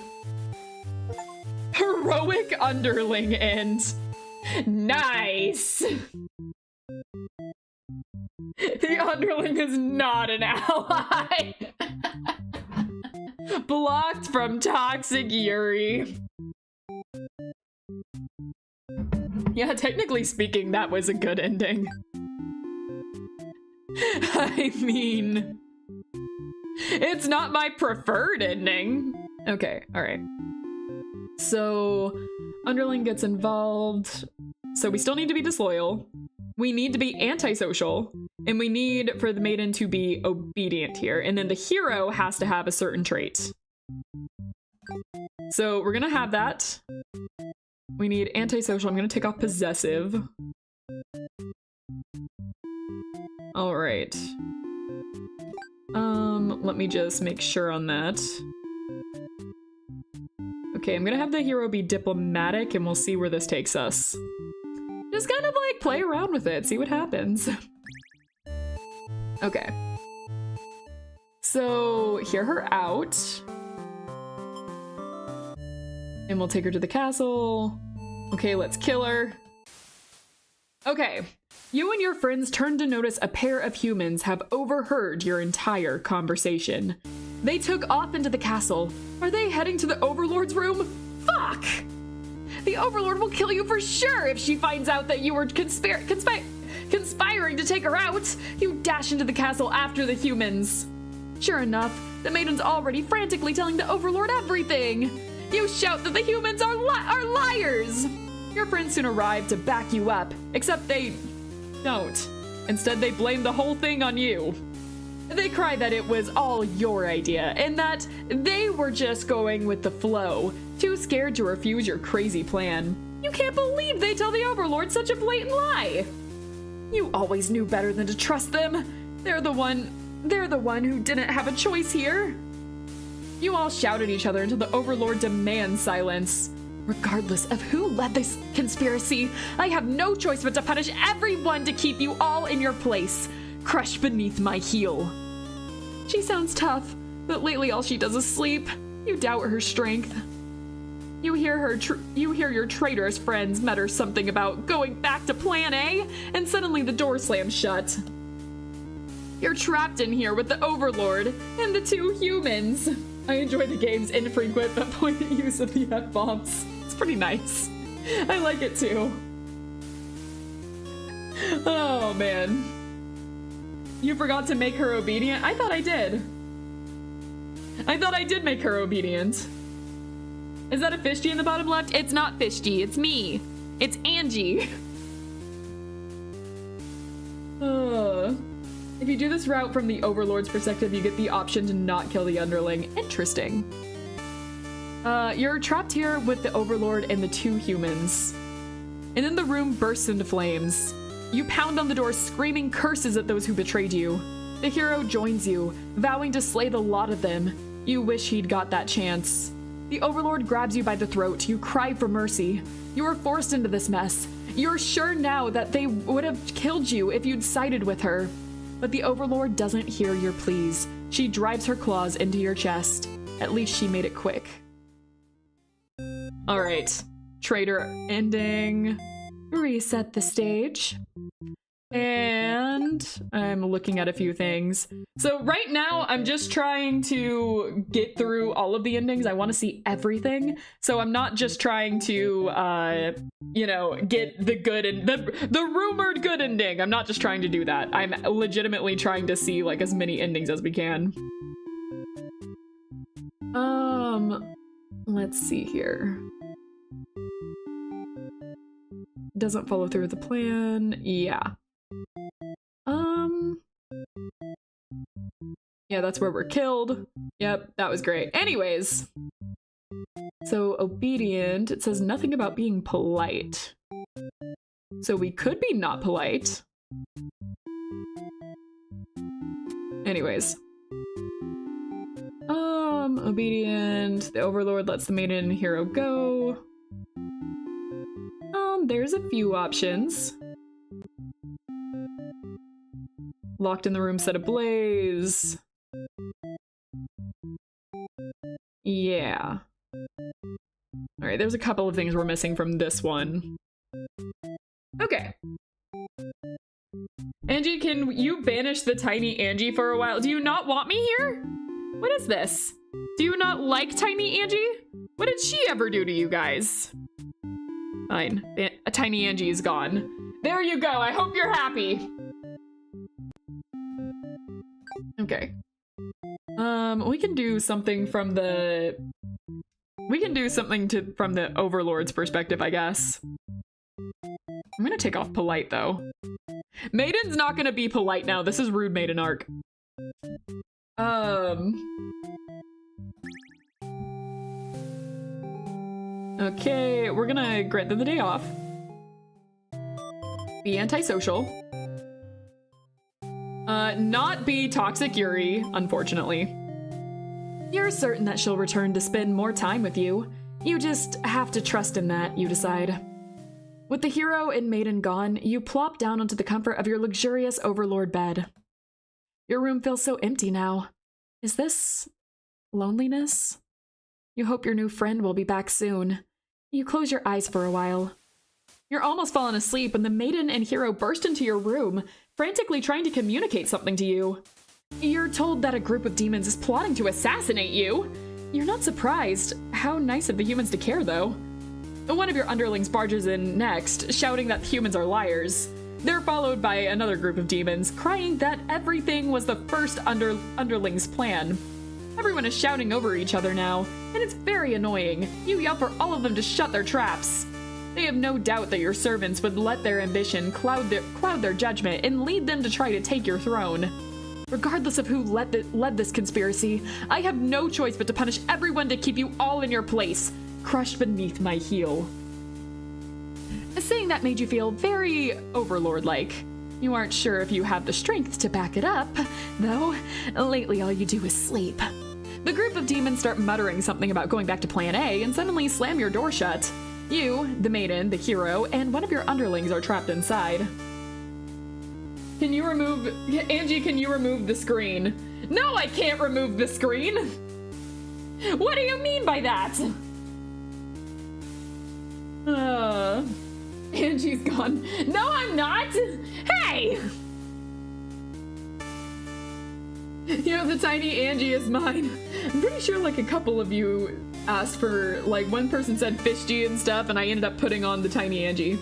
Heroic underling and... Nice! The underling is not an ally! Blocked from toxic Yuri. Yeah, technically speaking, that was a good ending. I mean... It's not my preferred ending. Okay, alright. So, underling gets involved. So we still need to be disloyal. We need to be antisocial. And we need for the maiden to be obedient here. And then the hero has to have a certain trait. So we're gonna have that. We need antisocial. I'm gonna take off possessive. Alright. Let me just make sure on that. Okay, I'm gonna have the hero be diplomatic and we'll see where this takes us. Just kind of like play around with it, see what happens. Okay. So, hear her out. And we'll take her to the castle. Okay, let's kill her. Okay. You and your friends turn to notice a pair of humans have overheard your entire conversation. They took off into the castle. Are they heading to the Overlord's room? Fuck! The Overlord will kill you for sure if she finds out that you were conspiring to take her out. You dash into the castle after the humans. Sure enough, the maiden's already frantically telling the Overlord everything. You shout that the humans are liars. Your friends soon arrive to back you up, except they don't. Instead, they blame the whole thing on you. They cry that it was all your idea and that they were just going with the flow, too scared to refuse your crazy plan. You can't believe they tell the Overlord such a blatant lie. You always knew better than to trust them. They're the one who didn't have a choice here. You all shout at each other until the Overlord demands silence. Regardless of who led this conspiracy, I have no choice but to punish everyone to keep you all in your place, crushed beneath my heel. She sounds tough, but lately all she does is sleep. You doubt her strength. You hear your traitorous friends mutter something about going back to Plan A, and suddenly the door slams shut. You're trapped in here with the Overlord and the two humans. I enjoy the game's infrequent but poignant use of the F-bombs. It's pretty nice. I like it too. Oh man. You forgot to make her obedient? I thought I did. I thought I did make her obedient. Is that a Fishty in the bottom left? It's not Fishty, it's me. It's Angie. If you do this route from the Overlord's perspective, you get the option to not kill the underling. Interesting. You're trapped here with the Overlord and the two humans. And then the room bursts into flames. You pound on the door, screaming curses at those who betrayed you. The hero joins you, vowing to slay the lot of them. You wish he'd got that chance. The Overlord grabs you by the throat. You cry for mercy. You are forced into this mess. You're sure now that they would have killed you if you'd sided with her. But the Overlord doesn't hear your pleas. She drives her claws into your chest. At least she made it quick. All right, traitor ending. Reset the stage. And I'm looking at a few things. So right now, I'm just trying to get through all of the endings. I want to see everything. So I'm not just trying to, you know, get the good and the rumored good ending. I'm not just trying to do that. I'm legitimately trying to see like as many endings as we can. Let's see here. Doesn't follow through with the plan. Yeah. Yeah, that's where we're killed. Yep, that was great. Anyways. So, obedient. It says nothing about being polite. So we could be not polite. Anyways. Obedient. The overlord lets the maiden and hero go. There's a few options. Locked in the room, set ablaze. Yeah. Alright, there's a couple of things we're missing from this one. Okay. Angie, can you banish the tiny Angie for a while? Do you not want me here? What is this? Do you not like tiny Angie? What did she ever do to you guys? Fine. A tiny Angie is gone. There you go. I hope you're happy. Okay. We can do something from the... from the overlord's perspective, I guess. I'm gonna take off polite, though. Maiden's not gonna be polite now. This is rude maiden arc. Okay, we're gonna grant them the day off. Be antisocial. Not be toxic Yuri, unfortunately. You're certain that she'll return to spend more time with you. You just have to trust in that, you decide. With the hero and maiden gone, you plop down onto the comfort of your luxurious overlord bed. Your room feels so empty now. Is this loneliness? You hope your new friend will be back soon. You close your eyes for a while. You're almost fallen asleep when the maiden and hero burst into your room, frantically trying to communicate something to you. You're told that a group of demons is plotting to assassinate you. You're not surprised. How nice of the humans to care, though. One of your underlings barges in next, shouting that humans are liars. They're followed by another group of demons, crying that everything was the first underling's plan. Everyone is shouting over each other now, and it's very annoying. You yell for all of them to shut their traps. They have no doubt that your servants would let their ambition cloud their judgment and lead them to try to take your throne. Regardless of who led this conspiracy, I have no choice but to punish everyone to keep you all in your place, crushed beneath my heel. Saying that made you feel very overlord-like. You aren't sure if you have the strength to back it up, though. Lately all you do is sleep. The group of demons start muttering something about going back to Plan A and suddenly slam your door shut. You, the maiden, the hero, and one of your underlings are trapped inside. Angie, can you remove the screen? No, I can't remove the screen! What do you mean by that? Angie's gone. No, I'm not! Hey! You know, the tiny Angie is mine. I'm pretty sure like a couple of you asked for, like, one person said Fishgy and stuff, and I ended up putting on the tiny Angie.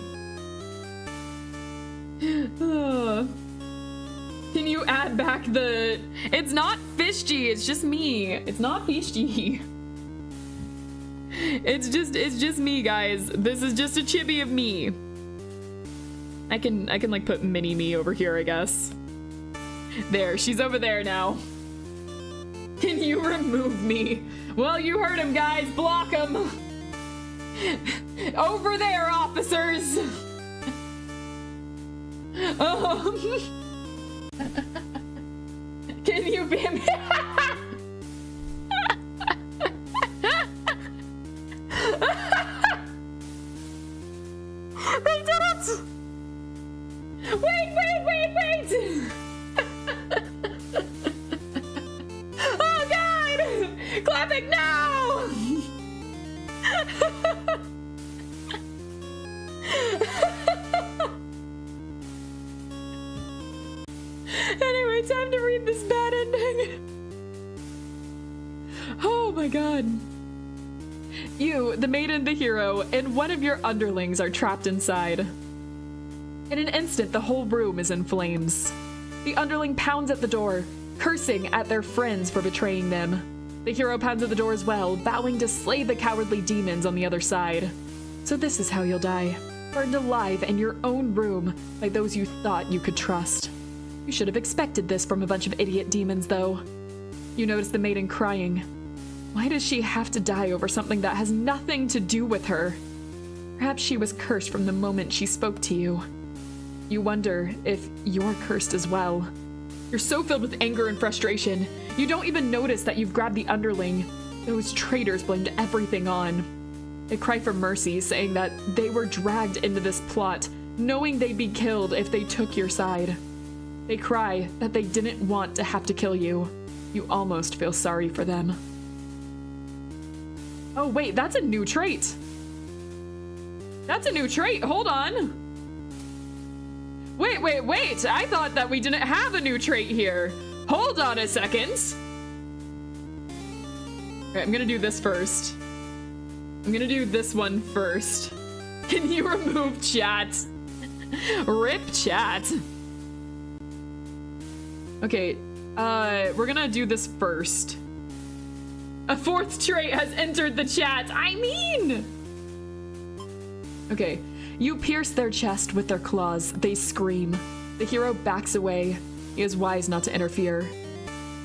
Can you add back the... It's not Fishgy, it's just me. It's not Fishgy. It's just me, guys. This is just a chibi of me. I can like put mini me over here, I guess. There, she's over there now. Can you remove me? Well, you heard him, guys. Block him. Over there, officers. Can you be me? They did it! Wait! Oh god! Clapping now! Anyway, time to read this bad ending. Oh my god. You, the maiden, the hero, and one of your underlings are trapped inside. In an instant, the whole room is in flames. The underling pounds at the door, cursing at their friends for betraying them. The hero pounds at the door as well, vowing to slay the cowardly demons on the other side. So this is how you'll die. Burned alive in your own room by those you thought you could trust. You should have expected this from a bunch of idiot demons, though. You notice the maiden crying. Why does she have to die over something that has nothing to do with her? Perhaps she was cursed from the moment she spoke to you. You wonder if you're cursed as well. You're so filled with anger and frustration, you don't even notice that you've grabbed the underling those traitors blamed everything on. They cry for mercy, saying that they were dragged into this plot, knowing they'd be killed if they took your side. They cry that they didn't want to have to kill you. You almost feel sorry for them. Oh wait, that's a new trait. That's a new trait, hold on. Wait, I thought that we didn't have a new trait here. Hold on a second. Okay, I'm gonna do this first. I'm gonna do this one first. Can you remove chat? Rip chat. Okay, we're gonna do this first. A fourth trait has entered the chat. I mean! Okay, you pierce their chest with their claws. They scream. The hero backs away. He is wise not to interfere.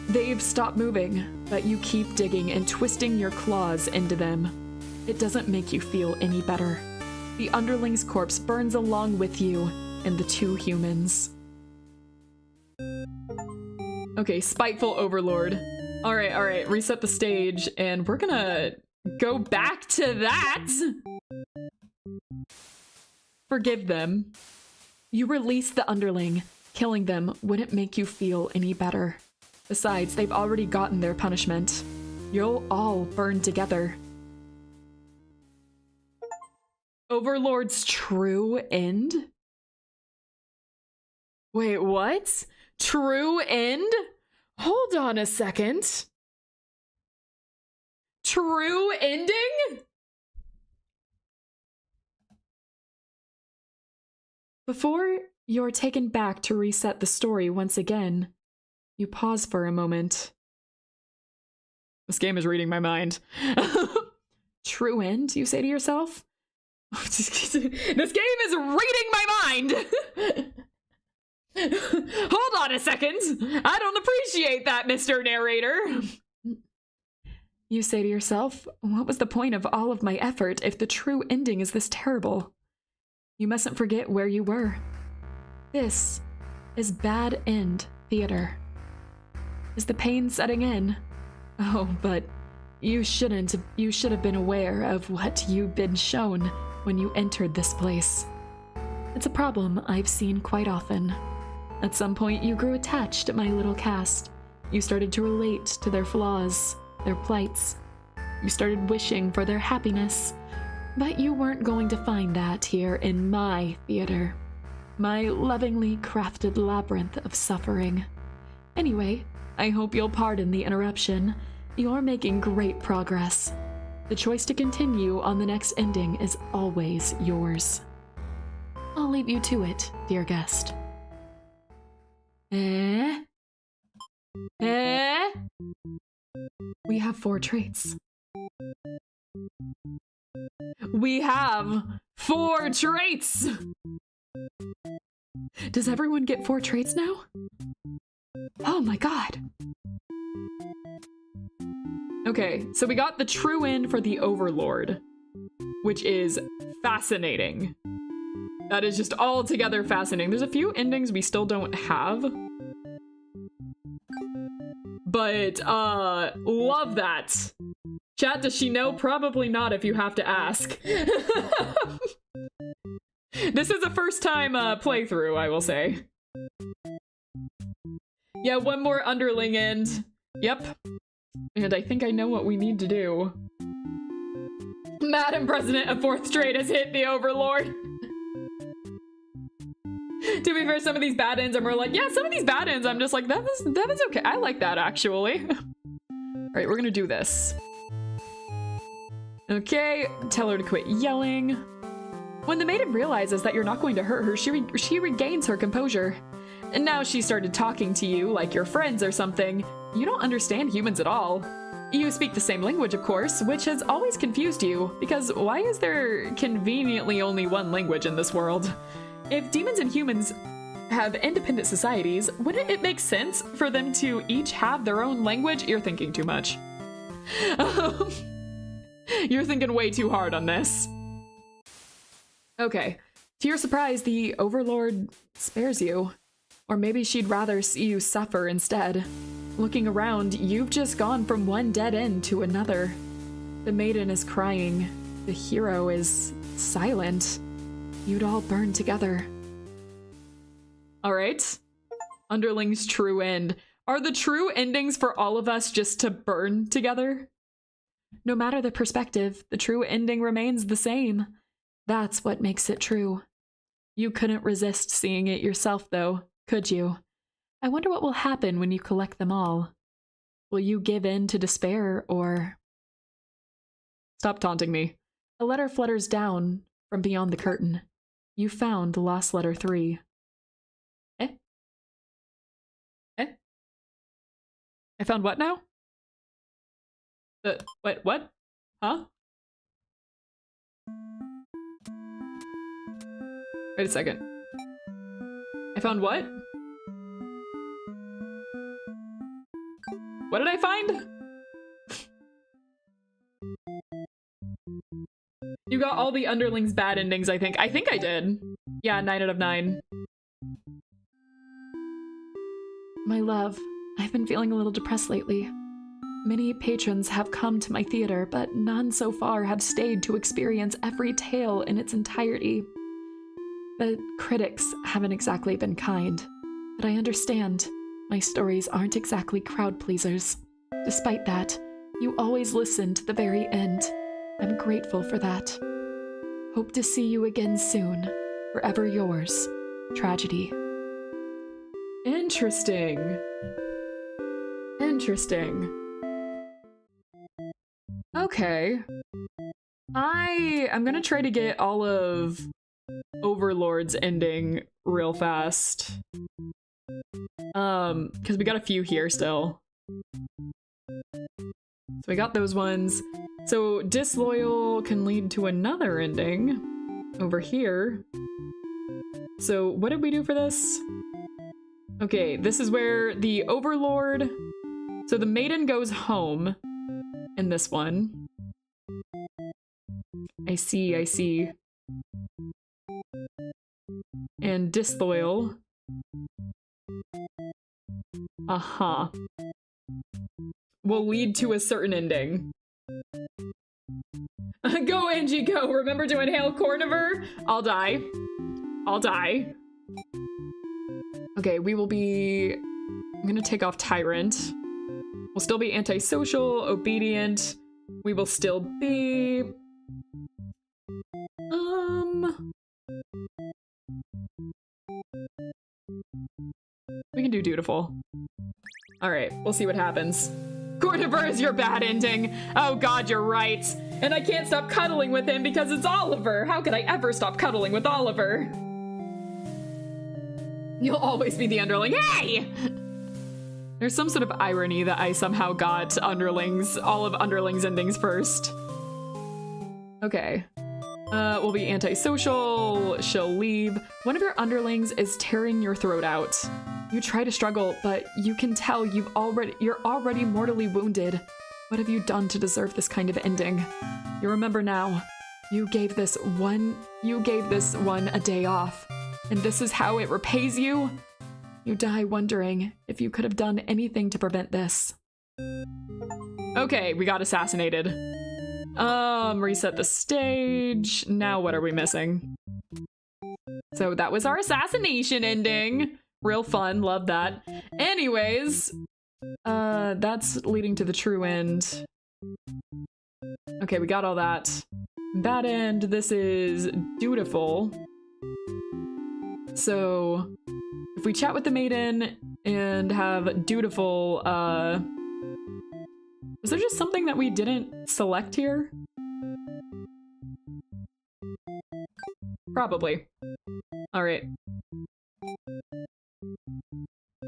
They've stopped moving, but you keep digging and twisting your claws into them. It doesn't make you feel any better. The underling's corpse burns along with you and the two humans. Okay, spiteful overlord. All right, reset the stage, and we're gonna go back to that. Forgive them. You release the underling. Killing them wouldn't make you feel any better. Besides, they've already gotten their punishment. You'll all burn together. Overlord's true end? Wait, what? True end? Hold on a second. True ending? Before you're taken back to reset the story once again, you pause for a moment. This game is reading my mind. True end, you say to yourself? This game is reading my mind! Hold on a second! I don't appreciate that, Mr. Narrator! You say to yourself, what was the point of all of my effort if the true ending is this terrible? You mustn't forget where you were. This is bad end theater. Is the pain setting in? Oh, but you should have been aware of what you've been shown when you entered this place. It's a problem I've seen quite often. At some point, you grew attached to my little cast. You started to relate to their flaws, their plights. You started wishing for their happiness. But you weren't going to find that here in my theater. My lovingly crafted labyrinth of suffering. Anyway, I hope you'll pardon the interruption. You're making great progress. The choice to continue on the next ending is always yours. I'll leave you to it, dear guest. We have 4 traits. We have 4 traits! Does everyone get 4 traits now? Oh my god. Okay, so we got the true end for the Overlord, which is fascinating. That is just altogether fascinating. There's a few endings we still don't have. But, love that. Chat, does she know? Probably not if you have to ask. This is a first time playthrough, I will say. Yeah, one more underling end. Yep. And I think I know what we need to do. Madam President, a 4th trait has hit the Overlord. To be fair, some of these bad ends I'm more like, yeah, some of these bad ends I'm just like, that was okay. I like that, actually. Alright, we're gonna do this. Okay, tell her to quit yelling. When the maiden realizes that you're not going to hurt her, she regains her composure. And now she started talking to you like you're friends or something. You don't understand humans at all. You speak the same language, of course, which has always confused you, because why is there conveniently only one language in this world? If demons and humans have independent societies, wouldn't it make sense for them to each have their own language? You're thinking too much. You're thinking way too hard on this. Okay. To your surprise, the Overlord spares you. Or maybe she'd rather see you suffer instead. Looking around, you've just gone from one dead end to another. The maiden is crying. The hero is silent. You'd all burn together. All right. Underling's true end. Are the true endings for all of us just to burn together? No matter the perspective, the true ending remains the same. That's what makes it true. You couldn't resist seeing it yourself, though, could you? I wonder what will happen when you collect them all. Will you give in to despair, or... Stop taunting me. A letter flutters down from beyond the curtain. You found the lost letter 3. Eh? Eh? I found what now? Wait, what? Huh? Wait a second. I found what? What did I find? You got all the underlings' bad endings, I think. I think I did. Yeah, 9 out of 9. My love, I've been feeling a little depressed lately. Many patrons have come to my theater, but none so far have stayed to experience every tale in its entirety. The critics haven't exactly been kind, but I understand. My stories aren't exactly crowd pleasers. Despite that, you always listen to the very end. I'm grateful for that. Hope to see you again soon. Forever yours, Tragedy. Interesting. Interesting. Okay. I'm gonna try to get all of Overlord's ending real fast. Because we got a few here still. So we got those ones. So disloyal can lead to another ending over here. So what did we do for this? Okay, this is where the Overlord... So the maiden goes home in this one. I see, I see. And disloyal. Uh-huh. Will lead to a certain ending. Go, Angie, go! Remember to inhale Corniver? I'll die. I'll die. Okay, we will be... I'm gonna take off Tyrant. We'll still be antisocial, obedient. We will still be... We can do dutiful. Alright, we'll see what happens. Corniver is your bad ending. Oh god, you're right. And I can't stop cuddling with him because it's Oliver. How could I ever stop cuddling with Oliver? You'll always be the underling. Hey! There's some sort of irony that I somehow got underlings, all of underlings' endings first. Okay. We'll be antisocial. She'll leave. One of your underlings is tearing your throat out. You try to struggle, but you can tell you're already mortally wounded. What have you done to deserve this kind of ending? You remember now. You gave this one a day off. And this is how it repays you? You die wondering if you could have done anything to prevent this. Okay, we got assassinated. Reset the stage. Now what are we missing? So that was our assassination ending. Real fun, love that. Anyways, that's leading to the true end. Okay, we got all that. Bad end, this is dutiful. So, if we chat with the maiden and have dutiful, was there just something that we didn't select here? Probably. Alright.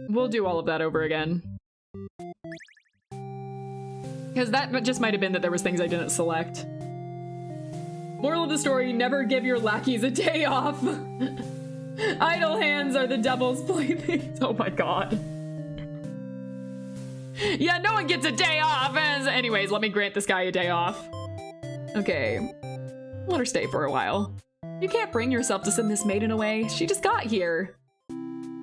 We'll do all of that over again. Because that just might have been that there was things I didn't select. Moral of the story, never give your lackeys a day off. Idle hands are the devil's playthings. Oh my god. Yeah, no one gets a day off. Anyways, let me grant this guy a day off. Okay. Let her stay for a while. You can't bring yourself to send this maiden away. She just got here.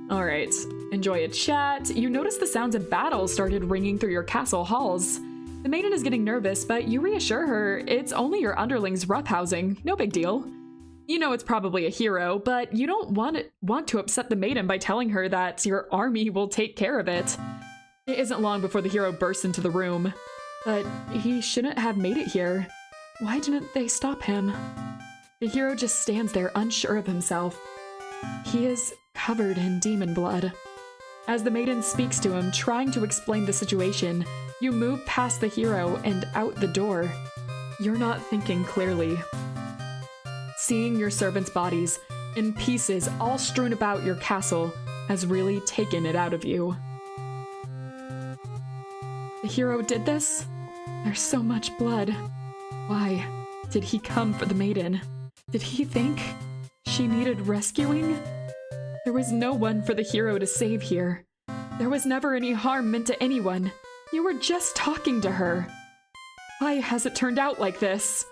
All right. Enjoy a chat. You notice the sounds of battle started ringing through your castle halls. The maiden is getting nervous, but you reassure her it's only your underlings roughhousing. No big deal. You know it's probably a hero, but you don't want to upset the maiden by telling her that your army will take care of it. It isn't long before the hero bursts into the room. But he shouldn't have made it here. Why didn't they stop him? The hero just stands there unsure of himself. He is covered in demon blood. As the maiden speaks to him, trying to explain the situation, you move past the hero and out the door. You're not thinking clearly. Seeing your servants' bodies in pieces all strewn about your castle has really taken it out of you. The hero did this? There's so much blood. Why did he come for the maiden? Did he think she needed rescuing? There was no one for the hero to save here. There was never any harm meant to anyone. You were just talking to her. Why has it turned out like this?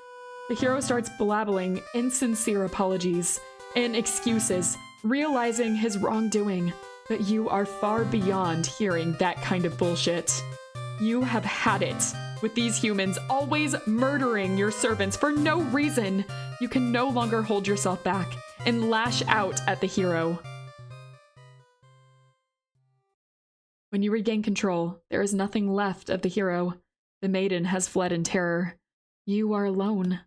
The hero starts blabbling insincere apologies and excuses, realizing his wrongdoing, but you are far beyond hearing that kind of bullshit. You have had it with these humans always murdering your servants for no reason. You can no longer hold yourself back and lash out at the hero. When you regain control, there is nothing left of the hero. The maiden has fled in terror. You are alone.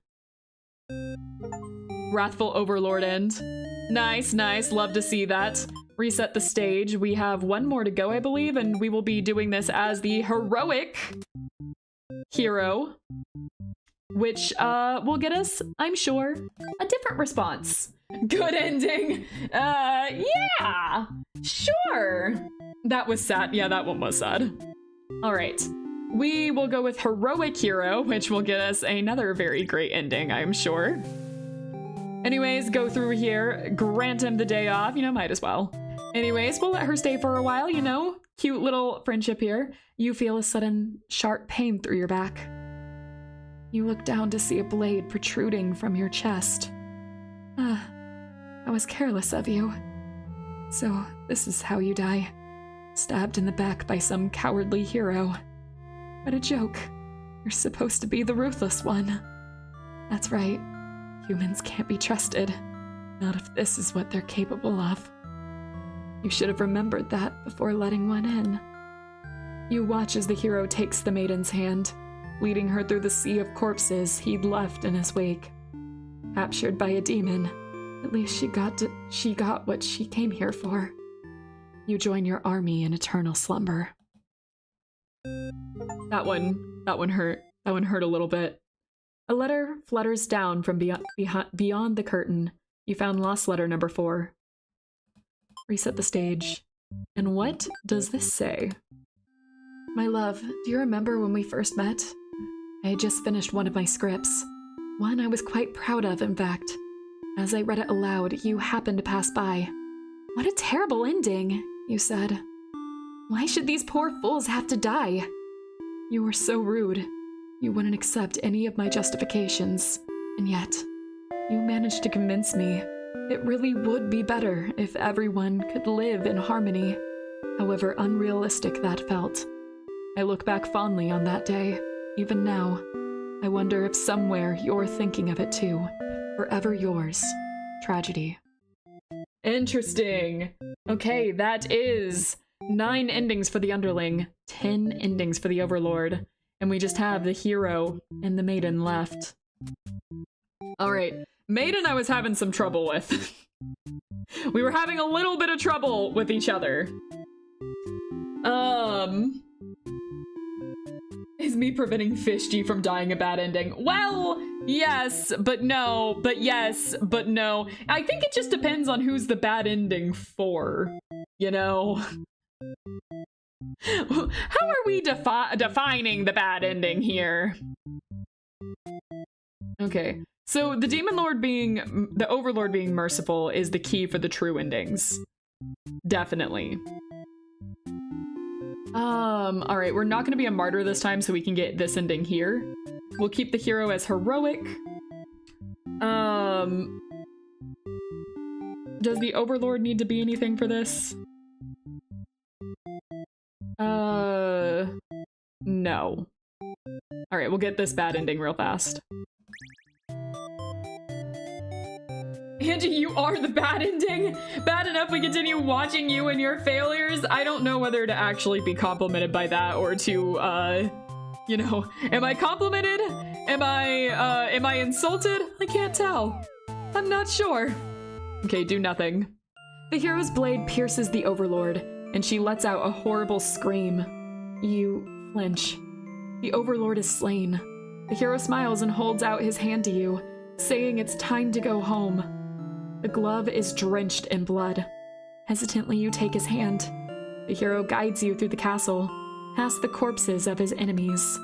Wrathful Overlord end. Nice, nice. Love to see that. Reset the stage. We have one more to go, I believe, and we will be doing this as the heroic hero, which will get us, I'm sure, a different response. Good ending. Yeah, sure. That was sad. Yeah, that one was sad. All right. We will go with heroic hero, which will get us another very great ending, I'm sure. Anyways, go through here, grant him the day off, you know, might as well. Anyways, we'll let her stay for a while, you know, cute little friendship here. You feel a sudden sharp pain through your back. You look down to see a blade protruding from your chest. I was careless of you. So this is how you die. Stabbed in the back by some cowardly hero. What a joke. You're supposed to be the ruthless one. That's right. Humans can't be trusted. Not if this is what they're capable of. You should have remembered that before letting one in. You watch as the hero takes the maiden's hand, leading her through the sea of corpses he'd left in his wake. Captured by a demon, at least she got what she came here for. You join your army in eternal slumber. That one hurt. That one hurt a little bit. A letter flutters down from beyond the curtain. You found lost letter number 4. Reset the stage. And what does this say? My love, do you remember when we first met? I had just finished one of my scripts. One I was quite proud of, in fact. As I read it aloud, you happened to pass by. What a terrible ending, you said. Why should these poor fools have to die? You were so rude. You wouldn't accept any of my justifications. And yet, you managed to convince me it really would be better if everyone could live in harmony, however unrealistic that felt. I look back fondly on that day. Even now, I wonder if somewhere you're thinking of it too. Forever yours, Tragedy. Interesting. Okay, that is 9 endings for the underling, 10 endings for the overlord, and we just have the hero and the maiden left. Alright, maiden I was having some trouble with. We were having a little bit of trouble with each other. Is me preventing Fishty from dying a bad ending? Well, yes, but no, but yes, but no. I think it just depends on who's the bad ending for, you know? How are we defining the bad ending here? Okay, So the the Overlord being merciful is the key for the true endings. Definitely. All right, we're not gonna be a martyr this time so we can get this ending here. We'll keep the hero as heroic. Does the Overlord need to be anything for this? No. All right, we'll get this bad ending real fast. Angie, you are the bad ending. Bad enough we continue watching you and your failures. I don't know whether to actually be complimented by that or to, you know, am I complimented? Am I insulted? I can't tell. I'm not sure. Okay, do nothing. The hero's blade pierces the Overlord, and she lets out a horrible scream. You flinch. The Overlord is slain. The hero smiles and holds out his hand to you, saying it's time to go home. The glove is drenched in blood. Hesitantly, you take his hand. The hero guides you through the castle, past the corpses of his enemies.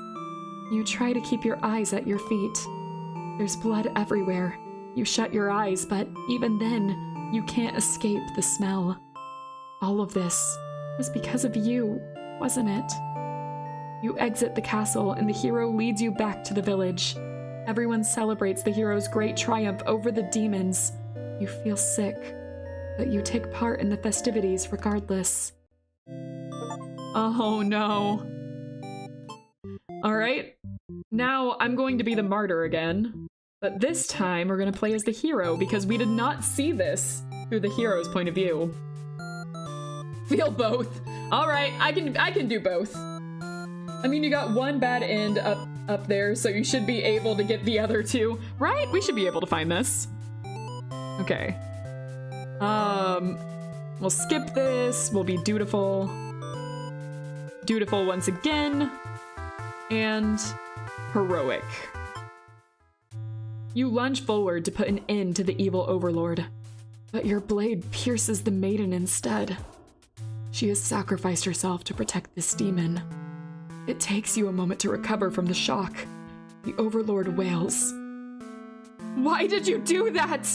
You try to keep your eyes at your feet. There's blood everywhere. You shut your eyes, but even then, you can't escape the smell. All of this was because of you, wasn't it? You exit the castle, and the hero leads you back to the village. Everyone celebrates the hero's great triumph over the demons. You feel sick, but you take part in the festivities regardless. Oh no. All right, now I'm going to be the martyr again, but this time we're gonna play as the hero because we did not see this through the hero's point of view. Feel both. All right, I can do both. I mean, you got one bad end up there, so you should be able to get the other two, right? We should be able to find this. Okay. We'll skip this. We'll be dutiful. Dutiful once again. And heroic. You lunge forward to put an end to the evil Overlord, but your blade pierces the maiden instead. She has sacrificed herself to protect this demon. It takes you a moment to recover from the shock. The Overlord wails. Why did you do that?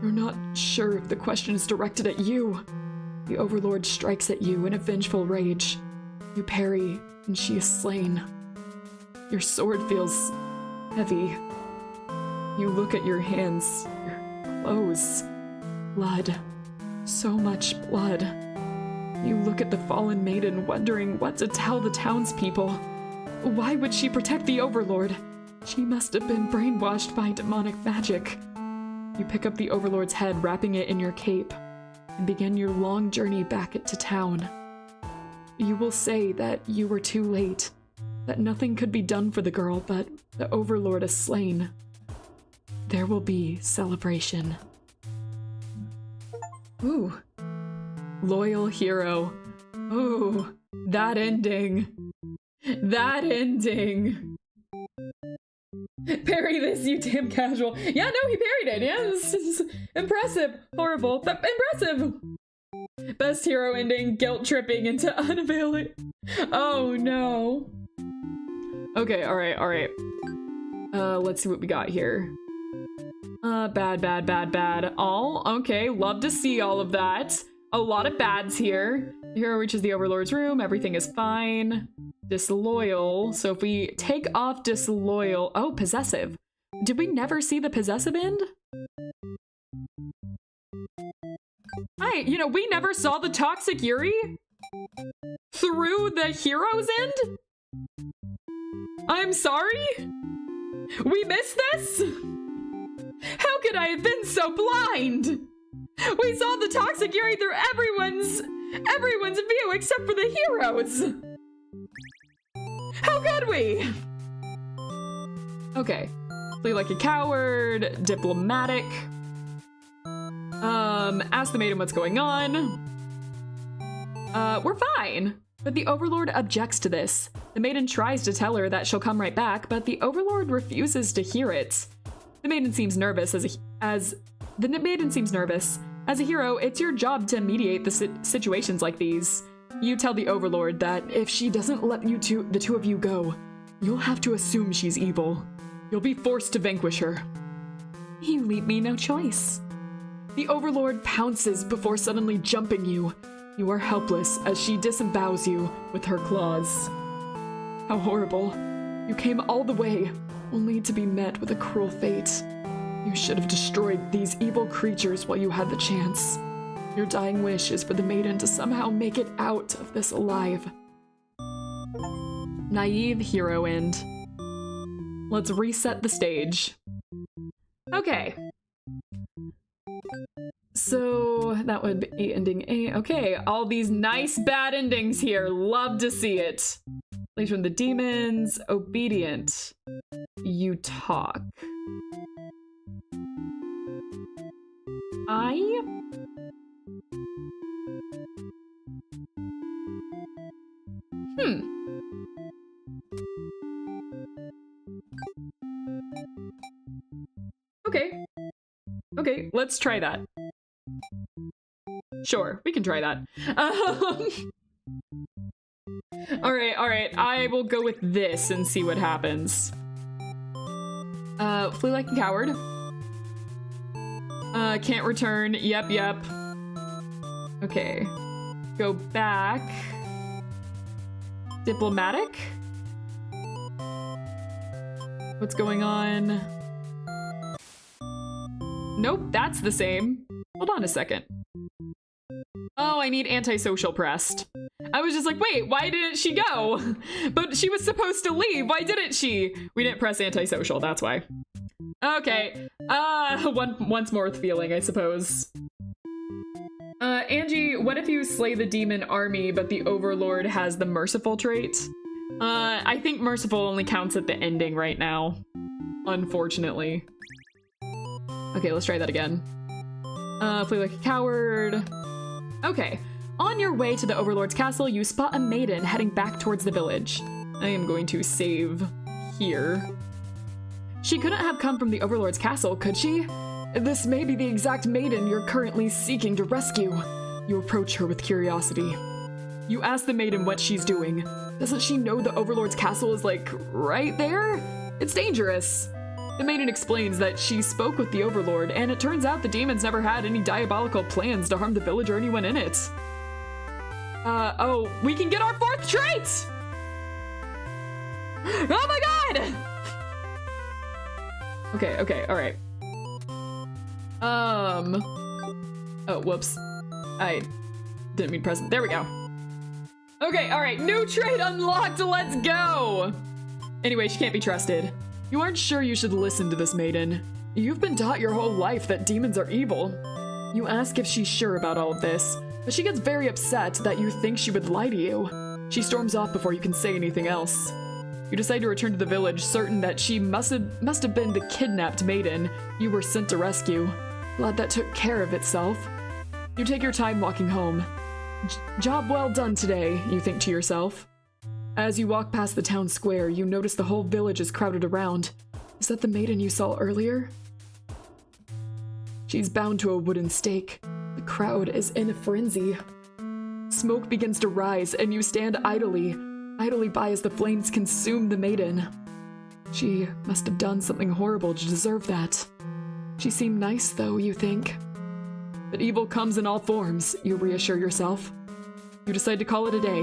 You're not sure if the question is directed at you. The Overlord strikes at you in a vengeful rage. You parry, and she is slain. Your sword feels heavy. You look at your hands, your clothes. Blood. So much blood. You look at the fallen maiden, wondering what to tell the townspeople. Why would she protect the Overlord? She must have been brainwashed by demonic magic. You pick up the Overlord's head, wrapping it in your cape, and begin your long journey back to town. You will say that you were too late, that nothing could be done for the girl, but the Overlord is slain. There will be celebration. Ooh. Loyal hero. Ooh, that ending. That ending. Parry this, you damn casual. Yeah, no, he parried it. Yeah, this is impressive. Horrible, but impressive. Best hero ending, guilt tripping into unavailing. Oh no. Okay, all right. Let's see what we got here. Bad. All, okay, love to see all of that. A lot of bads here. The hero reaches the Overlord's room, everything is fine. Disloyal, so if we take off disloyal, oh, possessive. Did we never see the possessive end? We never saw the toxic Yuri through the hero's end? I'm sorry? We missed this? How could I have been so blind? We saw the toxic Yuri through everyone's view except for the heroes. How could we? Okay. Play like a coward, diplomatic. Ask the maiden what's going on. We're fine. But the Overlord objects to this. The maiden tries to tell her that she'll come right back, but the Overlord refuses to hear it. The maiden seems nervous As a hero, it's your job to mediate the situations like these. You tell the Overlord that if she doesn't let the two of you go, you'll have to assume she's evil. You'll be forced to vanquish her. You leave me no choice. The Overlord pounces before suddenly jumping you. You are helpless as she disembowels you with her claws. How horrible. You came all the way, only to be met with a cruel fate. You should have destroyed these evil creatures while you had the chance. Your dying wish is for the maiden to somehow make it out of this alive. Naive hero end. Let's reset the stage. Okay. So that would be ending A. Okay, all these nice bad endings here. Love to see it. Leads from the demons. Obedient. You talk. Okay. Okay, let's try that. Sure, we can try that. Alright, I will go with this and see what happens. Flee like a coward. Can't return. Yep. Okay. Go back. Diplomatic? What's going on? Nope, that's the same. Hold on a second. Oh, I need antisocial pressed. I was just like, wait, why didn't she go? But she was supposed to leave. Why didn't she? We didn't press antisocial, that's why. Okay. Once more with feeling, I suppose. Angie, what if you slay the demon army, but the Overlord has the merciful trait? I think merciful only counts at the ending right now. Unfortunately. Okay, let's try that again. Flee like a coward. Okay. On your way to the Overlord's castle, you spot a maiden heading back towards the village. I am going to save here. She couldn't have come from the Overlord's castle, could she? This may be the exact maiden you're currently seeking to rescue. You approach her with curiosity. You ask the maiden what she's doing. Doesn't she know the Overlord's castle is, like, right there? It's dangerous. The maiden explains that she spoke with the Overlord, and it turns out the demons never had any diabolical plans to harm the village or anyone in it. Oh, we can get our 4th trait! Oh my god! Okay, alright. Oh, whoops. I didn't mean present. There we go. Okay, alright, new trait unlocked, let's go! Anyway, she can't be trusted. You aren't sure you should listen to this maiden. You've been taught your whole life that demons are evil. You ask if she's sure about all of this, but she gets very upset that you think she would lie to you. She storms off before you can say anything else. You decide to return to the village, certain that she must have been the kidnapped maiden you were sent to rescue. Glad that took care of itself. You take your time walking home. Job well done today, you think to yourself. As you walk past the town square, you notice the whole village is crowded around. Is that the maiden you saw earlier? She's bound to a wooden stake. The crowd is in a frenzy. Smoke begins to rise, and you stand idly by as the flames consume the maiden. She must have done something horrible to deserve that. She seemed nice, though, you think. But evil comes in all forms, you reassure yourself. You decide to call it a day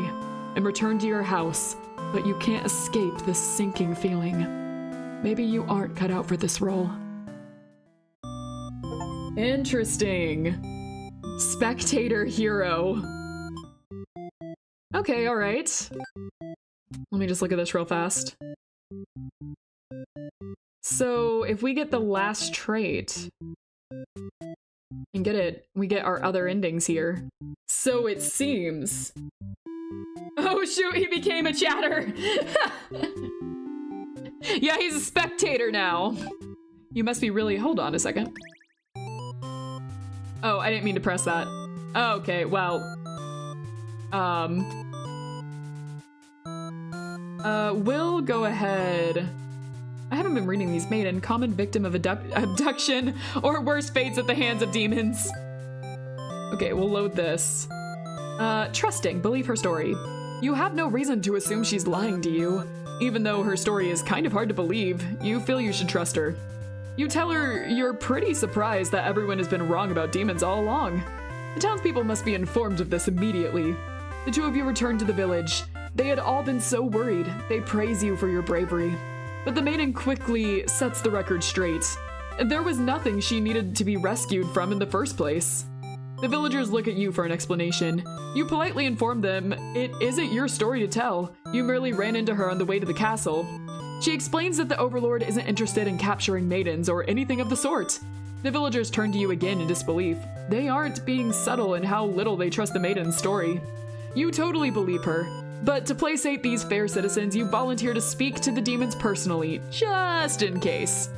and return to your house, but you can't escape this sinking feeling. Maybe you aren't cut out for this role. Interesting. Spectator hero. Okay, alright. Let me just look at this real fast. So, if we get the last trait and get it, we get our other endings here. So it seems. Oh shoot, he became a chatter! Yeah, he's a spectator now. You must be really- hold on a second. Oh, I didn't mean to press that. Oh, okay, well. We'll go ahead. I haven't been reading these. Maiden, common victim of abduction or worse fates at the hands of demons. Okay, we'll load this. Trusting, believe her story. You have no reason to assume she's lying to you. Even though her story is kind of hard to believe, you feel you should trust her. You tell her you're pretty surprised that everyone has been wrong about demons all along. The townspeople must be informed of this immediately. The two of you return to the village. They had all been so worried. They praise you for your bravery. But the maiden quickly sets the record straight. There was nothing she needed to be rescued from in the first place. The villagers look at you for an explanation. You politely inform them it isn't your story to tell. You merely ran into her on the way to the castle. She explains that the Overlord isn't interested in capturing maidens or anything of the sort. The villagers turn to you again in disbelief. They aren't being subtle in how little they trust the maiden's story. You totally believe her, but to placate these fair citizens, you volunteer to speak to the demons personally, just in case.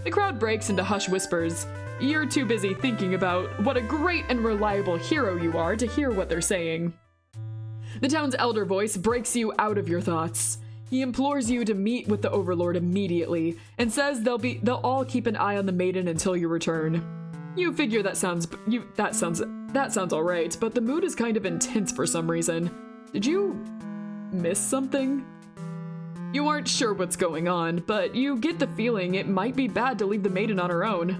The crowd breaks into hushed whispers. You're too busy thinking about what a great and reliable hero you are to hear what they're saying. The town's elder voice breaks you out of your thoughts. He implores you to meet with the Overlord immediately and says they'll all keep an eye on the maiden until you return. You figure that sounds all right, but the mood is kind of intense for some reason. Did you miss something? You aren't sure what's going on, but you get the feeling it might be bad to leave the maiden on her own.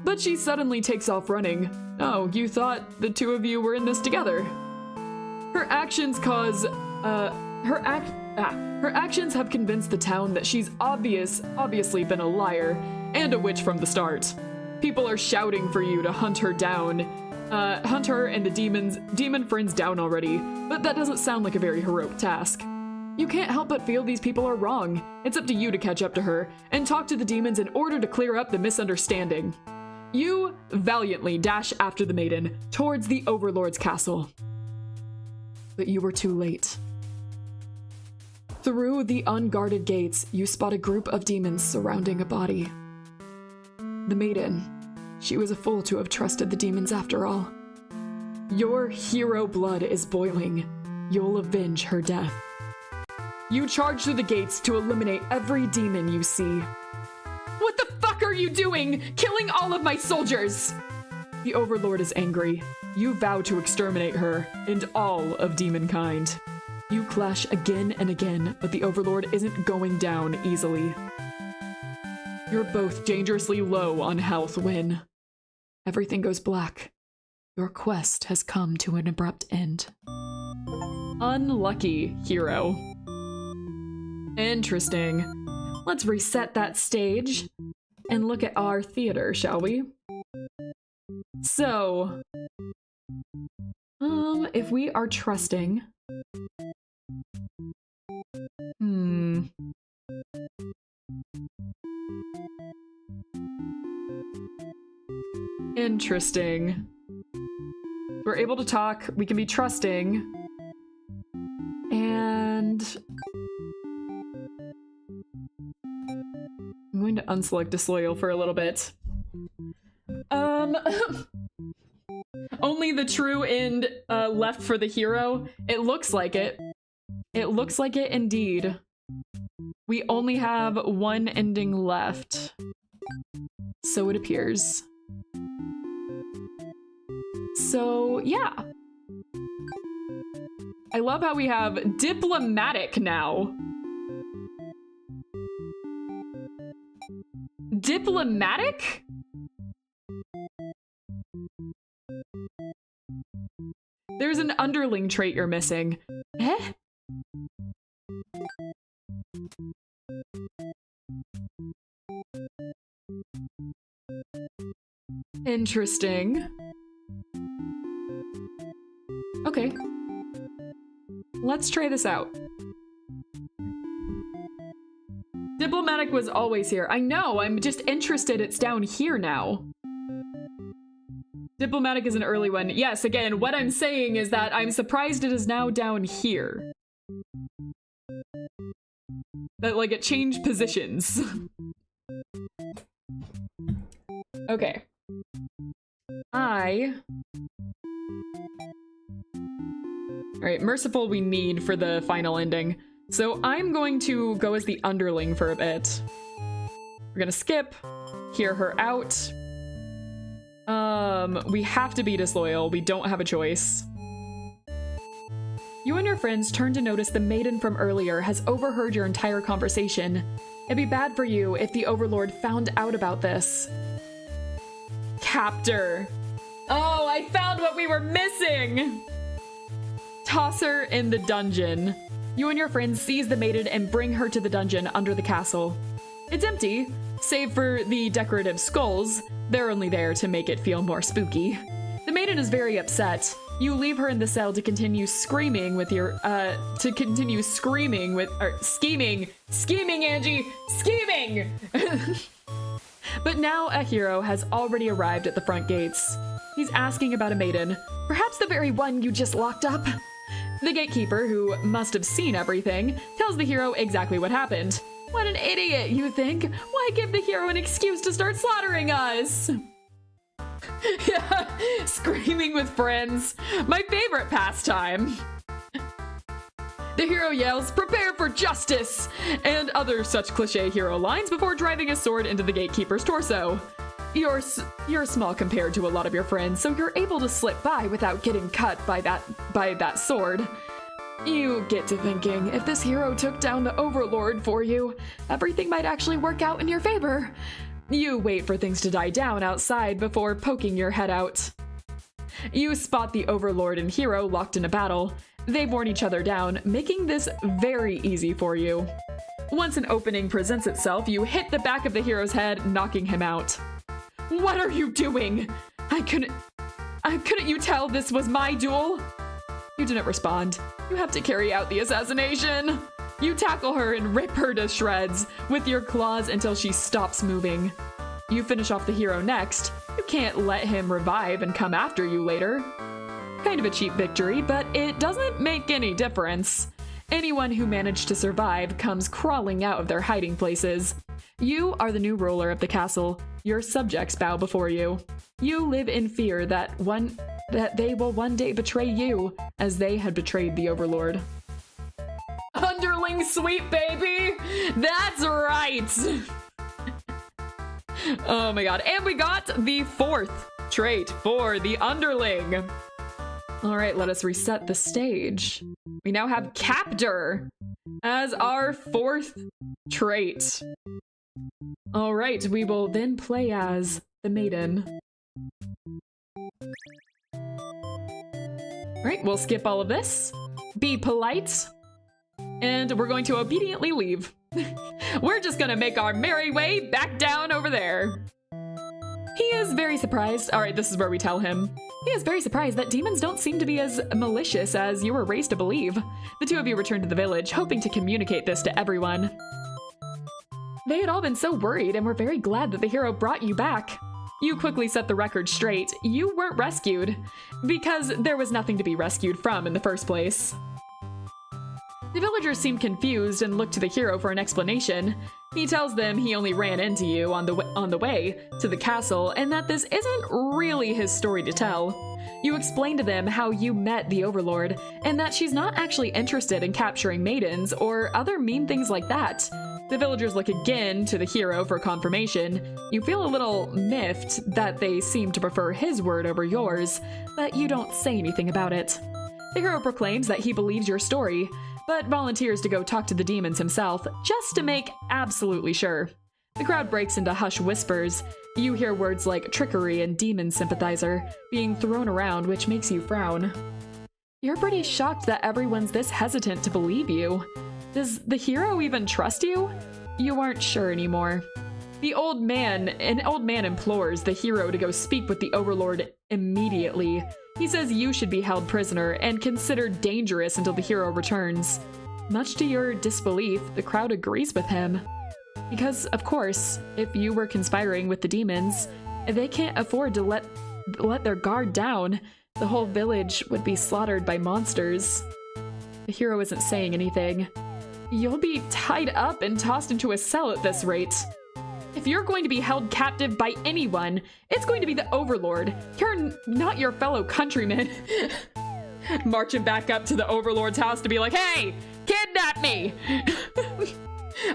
But she suddenly takes off running. Oh, you thought the two of you were in this together. Her actions have convinced the town that she's obviously been a liar and a witch from the start. People are shouting for you to hunt her down, hunt her and the demon friends down already, but that doesn't sound like a very heroic task. You can't help but feel these people are wrong. It's up to you to catch up to her and talk to the demons in order to clear up the misunderstanding. You valiantly dash after the maiden towards the Overlord's castle. But you were too late. Through the unguarded gates, you spot a group of demons surrounding a body. The maiden. She was a fool to have trusted the demons after all. Your hero blood is boiling. You'll avenge her death. You charge through the gates to eliminate every demon you see. What the fuck are you doing? Killing all of my soldiers! The Overlord is angry. You vow to exterminate her and all of demonkind. You clash again and again, but the Overlord isn't going down easily. You're both dangerously low on health when everything goes black. Your quest has come to an abrupt end. Unlucky, hero. Interesting. Let's reset that stage and look at our theater, shall we? So, if we are trusting... Interesting. We're able to talk, we can be trusting, and... I'm going to unselect disloyal for a little bit. Only the true end left for the hero. It looks like it. It looks like it indeed. We only have one ending left. So it appears. So, yeah. I love how we have diplomatic now. Diplomatic? There's an underling trait you're missing. Eh? Interesting. Okay. Let's try this out. Diplomatic was always here. I know, I'm just interested it's down here now. Diplomatic is an early one. Yes, again, what I'm saying is that I'm surprised it is now down here. That, like, it changed positions. Okay. Alright, merciful we need for the final ending. So I'm going to go as the underling for a bit. We're gonna skip, hear her out. We have to be disloyal. We don't have a choice. You and your friends turn to notice the maiden from earlier has overheard your entire conversation. It'd be bad for you if the Overlord found out about this. Captor. Oh, I found what we were missing! Toss her in the dungeon. You and your friends seize the maiden and bring her to the dungeon under the castle. It's empty, save for the decorative skulls. They're only there to make it feel more spooky. The maiden is very upset. You leave her in the cell to continue screaming with your, scheming, Angie, scheming! But now a hero has already arrived at the front gates. He's asking about a maiden, perhaps the very one you just locked up. The gatekeeper, who must have seen everything, tells the hero exactly what happened. What an idiot, you think? Why give the hero an excuse to start slaughtering us? Yeah, screaming with friends. My favorite pastime. The hero yells, "Prepare for justice!" and other such cliche hero lines before driving a sword into the gatekeeper's torso. You're small compared to a lot of your friends, so you're able to slip by without getting cut by that sword. You get to thinking, if this hero took down the Overlord for you, everything might actually work out in your favor. You wait for things to die down outside before poking your head out. You spot the Overlord and hero locked in a battle. They've worn each other down, making this very easy for you. Once an opening presents itself, you hit the back of the hero's head, knocking him out. What are you doing? Couldn't you tell this was my duel? You didn't respond. You have to carry out the assassination. You tackle her and rip her to shreds with your claws until she stops moving. You finish off the hero next. You can't let him revive and come after you later. Kind of a cheap victory, but it doesn't make any difference. Anyone who managed to survive comes crawling out of their hiding places. You are the new ruler of the castle. Your subjects bow before you. You live in fear that they will one day betray you, as they had betrayed the Overlord. Underling sweet baby! That's right! Oh my god, and we got the 4th trait for the underling. All right, let us reset the stage. We now have Captor as our 4th trait. All right, we will then play as the maiden. All right, we'll skip all of this. Be polite. And we're going to obediently leave. We're just gonna make our merry way back down over there. He is very surprised. All right, this is where we tell him. He is very surprised that demons don't seem to be as malicious as you were raised to believe. The two of you return to the village, hoping to communicate this to everyone. They had all been so worried and were very glad that the hero brought you back. You quickly set the record straight. You weren't rescued, because there was nothing to be rescued from in the first place. The villagers seem confused and look to the hero for an explanation. He tells them he only ran into you on the way to the castle and that this isn't really his story to tell. You explain to them how you met the Overlord and that she's not actually interested in capturing maidens or other mean things like that. The villagers look again to the hero for confirmation. You feel a little miffed that they seem to prefer his word over yours, but you don't say anything about it. The hero proclaims that he believes your story, but volunteers to go talk to the demons himself, just to make absolutely sure. The crowd breaks into hushed whispers. You hear words like trickery and demon sympathizer being thrown around, which makes you frown. You're pretty shocked that everyone's this hesitant to believe you. Does the hero even trust you? You aren't sure anymore. An old man implores the hero to go speak with the Overlord immediately. He says you should be held prisoner and considered dangerous until the hero returns. Much to your disbelief, the crowd agrees with him. Because, of course, if you were conspiring with the demons, they can't afford to let their guard down. The whole village would be slaughtered by monsters. The hero isn't saying anything. You'll be tied up and tossed into a cell at this rate. If you're going to be held captive by anyone, it's going to be the Overlord. You're not your fellow countrymen. Marching back up to the Overlord's house to be like, hey, kidnap me!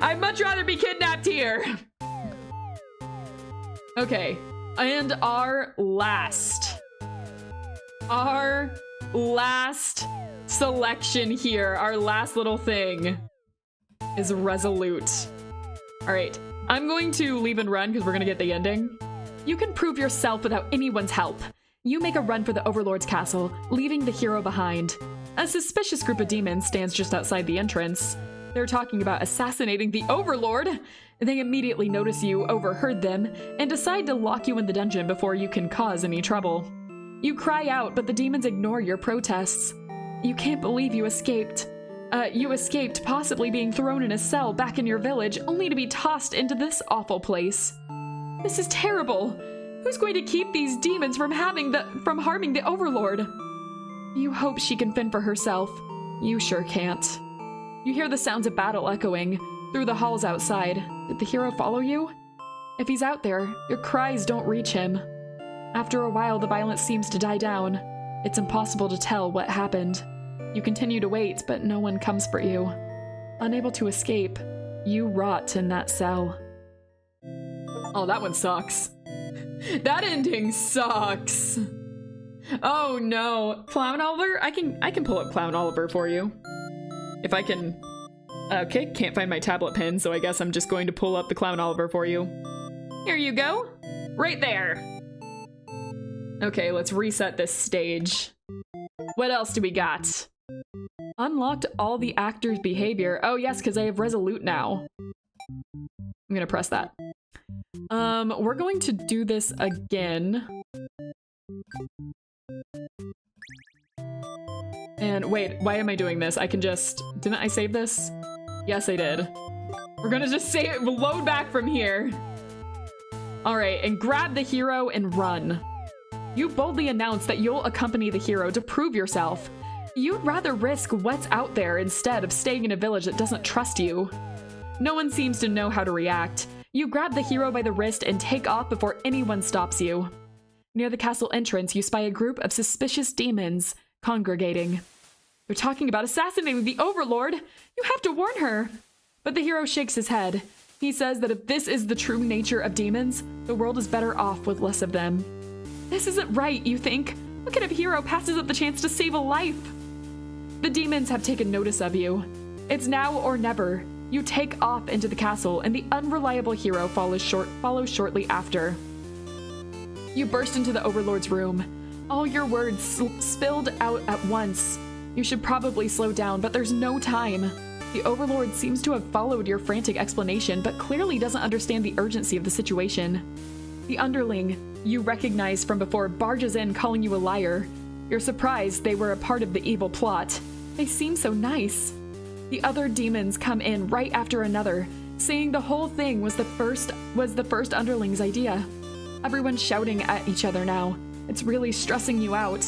I'd much rather be kidnapped here. Okay, and our last selection here, our last little thing, is resolute. All right, I'm going to leave and run because we're gonna get the ending. You can prove yourself without anyone's help. You make a run for the Overlord's castle, leaving the hero behind. A suspicious group of demons stands just outside the entrance. They're talking about assassinating the Overlord. They immediately notice you overheard them and decide to lock you in the dungeon before you can cause any trouble. You cry out, but the demons ignore your protests. You can't believe you escaped. You escaped, possibly being thrown in a cell back in your village, only to be tossed into this awful place. This is terrible. Who's going to keep these demons from harming the Overlord? You hope she can fend for herself. You sure can't. You hear the sounds of battle echoing through the halls outside. Did the hero follow you? If he's out there, your cries don't reach him. After a while, the violence seems to die down. It's impossible to tell what happened. You continue to wait, but no one comes for you. Unable to escape, you rot in that cell. Oh, that one sucks. That ending sucks. Oh no. Clown Oliver? I can pull up Clown Oliver for you. If I can... Okay, can't find my tablet pin, so I guess I'm just going to pull up the Clown Oliver for you. Here you go. Right there. Okay, let's reset this stage. What else do we got? Unlocked all the actors' behavior. Oh yes, because I have Resolute now. I'm gonna press that. We're going to do this again. And wait, why am I doing this? I can just... Didn't I save this? Yes, I did. We're gonna just load back from here. All right, and grab the hero and run. You boldly announce that you'll accompany the hero to prove yourself. You'd rather risk what's out there instead of staying in a village that doesn't trust you. No one seems to know how to react. You grab the hero by the wrist and take off before anyone stops you. Near the castle entrance, you spy a group of suspicious demons congregating. They're talking about assassinating the Overlord. You have to warn her. But the hero shakes his head. He says that if this is the true nature of demons, the world is better off with less of them. This isn't right, you think. What kind of hero passes up the chance to save a life? The demons have taken notice of you. It's now or never. You take off into the castle, and the unreliable hero follows shortly after. You burst into the Overlord's room. All your words spilled out at once. You should probably slow down, but there's no time. The Overlord seems to have followed your frantic explanation, but clearly doesn't understand the urgency of the situation. The underling you recognized from before barges in calling you a liar. You're surprised they were a part of the evil plot. They seem so nice. The other demons come in right after another, saying the whole thing was the first underling's idea. Everyone's shouting at each other now. It's really stressing you out.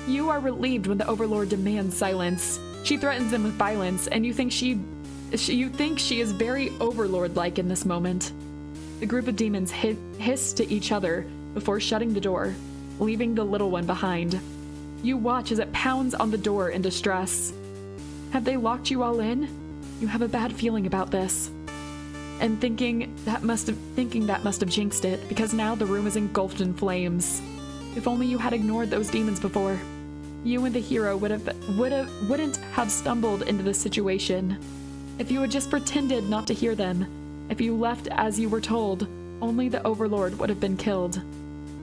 You are relieved when the Overlord demands silence. She threatens them with violence, and you think she is very Overlord-like in this moment. The group of demons hiss to each other before shutting the door, leaving the little one behind. You watch as it pounds on the door in distress. Have they locked you all in? You have a bad feeling about this. And thinking that must have jinxed it, because now the room is engulfed in flames. If only you had ignored those demons before. You and the hero wouldn't have stumbled into this situation. If you had just pretended not to hear them, if you left as you were told, only the Overlord would have been killed.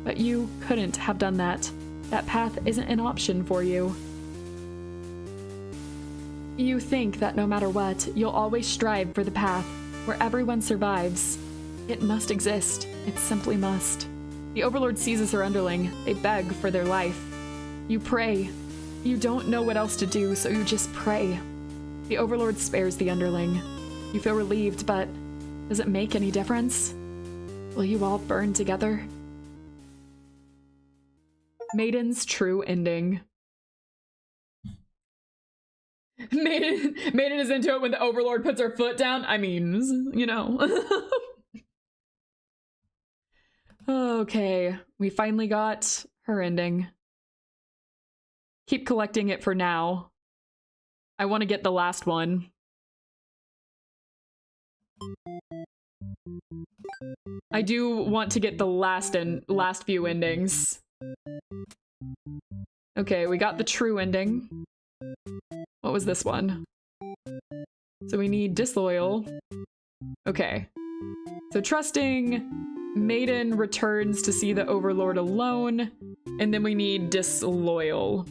But you couldn't have done that. That path isn't an option for you. You think that no matter what, you'll always strive for the path where everyone survives. It must exist. It simply must. The Overlord seizes her underling. They beg for their life. You pray. You don't know what else to do, so you just pray. The Overlord spares the underling. You feel relieved, but does it make any difference? Will you all burn together? Maiden's true ending. Maiden is into it when the Overlord puts her foot down. I mean, you know. Okay, we finally got her ending. Keep collecting it for now. I want to get the last one. I do want to get the last few endings. Okay, we got the true ending. What was this one? So we need disloyal. Okay. So trusting, maiden returns to see the overlord alone, and then we need disloyal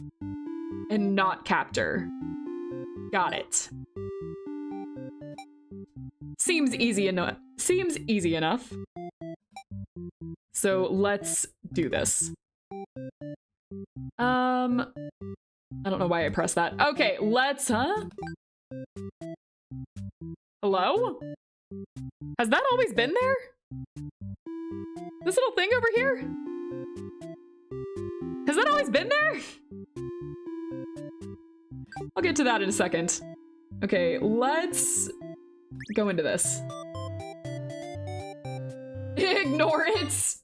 and not captor. Got it. Seems easy enough. Seems easy enough. So let's do this. I don't know why I pressed that. Okay, let's, Hello? Has that always been there? This little thing over here? Has that always been there? I'll get to that in a second. Okay, let's go into this. Ignore it.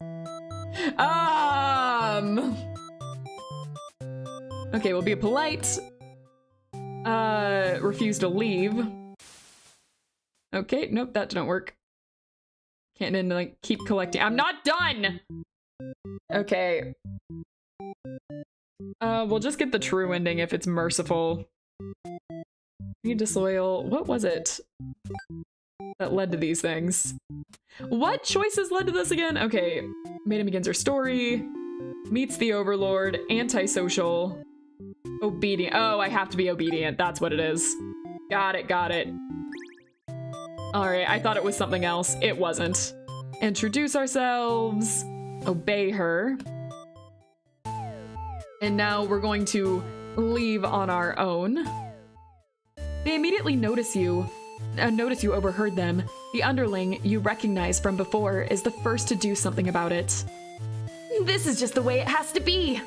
Okay, we'll be polite. Refuse to leave. Okay, nope, that didn't work. Can't then, like, keep collecting. I'm not done! Okay. We'll just get the true ending if it's merciful. Need disloyal. What was it that led to these things? What choices led to this again? Okay. Maiden begins her story. Meets the overlord. Antisocial. Obedient. Oh, I have to be obedient. That's what it is. Got it, got it. Alright, I thought it was something else. It wasn't. Introduce ourselves. Obey her. And now we're going to leave on our own. They immediately notice you overheard them. The underling you recognize from before is the first to do something about it. This is just the way it has to be.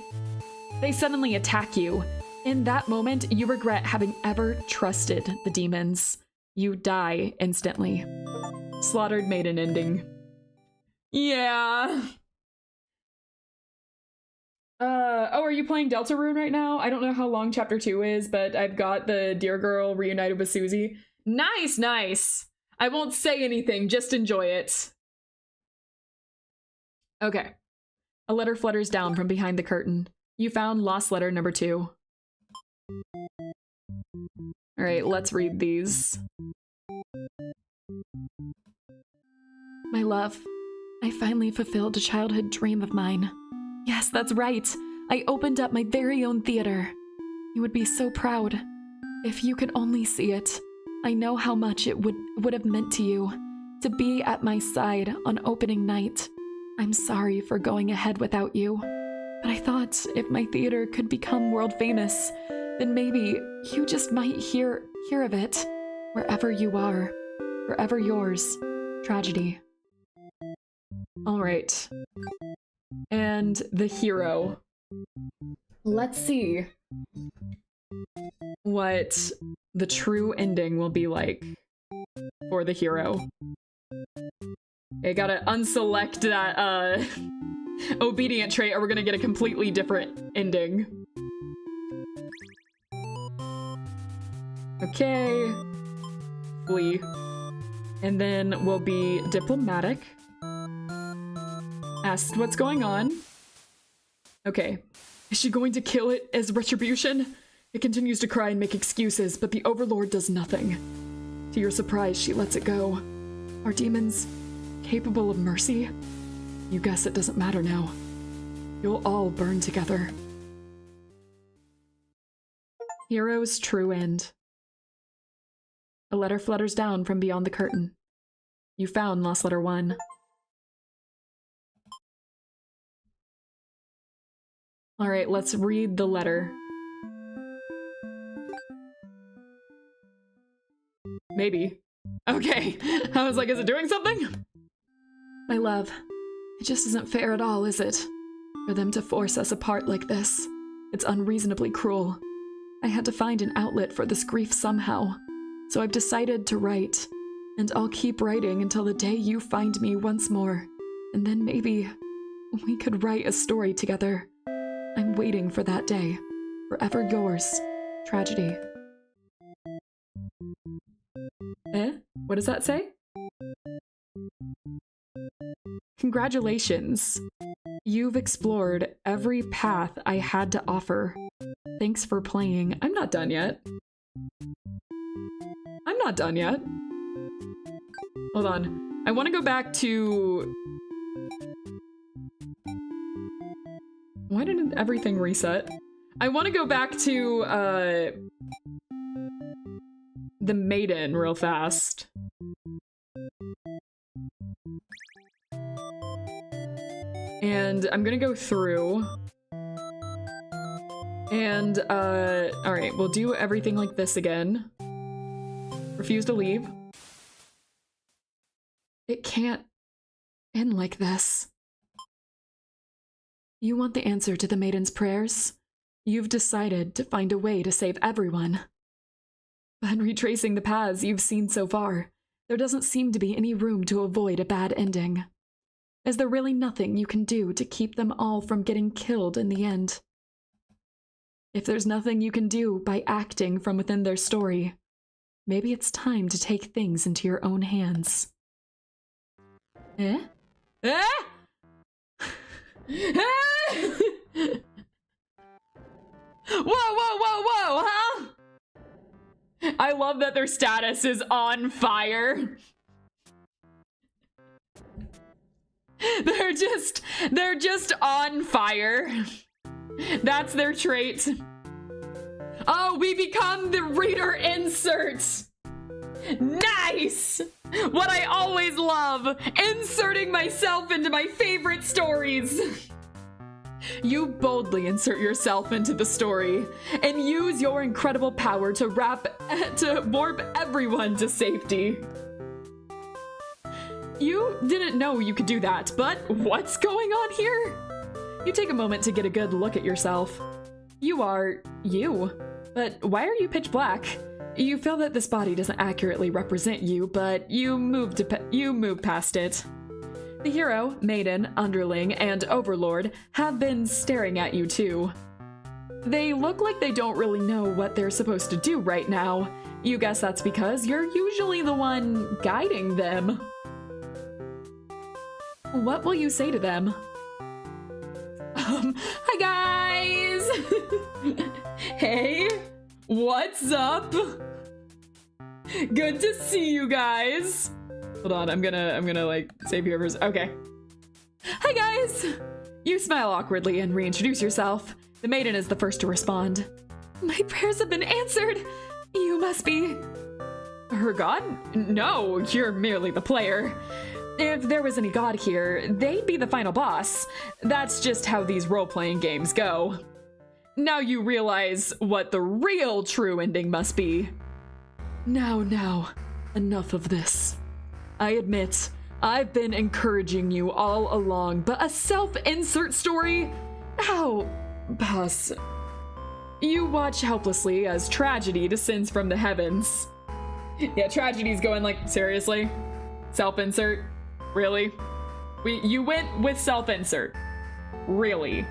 They suddenly attack you. In that moment, you regret having ever trusted the demons. You die instantly. Slaughtered maiden ending. Yeah. Oh, are you playing Deltarune right now? I don't know how long chapter 2 is, but I've got the dear girl reunited with Susie. Nice, nice. I won't say anything, just enjoy it. Okay. A letter flutters down from behind the curtain. You found lost letter number 2. All right, let's read these. My love, I finally fulfilled a childhood dream of mine. Yes, that's right. I opened up my very own theater. You would be so proud. If you could only see it. I know how much it would have meant to you to be at my side on opening night. I'm sorry for going ahead without you, but I thought if my theater could become world famous, then maybe you just might hear of it wherever you are. Forever yours, Tragedy. All right. And the hero. Let's see what the true ending will be like for the hero. I gotta unselect that obedient trait or we're gonna get a completely different ending. Okay. Flee. And then we'll be diplomatic. Asked what's going on. Okay. Is she going to kill it as retribution? It continues to cry and make excuses, but the Overlord does nothing. To your surprise, she lets it go. Are demons capable of mercy? You guess it doesn't matter now. You'll all burn together. Hero's true end. A letter flutters down from beyond the curtain. You found lost letter 1. All right, let's read the letter. Maybe. Okay. I was like, is it doing something? My love, it just isn't fair at all, is it? For them to force us apart like this. It's unreasonably cruel. I had to find an outlet for this grief somehow. So I've decided to write. And I'll keep writing until the day you find me once more. And then maybe we could write a story together. I'm waiting for that day. Forever yours, Tragedy. Eh? What does that say? Congratulations. You've explored every path I had to offer. Thanks for playing. I'm not done yet. I'm not done yet. Hold on. I want to go back to... Why didn't everything reset? I want to go back to, the maiden real fast. And I'm gonna go through. And, alright, we'll do everything like this again. Refuse to leave. It can't end like this. You want the answer to the maiden's prayers? You've decided to find a way to save everyone. But retracing the paths you've seen so far, there doesn't seem to be any room to avoid a bad ending. Is there really nothing you can do to keep them all from getting killed in the end? If there's nothing you can do by acting from within their story, maybe it's time to take things into your own hands. Eh? Eh? Whoa, whoa, whoa, whoa, huh? I love that their status is on fire. They're just on fire. That's their trait. Oh, we become the reader insert. Nice! What I always love, inserting myself into my favorite stories. You boldly insert yourself into the story and use your incredible power to warp everyone to safety. You didn't know you could do that, but what's going on here? You take a moment to get a good look at yourself. You are you, but why are you pitch black? You feel that this body doesn't accurately represent you, but you move past it. The hero, maiden, underling, and overlord have been staring at you too. They look like they don't really know what they're supposed to do right now. You guess that's because you're usually the one guiding them. What will you say to them? Hi guys! Hey, what's up? Good to see you guys. Hold on, I'm gonna like save whoever's okay. Hi guys! You smile awkwardly and reintroduce yourself. The maiden is the first to respond. My prayers have been answered. You must be her god? No, you're merely the player. If there was any god here, they'd be the final boss. That's just how these role-playing games go. Now you realize what the real true ending must be. Now, enough of this. I admit, I've been encouraging you all along, but a self-insert story? How? Boss. You watch helplessly as tragedy descends from the heavens. Yeah, tragedy's going like, seriously? Self-insert? Really? You went with self-insert. Really?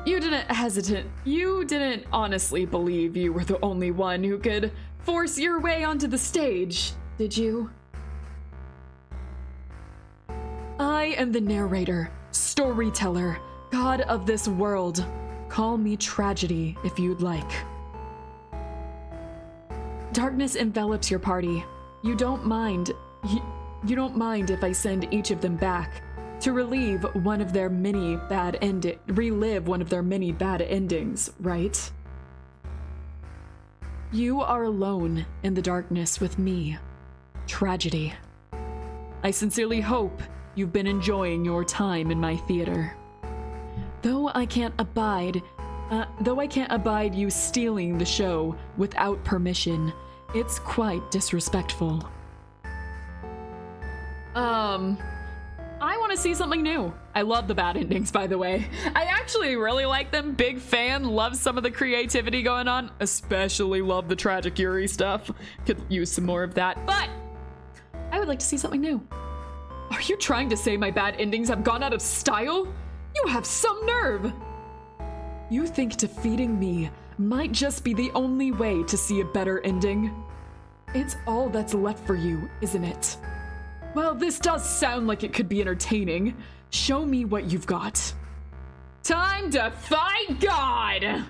You didn't honestly believe you were the only one who could force your way onto the stage, did you? I am the narrator, storyteller, god of this world. Call me tragedy if you'd like. Darkness envelops your party. You don't mind if I send each of them back to relive one of their many bad endings, right? You are alone in the darkness with me, tragedy. I sincerely hope you've been enjoying your time in my theater. Though I can't abide you stealing the show without permission, it's quite disrespectful. I want to see something new. I love the bad endings, by the way. I actually really like them. Big fan. Love some of the creativity going on. Especially love the tragic Yuri stuff. Could use some more of that, but I would like to see something new. Are you trying to say my bad endings have gone out of style? You have some nerve. You think defeating me might just be the only way to see a better ending? It's all that's left for you, isn't it? Well, this does sound like it could be entertaining. Show me what you've got. Time to fight God!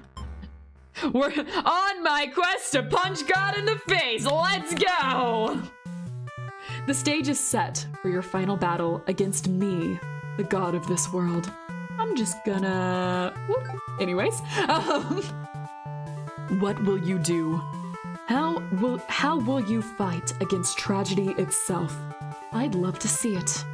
We're on my quest to punch God in the face. Let's go! The stage is set for your final battle against me, the god of this world. I'm just gonna... whoop. Anyways, what will you do? How will you fight against tragedy itself? I'd love to see it.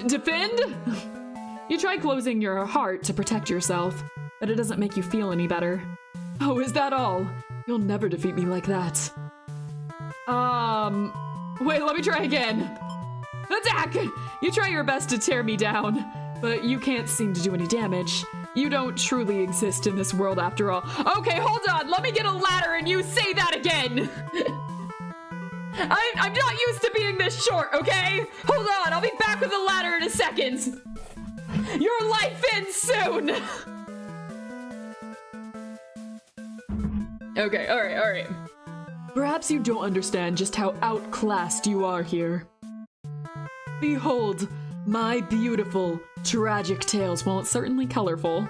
Defend? You try closing your heart to protect yourself, but it doesn't make you feel any better. Oh, is that all? You'll never defeat me like that. Wait, let me try again. Attack! You try your best to tear me down, but you can't seem to do any damage. You don't truly exist in this world after all. Okay, hold on, let me get a ladder and you say that again! I'm not used to being this short, okay? Hold on, I'll be back with a ladder in a second. Your life ends soon! Okay, alright. Perhaps you don't understand just how outclassed you are here. Behold, my beautiful, tragic tales. Well, it's certainly colorful.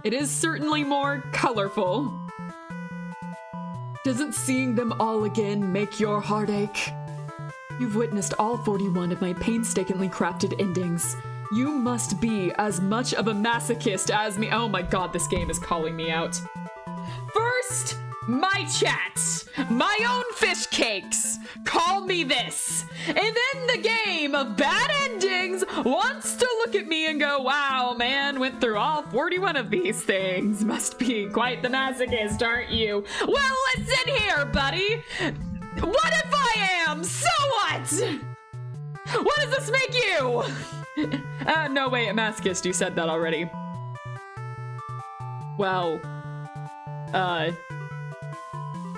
It is certainly more colorful. Doesn't seeing them all again make your heart ache? You've witnessed all 41 of my painstakingly crafted endings. You must be as much of a masochist as me. Oh my god, this game is calling me out. First, my chats, my own fish cakes, call me this. And then the game of bad endings wants to look at me and go, wow, man, went through all 41 of these things. Must be quite the masochist, aren't you? Well, listen here, buddy. What if I am? So what? What does this make you? No, wait, a masochist, you said that already. Well,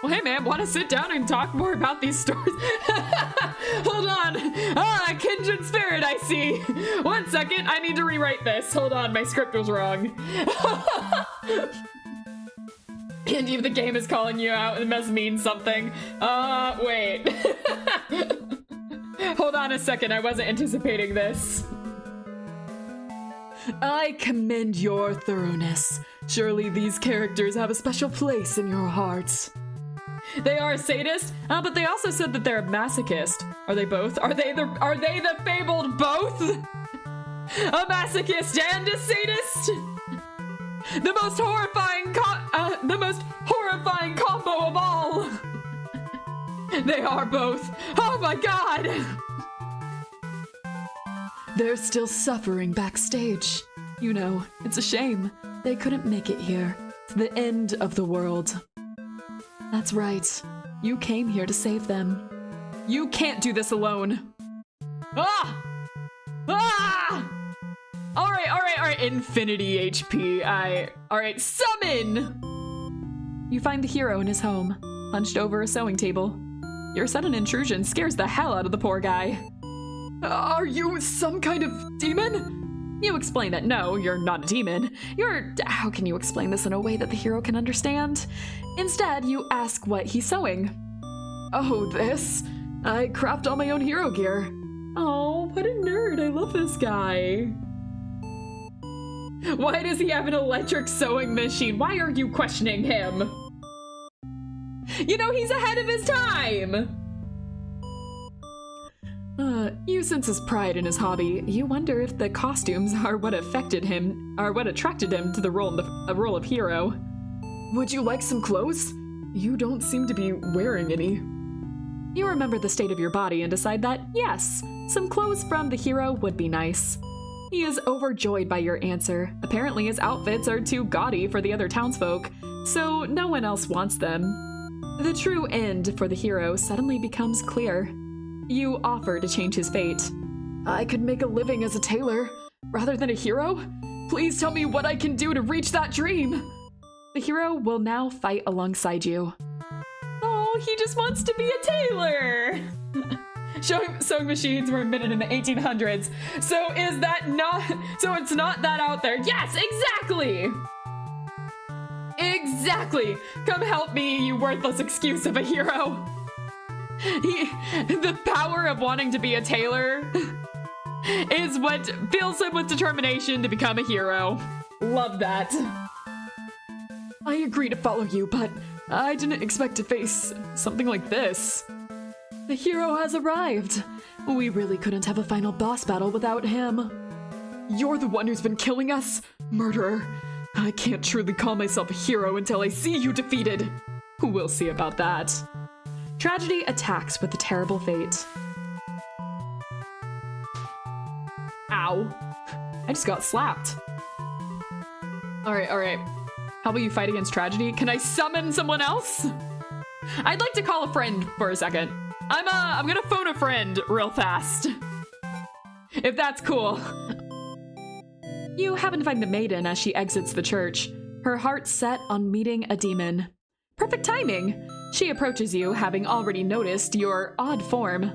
hey man, wanna sit down and talk more about these stories? Hold on. Kindred spirit, I see. 1 second, I need to rewrite this. Hold on, my script was wrong. Andy, if the game is calling you out, it must mean something. Wait. Hold on a second, I wasn't anticipating this. I commend your thoroughness. Surely these characters have a special place in your hearts. They are a sadist, but they also said that they're a masochist. Are they both? Are they the fabled both? A masochist and a sadist? The most horrifying combo of all. They are both. Oh my god. They're still suffering backstage. You know, it's a shame. They couldn't make it here, to the end of the world. That's right. You came here to save them. You can't do this alone. Ah! Ah! Alright. Infinity HP. Alright, summon! You find the hero in his home, hunched over a sewing table. Your sudden intrusion scares the hell out of the poor guy. Are you some kind of demon? You explain that no, you're not a demon. How can you explain this in a way that the hero can understand? Instead, you ask what he's sewing. Oh, this? I craft all my own hero gear. Oh, what a nerd. I love this guy. Why does he have an electric sewing machine? Why are you questioning him? You know, he's ahead of his time. You sense his pride in his hobby. You wonder if the costumes are what attracted him to the role of hero. Would you like some clothes? You don't seem to be wearing any. You remember the state of your body and decide that, yes, some clothes from the hero would be nice. He is overjoyed by your answer. Apparently his outfits are too gaudy for the other townsfolk, so no one else wants them. The true end for the hero suddenly becomes clear. You offer to change his fate. I could make a living as a tailor, rather than a hero? Please tell me what I can do to reach that dream! The hero will now fight alongside you. Oh, he just wants to be a tailor! Sewing machines were invented in the 1800s. So is that not, so it's not that out there. Yes, exactly. Exactly. Come help me, you worthless excuse of a hero. The power of wanting to be a tailor is what fills him with determination to become a hero. Love that. I agree to follow you, but I didn't expect to face something like this. The hero has arrived. We really couldn't have a final boss battle without him. You're the one who's been killing us? Murderer. I can't truly call myself a hero until I see you defeated. We'll see about that. Tragedy attacks with a terrible fate. Ow. I just got slapped. All right. How about you fight against Tragedy? Can I summon someone else? I'd like to call a friend for a second. I'm gonna phone a friend real fast. If that's cool. You happen to find the maiden as she exits the church, her heart set on meeting a demon. Perfect timing. She approaches you, having already noticed your odd form.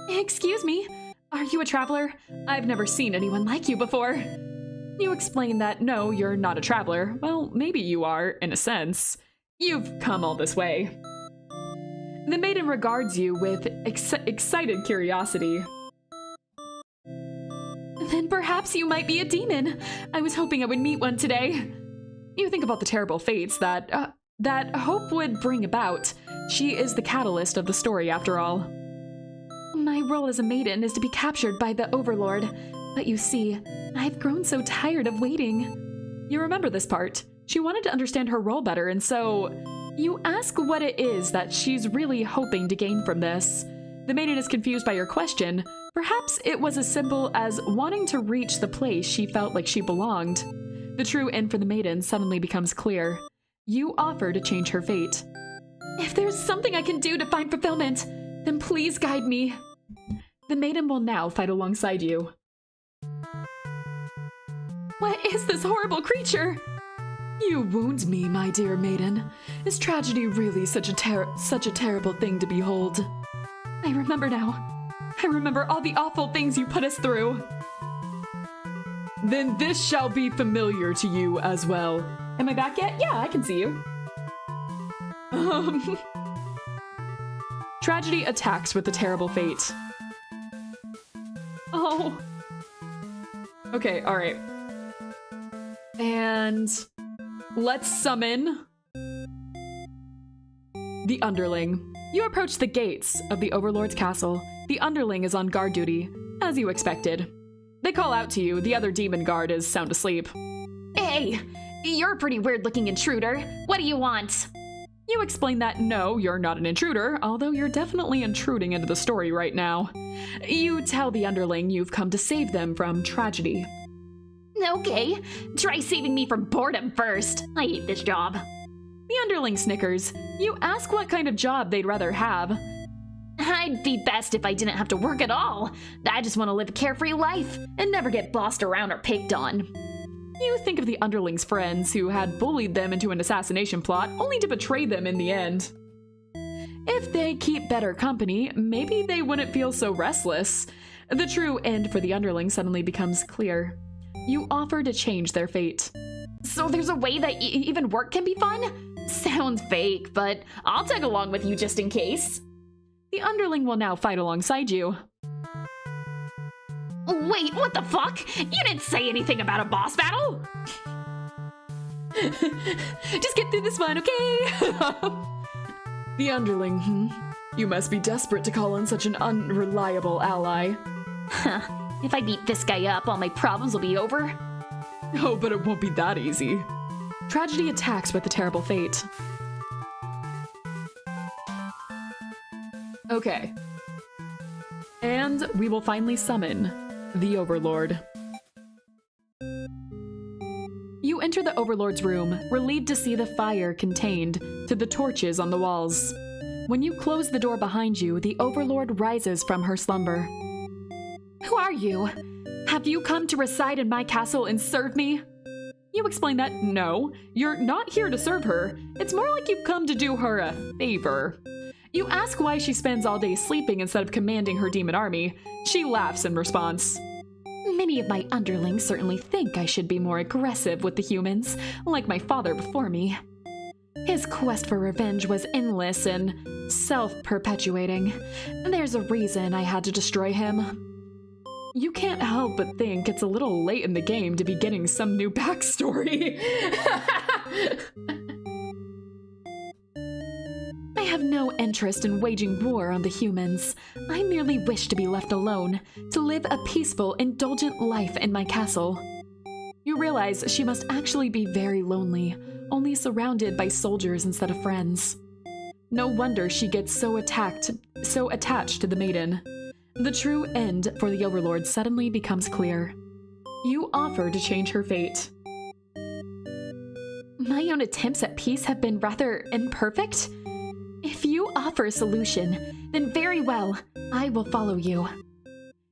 Excuse me, are you a traveler? I've never seen anyone like you before. You explain that no, you're not a traveler. Well, maybe you are, in a sense. You've come all this way. The maiden regards you with excited curiosity. Then perhaps you might be a demon. I was hoping I would meet one today. You think about the terrible fates that hope would bring about. She is the catalyst of the story, after all. My role as a maiden is to be captured by the Overlord. But you see, I've grown so tired of waiting. You remember this part. She wanted to understand her role better, and so you ask what it is that she's really hoping to gain from this. The maiden is confused by your question. Perhaps it was as simple as wanting to reach the place she felt like she belonged. The true end for the maiden suddenly becomes clear. You offer to change her fate. If there's something I can do to find fulfillment, then please guide me. The maiden will now fight alongside you. What is this horrible creature? You wound me, my dear maiden. Is tragedy really such a terrible thing to behold? I remember now. I remember all the awful things you put us through. Then this shall be familiar to you as well. Am I back yet? Yeah, I can see you. Tragedy attacks with a terrible fate. Oh. Okay, all right. And let's summon the Underling. You approach the gates of the Overlord's castle. The Underling is on guard duty, as you expected. They call out to you. The other demon guard is sound asleep. Hey, you're a pretty weird-looking intruder. What do you want? You explain that no, you're not an intruder, although you're definitely intruding into the story right now. You tell the Underling you've come to save them from tragedy. Okay, try saving me from boredom first. I hate this job. The Underling snickers. You ask what kind of job they'd rather have. I'd be best if I didn't have to work at all. I just want to live a carefree life and never get bossed around or picked on. You think of the Underling's friends who had bullied them into an assassination plot, only to betray them in the end. If they keep better company, maybe they wouldn't feel so restless. The true end for the Underling suddenly becomes clear. You offer to change their fate. So there's a way that even work can be fun? Sounds fake, but I'll tag along with you just in case. The Underling will now fight alongside you. Wait, what the fuck? You didn't say anything about a boss battle? Just get through this one, okay? The Underling, You must be desperate to call in such an unreliable ally. Huh. If I beat this guy up, all my problems will be over. Oh, but it won't be that easy. Tragedy attacks with a terrible fate. Okay. And we will finally summon the Overlord. You enter the Overlord's room, relieved to see the fire contained to the torches on the walls. When you close the door behind you, the Overlord rises from her slumber. Who are you? Have you come to reside in my castle and serve me? You explain that no, you're not here to serve her. It's more like you've come to do her a favor. You ask why she spends all day sleeping instead of commanding her demon army. She laughs in response. Many of my underlings certainly think I should be more aggressive with the humans, like my father before me. His quest for revenge was endless and self-perpetuating. There's a reason I had to destroy him. You can't help but think it's a little late in the game to be getting some new backstory. I have no interest in waging war on the humans. I merely wish to be left alone, to live a peaceful, indulgent life in my castle. You realize she must actually be very lonely, only surrounded by soldiers instead of friends. No wonder she gets so attached to the maiden. The true end for the Overlord suddenly becomes clear. You offer to change her fate. My own attempts at peace have been rather imperfect. If you offer a solution, then very well, I will follow you.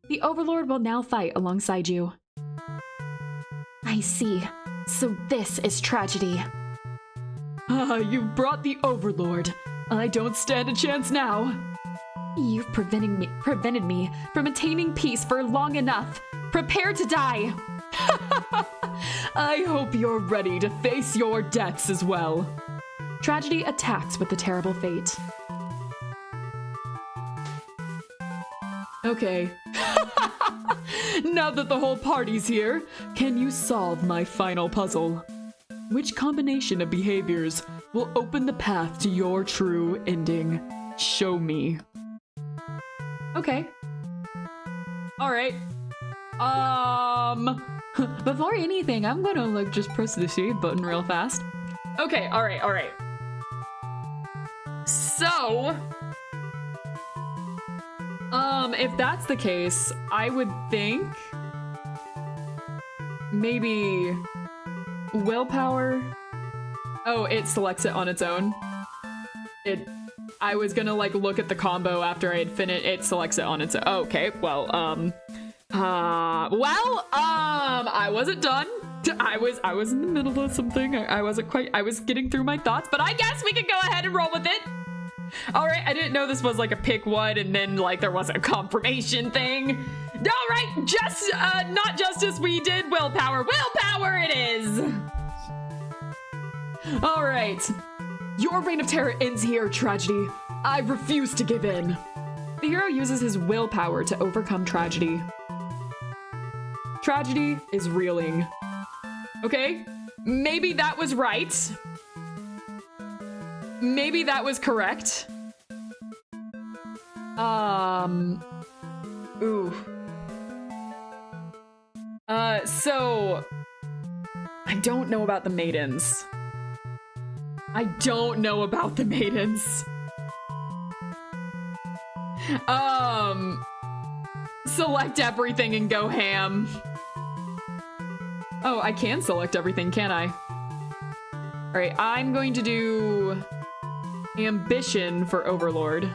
The Overlord will now fight alongside you. I see. So this is tragedy. You've brought the Overlord. I don't stand a chance now. You've prevented me from attaining peace for long enough. Prepare to die. I hope you're ready to face your deaths as well. Tragedy attacks with the terrible fate. Okay. Now that the whole party's here, can you solve my final puzzle? Which combination of behaviors will open the path to your true ending? Show me. Okay. Alright. Before anything, I'm gonna just press the save button real fast. Okay, alright. So, if that's the case, I would think maybe willpower. Oh, it selects it on its own. I was gonna look at the combo after I had finished. It selects it on its own. Okay, well, I wasn't done. I was in the middle of something. I was getting through my thoughts, but I guess we could go ahead and roll with it. All right, I didn't know this was a pick one and then there was a confirmation thing. All right, not justice, we did willpower. Willpower it is. All right. Your reign of terror ends here, Tragedy. I refuse to give in. The hero uses his willpower to overcome tragedy. Tragedy is reeling. Okay, maybe that was right. Maybe that was correct. Ooh. So I don't know about the maidens. Select everything and go ham. Oh, I can select everything, can I? All right, I'm going to do ambition for Overlord.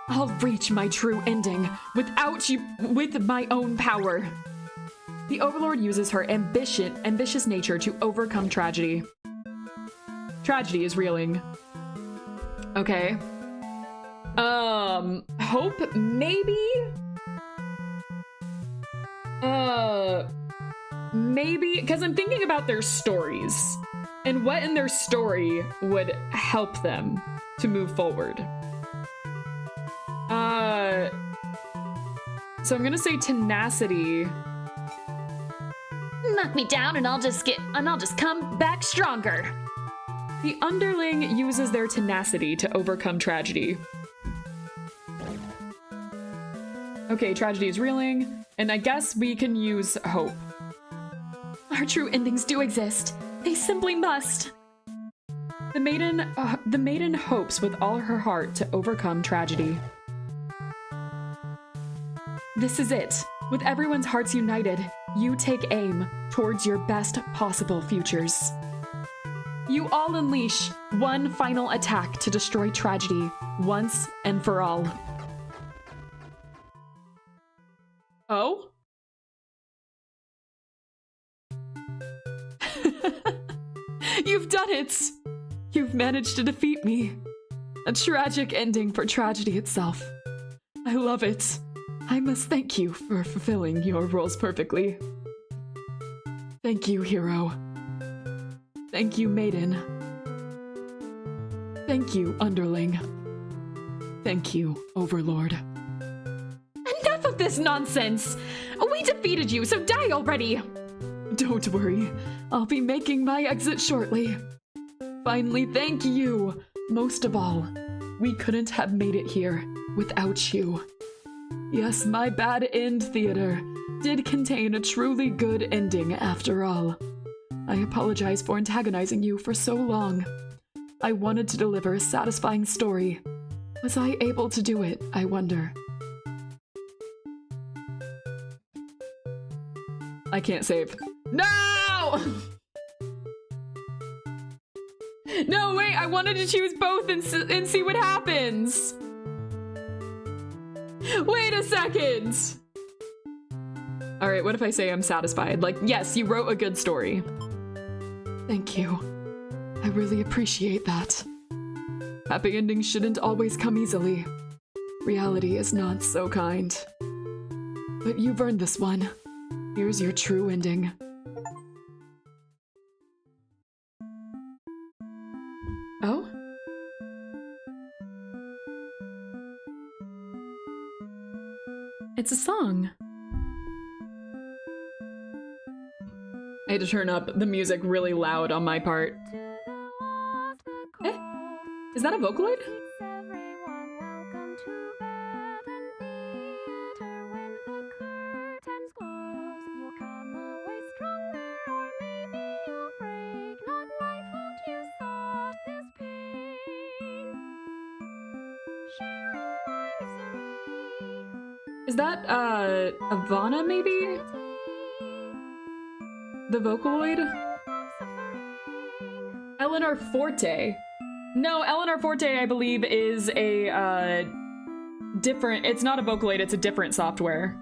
I'll reach my true ending with my own power. The Overlord uses her ambitious nature to overcome tragedy. Tragedy is reeling. Okay. Hope, maybe? Maybe, because I'm thinking about their stories and what in their story would help them to move forward. So I'm gonna say tenacity. Knock me down and I'll just come back stronger. The underling uses their tenacity to overcome tragedy. Okay, tragedy is reeling, and I guess we can use hope. Our true endings do exist. They simply must. The maiden hopes with all her heart to overcome tragedy. This is it. With everyone's hearts united, you take aim towards your best possible futures. You all unleash one final attack to destroy tragedy once and for all. Oh? You've done it! You've managed to defeat me. A tragic ending for tragedy itself. I love it. I must thank you for fulfilling your roles perfectly. Thank you, hero. Thank you, maiden. Thank you, underling. Thank you, overlord. Enough of this nonsense! We defeated you, so die already! Don't worry, I'll be making my exit shortly. Finally, thank you! Most of all, we couldn't have made it here without you. Yes, my bad end theater did contain a truly good ending after all. I apologize for antagonizing you for so long. I wanted to deliver a satisfying story. Was I able to do it, I wonder? I can't save. No! No, wait, I wanted to choose both and see what happens. Wait a second. All right, what if I say I'm satisfied? Like, yes, you wrote a good story. Thank you. I really appreciate that. Happy endings shouldn't always come easily. Reality is not so kind. But you've earned this one. Here's your true ending. Oh? It's a song. I had to turn up the music really loud on my part. Eh? Is that a Vocaloid? Is that, Ivana, maybe? The Vocaloid? Eleanor Forte. No, Eleanor Forte, I believe, is a, different... It's not a Vocaloid, it's a different software.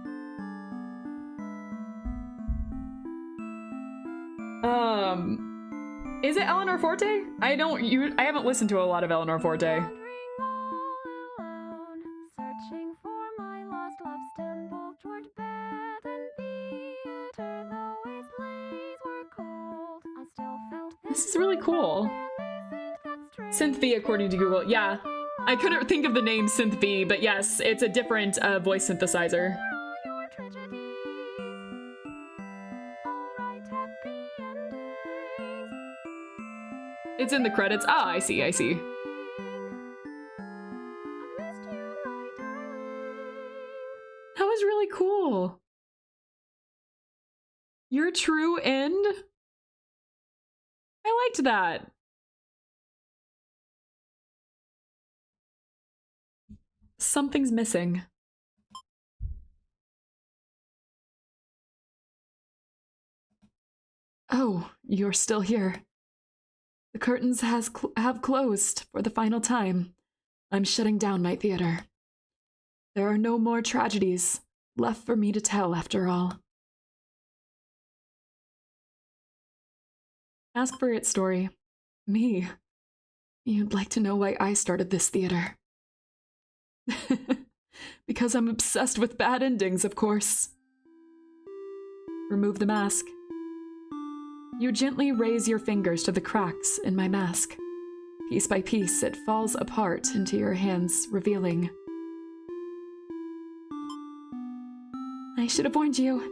Is it Eleanor Forte? I haven't listened to a lot of Eleanor Forte. This is really cool. Synth V according to Google. Yeah, I couldn't think of the name Synth V, but yes, it's a different voice synthesizer. It's in the credits. Ah, I see, I see. That was really cool. Your true end? I liked that. Something's missing. Oh, you're still here. The curtains have closed for the final time. I'm shutting down my theater. There are no more tragedies left for me to tell after all. Ask for its story. Me. You'd like to know why I started this theater. Because I'm obsessed with bad endings, of course. Remove the mask. You gently raise your fingers to the cracks in my mask. Piece by piece, it falls apart into your hands, revealing. I should have warned you.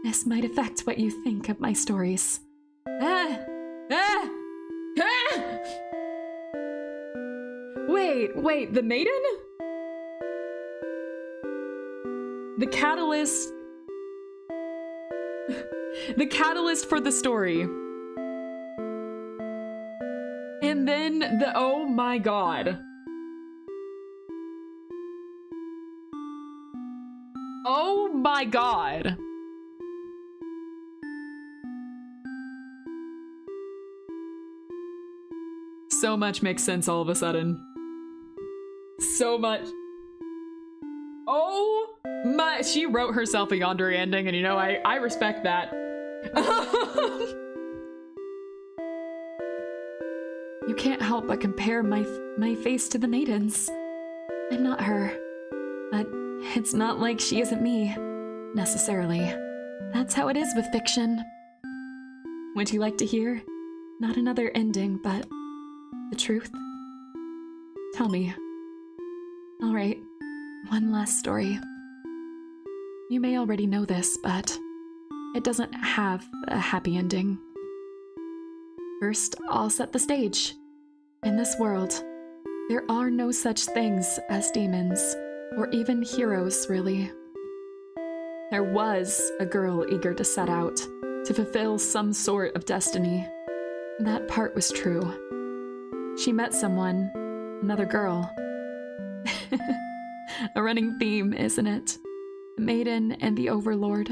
This might affect what you think of my stories. Wait, the maiden? The catalyst... the catalyst for the story. And then the... oh my god. Oh my god. So much makes sense all of a sudden. So much. Oh my, she wrote herself a yandere ending, and you know, I respect that. You can't help but compare my face to the maiden's. I'm not her, but it's not like she isn't me, necessarily. That's how it is with fiction. Would you like to hear? Not another ending, but the truth? Tell me. All right, one last story. You may already know this, but it doesn't have a happy ending. First, I'll set the stage. In this world, there are no such things as demons, or even heroes, really. There was a girl eager to set out, to fulfill some sort of destiny. That part was true. She met someone, another girl. A running theme, isn't it? The maiden and the overlord.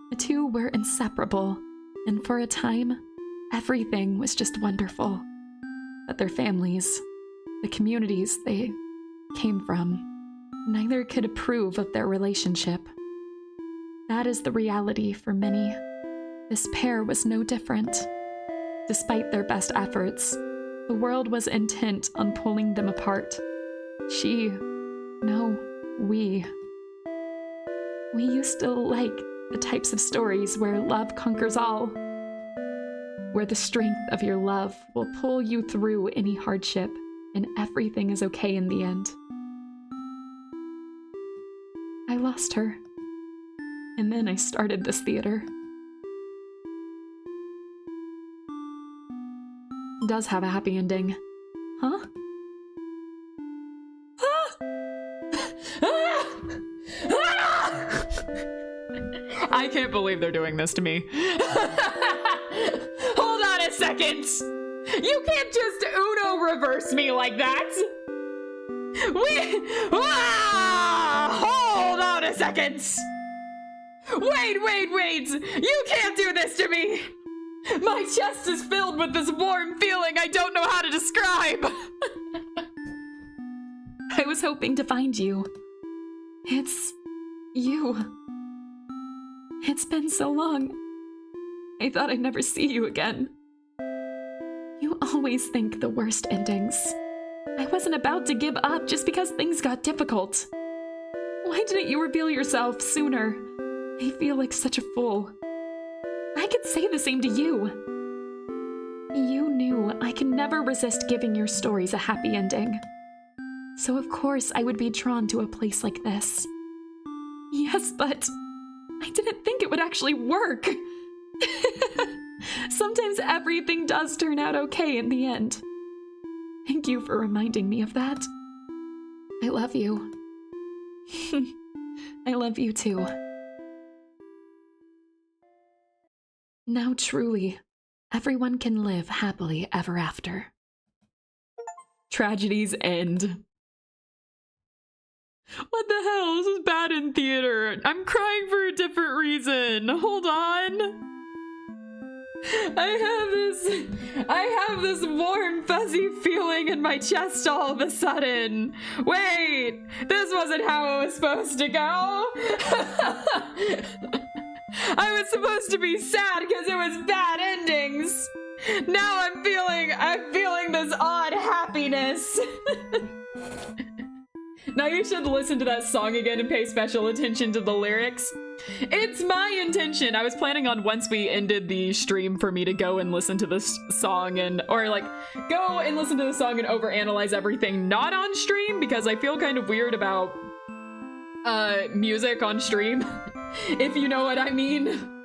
The two were inseparable, and for a time, everything was just wonderful. But their families, the communities they came from, neither could approve of their relationship. That is the reality for many. This pair was no different. Despite their best efforts, the world was intent on pulling them apart. We used to like the types of stories where love conquers all, where the strength of your love will pull you through any hardship and everything is okay in the end. I lost her, and then I started this theater. It does have a happy ending. Huh? I can't believe they're doing this to me. Hold on a second! You can't just Uno reverse me like that! Hold on a second! Wait! You can't do this to me! My chest is filled with this warm feeling I don't know how to describe! I was hoping to find you. It's you. It's been so long. I thought I'd never see you again. You always think the worst endings. I wasn't about to give up just because things got difficult. Why didn't you reveal yourself sooner? I feel like such a fool. I could say the same to you. You knew I could never resist giving your stories a happy ending. So of course I would be drawn to a place like this. Yes, but I didn't think it would actually work. Sometimes everything does turn out okay in the end. Thank you for reminding me of that. I love you. I love you too. Now truly, everyone can live happily ever after. Tragedies end. What the hell? This is bad in theater. I'm crying for a different reason. Hold on. I have this warm, fuzzy feeling in my chest all of a sudden. Wait, this wasn't how it was supposed to go. I was supposed to be sad because it was bad endings. Now I'm feeling this odd happiness. Now you should listen to that song again and pay special attention to the lyrics. It's my intention. I was planning on once we ended the stream for me to go and listen to this song go and listen to the song and overanalyze everything not on stream because I feel kind of weird about music on stream, if you know what I mean.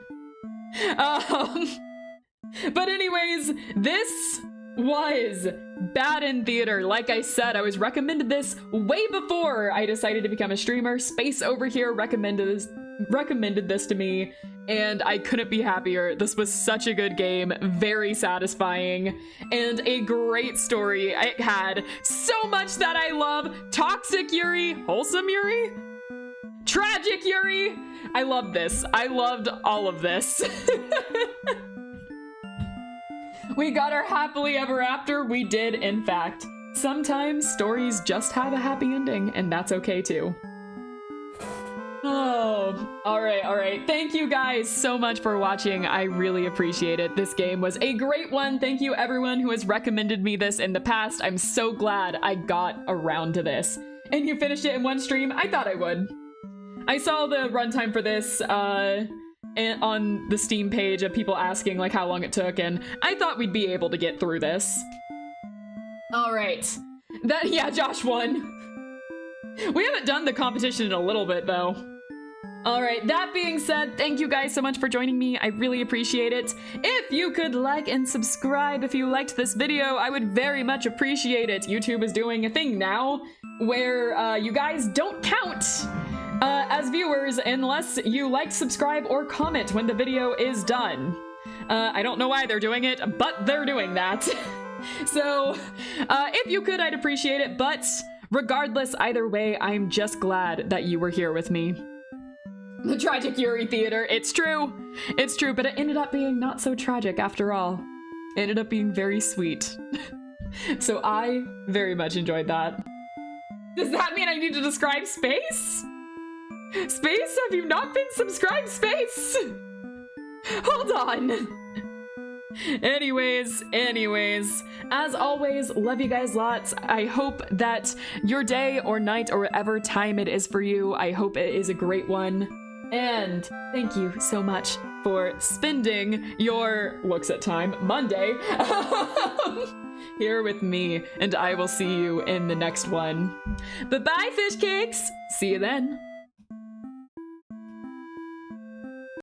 But anyways, this was bad in theater. Like I said, I was recommended this way before I decided to become a streamer. Space over here recommended this to me, and I couldn't be happier. This was such a good game, very satisfying, and a great story. It had so much that I love. Toxic Yuri, wholesome Yuri, tragic Yuri. I loved this. I loved all of this. We got our happily ever after. We did, in fact. Sometimes stories just have a happy ending, and that's okay too. Oh All right. Thank you guys so much for watching. I really appreciate it. This game was a great one. Thank you everyone who has recommended me this in the past. I'm so glad I got around to this. And you finished it in one stream? I thought I would. I saw the runtime for this on the Steam page of people asking like how long it took, and I thought we'd be able to get through this. All right. Yeah, Josh won. We haven't done the competition in a little bit, though. All right, that being said, thank you guys so much for joining me. I really appreciate it. If you could like and subscribe if you liked this video, I would very much appreciate it. YouTube is doing a thing now where you guys don't count as viewers unless you like, subscribe, or comment when the video is done. I don't know why they're doing it, but they're doing that. So, if you could, I'd appreciate it, but regardless, either way, I'm just glad that you were here with me. The Tragic Yuri Theater, it's true, but it ended up being not so tragic after all. It ended up being very sweet. So I very much enjoyed that. Does that mean I need to describe space? Space? Have you not been subscribed, Space? Hold on. Anyways, as always, love you guys lots. I hope that your day or night or whatever time it is for you, I hope it is a great one. And thank you so much for spending your looks at time Monday here with me, and I will see you in the next one. Bye-bye, fish cakes. See you then.